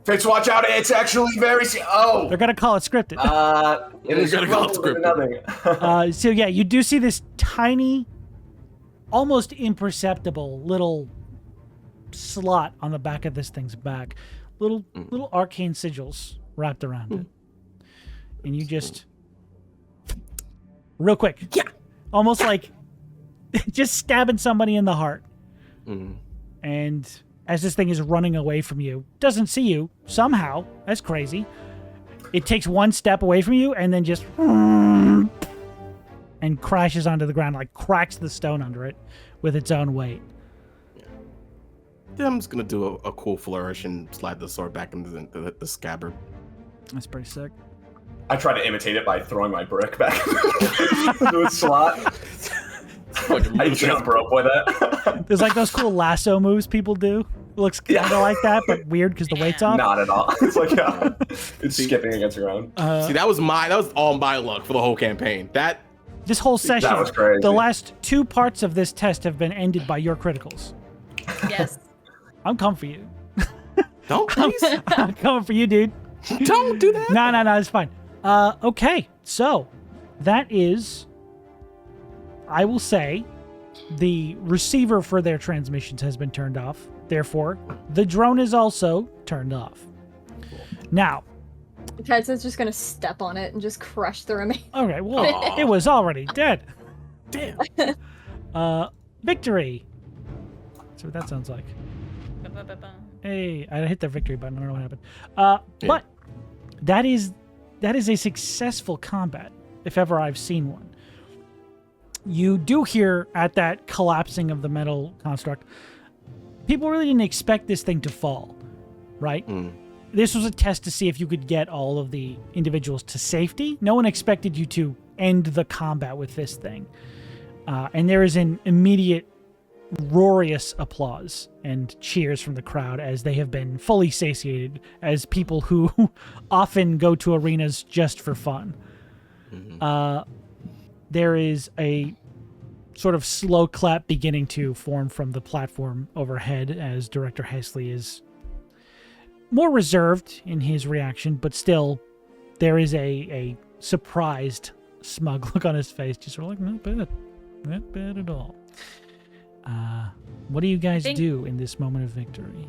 Fitz, watch out. It's actually very. Oh. They're gonna call it scripted. It is Gotta call it closer than scripted. nothing. So yeah, you do see this tiny, almost imperceptible little slot on the back of this thing's back. little arcane sigils wrapped around it, and you just real quick, almost like just stabbing somebody in the heart. And as this thing is running away from you, doesn't see you somehow. That's crazy. It takes one step away from you and then just and crashes onto the ground, like cracks the stone under it with its own weight. Yeah, I'm just gonna do a cool flourish and slide the sword back into the scabbard. That's pretty sick. I try to imitate it by throwing my brick back into its slot. I jump rope with it. There's like those cool lasso moves people do. Looks kind of like that, but weird because the weight's off. Not at all. It's like it's skipping against the ground. See, that was all my luck for the whole campaign. This whole session, That was crazy. the last 2 parts of this test have been ended by your criticals. Yes. I'm coming for you. Don't please. I'm coming for you, dude. Don't do that. No, it's fine. Okay, so that is, I will say, the receiver for their transmissions has been turned off. Therefore, the drone is also turned off. Now, Kaitsa's just gonna step on it and just crush the remaining. okay, well, it was already dead. Damn. Victory. That's what that sounds like. Hey, I hit the victory button. I don't know what happened. But that is a successful combat, if ever I've seen one. You do hear at that collapsing of the metal construct, people really didn't expect this thing to fall, right? This was a test to see if you could get all of the individuals to safety. No one expected you to end the combat with this thing. And there is an immediate roarious applause and cheers from the crowd as they have been fully satiated as people who often go to arenas just for fun. There is a sort of slow clap beginning to form from the platform overhead as Director Hesley is more reserved in his reaction, but still there is a surprised, smug look on his face, just sort of like, not bad at all. What do you guys do in this moment of victory?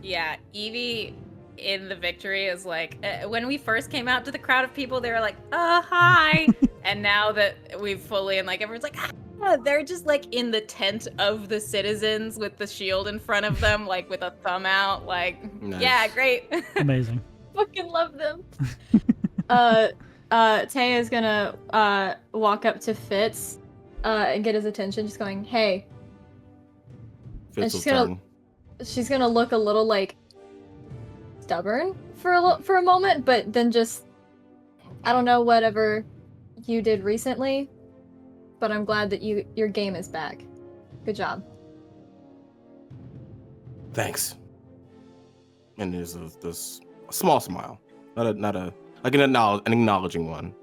Yeah, Eevee in the victory is like, when we first came out to the crowd of people, they were like, hi. And now that we've fully, and like everyone's like, they're just like in the tent of the citizens with the shield in front of them, like with a thumb out, like, Nice. Yeah, great. Amazing. Fucking love them. Taya's gonna walk up to Fitz and get his attention, just going, hey. Fitz she's will gonna- turn. She's gonna look a little like stubborn for a moment, but then just, I don't know, whatever you did recently, but I'm glad that your game is back. Good job. Thanks. And there's this small smile, not a like an acknowledging one.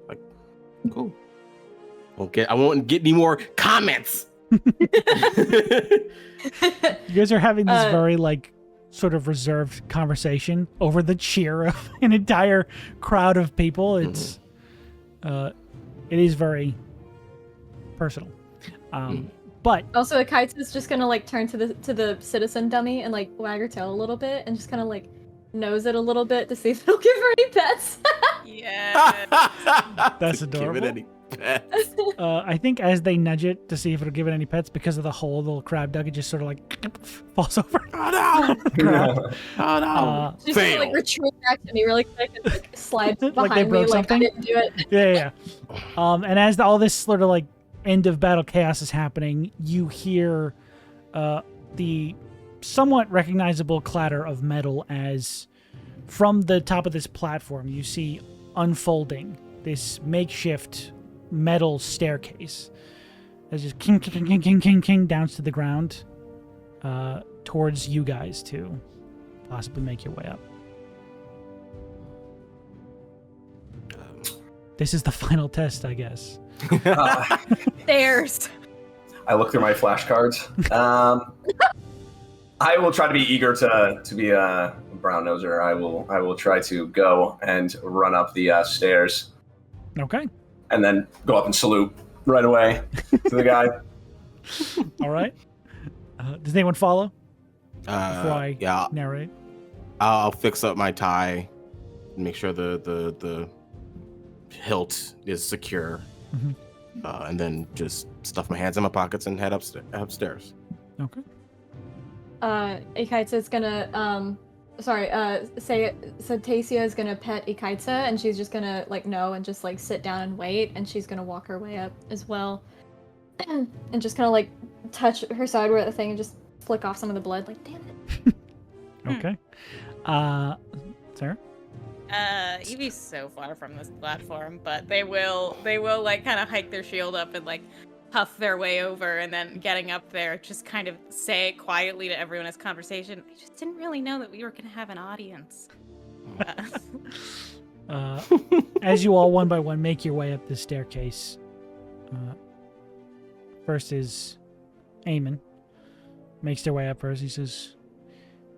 Like, cool. I won't get any more comments. You guys are having this very like sort of reserved conversation over the cheer of an entire crowd of people. It's it is very personal. But Also, Akaitsu's just gonna like turn to the citizen dummy and like wag her tail a little bit and just kind of like nose it a little bit to see if it'll give her any pets. Yeah. That's To adorable. Give it any pets. I think as they nudge it to see if it'll give it any pets, because of the hole the little crab dug, it just sort of like falls over. Oh no! Crab. Oh no! She's gonna like Fail. retreat back to me really quick and like slide Like they behind me broke like I something? didn't do it. Yeah. And as all this sort of like end of battle chaos is happening, you hear the somewhat recognizable clatter of metal as from the top of this platform you see unfolding this makeshift metal staircase as just king king king king king king down to the ground towards you guys to possibly make your way up. This is the final test, I guess. Stairs. I look through my flashcards. I will try to be eager to be a brown noser. I will try to go and run up the stairs Okay. and then go up and salute right away to the guy. All right. Does anyone follow before I Yeah, narrate? I'll fix up my tie, make sure the hilt is secure, and then just stuff my hands in my pockets and head upstairs. Okay. Ikaitsa's gonna say Tasia is gonna pet Ikaitsa, and she's just gonna no and just sit down and wait, and she's gonna walk her way up as well, and just kind of touch her side where the thing and just flick off some of the blood. Damn it. Okay. Sarah? Eevee's so far from this platform, but they will kind of hike their shield up and puff their way over, and then getting up there, just kind of say quietly to everyone as conversation, I just didn't really know that we were gonna have an audience. As you all one by one make your way up the staircase, first is Eamon. Makes their way up first. He says,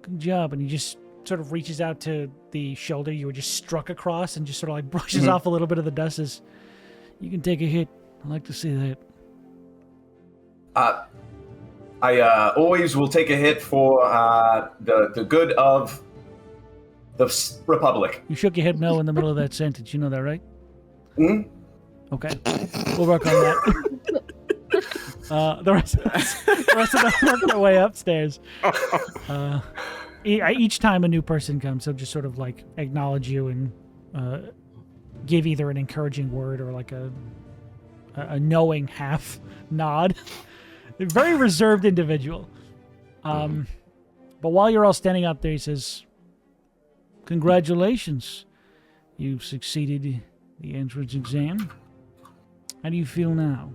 "Good job," and he just sort of reaches out to the shoulder you were just struck across and just sort of brushes off a little bit of the dust. Says, "You can take a hit. I like to see that." I always will take a hit for the good of the Republic. You shook your head no in the middle of that sentence. You know that, right? Hmm? Okay. We'll work on that. The rest of them work their way upstairs. Each time a new person comes, they'll just sort of acknowledge you and give either an encouraging word or a knowing half nod. A very reserved individual. But while you're all standing up there, he says, "Congratulations. You've succeeded the entrance exam. How do you feel now?"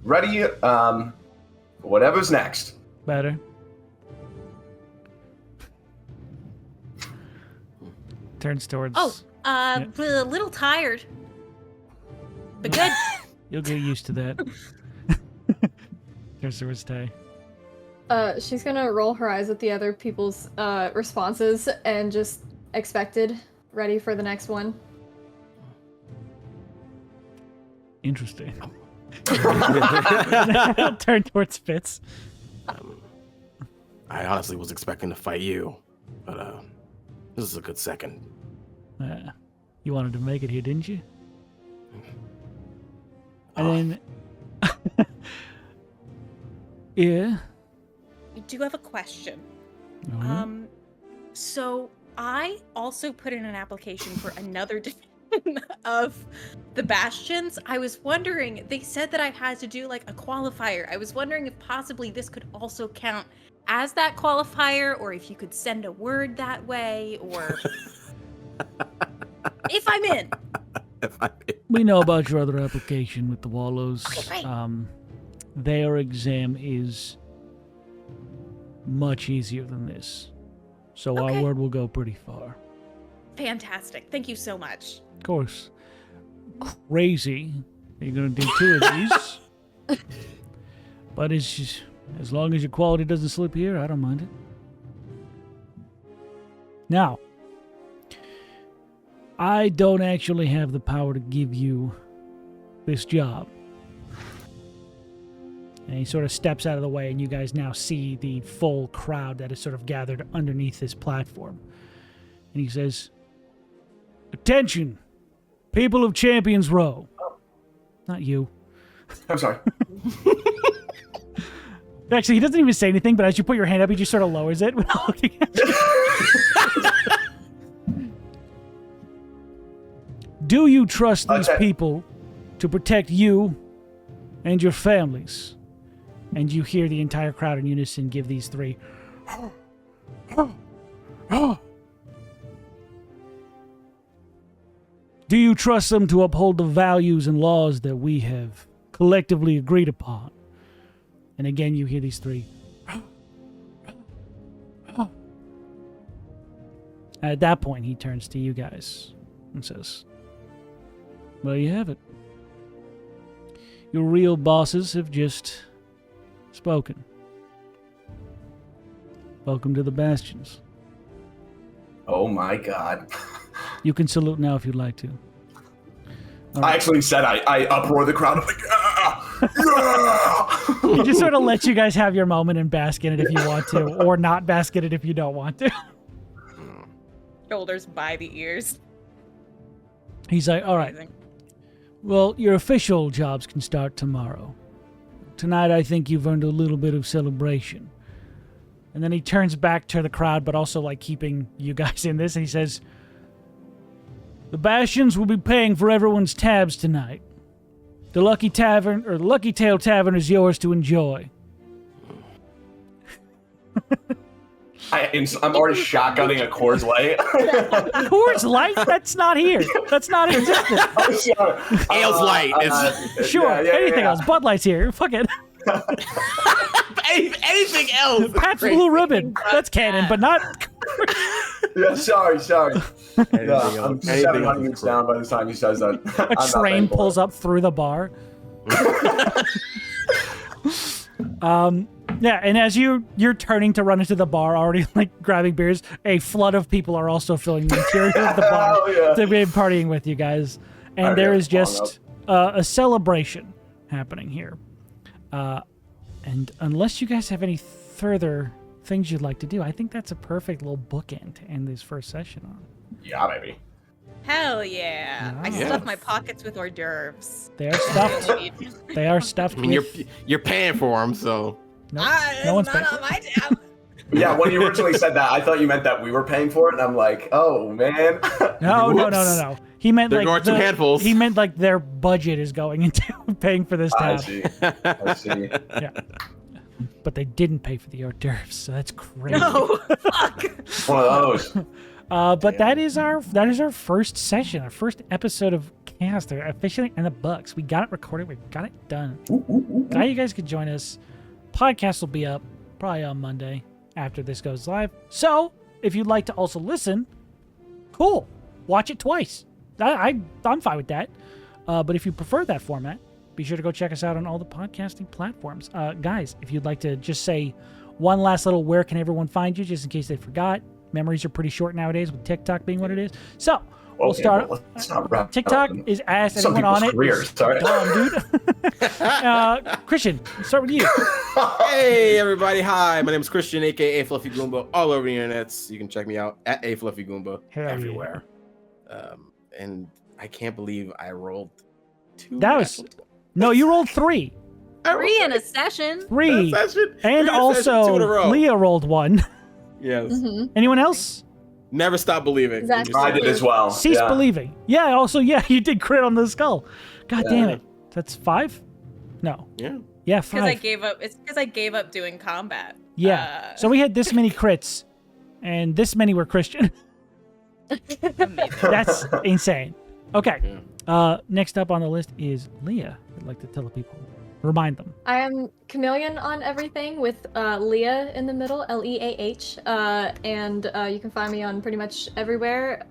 Ready, whatever's next. Better. Turns towards... a little tired. But good. You'll get used to that. Turns towards Tay. She's gonna roll her eyes at the other people's responses and just expected, ready for the next one. Interesting. Turn towards Fitz. I honestly was expecting to fight you, but this is a good second. You wanted to make it here, didn't you? And then... Yeah? I do have a question. Uh-huh. So I also put in an application for another division of the Bastions. I was wondering, they said that I had to do a qualifier. I was wondering if possibly this could also count as that qualifier, or if you could send a word that way, or if I'm in. We know about your other application with the Wallows. Okay, great. Their exam is much easier than this. So Okay. our word will go pretty far. Fantastic. Thank you so much. Of course. Crazy. You're going to do 2 of these. But it's just, as long as your quality doesn't slip here, I don't mind it. Now, I don't actually have the power to give you this job. And he sort of steps out of the way, and you guys now see the full crowd that is sort of gathered underneath this platform. And he says, "Attention, people of Champions Row." Not you. I'm sorry. Actually, he doesn't even say anything, but as you put your hand up, he just sort of lowers it without looking at you. Do you trust these people to protect you and your families? And you hear the entire crowd in unison give these 3. Do you trust them to uphold the values and laws that we have collectively agreed upon? And again, you hear these 3. At that point, he turns to you guys and says, "Well, you have it. Your real bosses have just spoken. Welcome to the Bastions. Oh my god. You can salute now if you'd like to." All I right. actually said I uproar the crowd. I'm like, yeah! He just sort of lets you guys have your moment and bask in it if you want to, or not bask in it if you don't want to. Shoulders by the ears. He's like, all right, Amazing. well, your official jobs can start tomorrow. Tonight, I think you've earned a little bit of celebration. And then he turns back to the crowd, but also like keeping you guys in this, and he says, the Bastions will be paying for everyone's tabs tonight. The Lucky Tavern, or the Lucky Tail Tavern, is yours to enjoy. I'm already shotgunning a Coors Light. Coors Light? That's not here. That's not existent. I'm sorry. Ale's Light. It's- Sure, anything yeah. else. Bud Light's here. Fuck it. anything else. Pabst Blue Ribbon. That's canon, but not... Yeah, sorry. Anything No, else. I'm Anything 700 else minutes for down by the time he says that. A train pulls up through the bar. Yeah, and as you're turning to run into the bar, already like grabbing beers, a flood of people are also filling the interior of the bar Oh, yeah. to be partying with you guys. And Alright, there yeah, is just a celebration happening here. And unless you guys have any further things you'd like to do, I think that's a perfect little bookend to end this first session on. Yeah, baby. Hell yeah. I Yeah. stuff my pockets with hors d'oeuvres. They are stuffed. They are stuffed. I mean, with... you're paying for them, so. No one's not paying. on my tab. Yeah, when you originally said that, I thought you meant that we were paying for it, and I'm like, oh man. No. He meant They're like going to handfuls. He meant like their budget is going into paying for this I tab. see. I see. Yeah. But they didn't pay for the hors d'oeuvres, so that's crazy. No, fuck. One of those. But that is our first session, our first episode of Chaos. They're officially in the books. We got it recorded. We got it done. Now you guys can join us. Podcast will be up probably on Monday after this goes live. So if you'd like to also listen, cool. Watch it twice. I'm fine with that. But if you prefer that format, be sure to go check us out on all the podcasting platforms. Guys, if you'd like to just say one last little where can everyone find you, just in case they forgot. Memories are pretty short nowadays with TikTok being what it is. So we'll Okay, start. well, let's not wrap TikTok up is ask some anyone on people's it. careers. Sorry. Dumb, dude. Christian, let's start with you. Hey everybody, hi. My name is Christian, aka Fluffy Goomba, all over the internets. You can check me out at A Fluffy Goomba Hell yeah. everywhere. And I can't believe I rolled 2. That was no, you rolled 3. I rolled 3 in a session. 3. That's it. And 2 also in a row. Leah rolled 1. Yes. Mm-hmm. Anyone else? Never stop believing. Exactly. I did as well. Cease yeah. believing. Yeah, also, yeah, you did crit on the skull. God damn Yeah. it. That's 5? No. Yeah. Yeah, Because I 5. gave up. It's because I gave up doing combat. Yeah. So we had this many crits, and this many were Christian. Amazing. That's insane. Okay. Next up on the list is Leah. I'd like to tell the people. Remind them. I am Chameleon on everything with Leah in the middle, Leah. And you can find me on pretty much everywhere,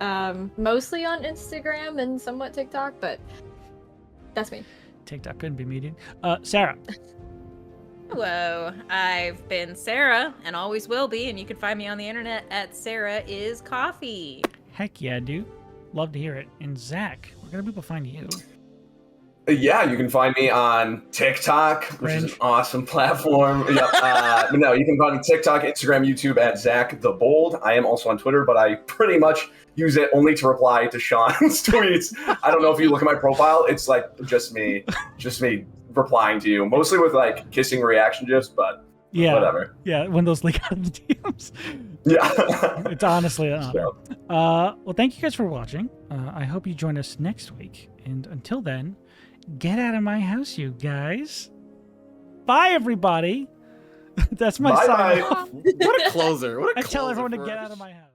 mostly on Instagram and somewhat TikTok, but that's me. TikTok couldn't be median. Sarah. Hello, I've been Sarah and always will be, and you can find me on the internet at Sarah is Coffee. Heck yeah, dude. Love to hear it. And Zach, where can people find you? Yeah, you can find me on TikTok, which is an Cringe. awesome platform. Yep. But no, you can find me TikTok, Instagram, YouTube at Zach the Bold. I am also on Twitter, but I pretty much use it only to reply to Sean's tweets. I don't know if you look at my profile, it's like just me replying to you, mostly with like kissing reaction gifs, but Yeah. whatever. Yeah, when those leak out of the DMs. Yeah. It's honestly an honor. So, Well, thank you guys for watching. I hope you join us next week. And until then, get out of my house, you guys. Bye, everybody. That's my sign Bye-bye. off. What a closer. What a I tell closer everyone to for get us. out of my house.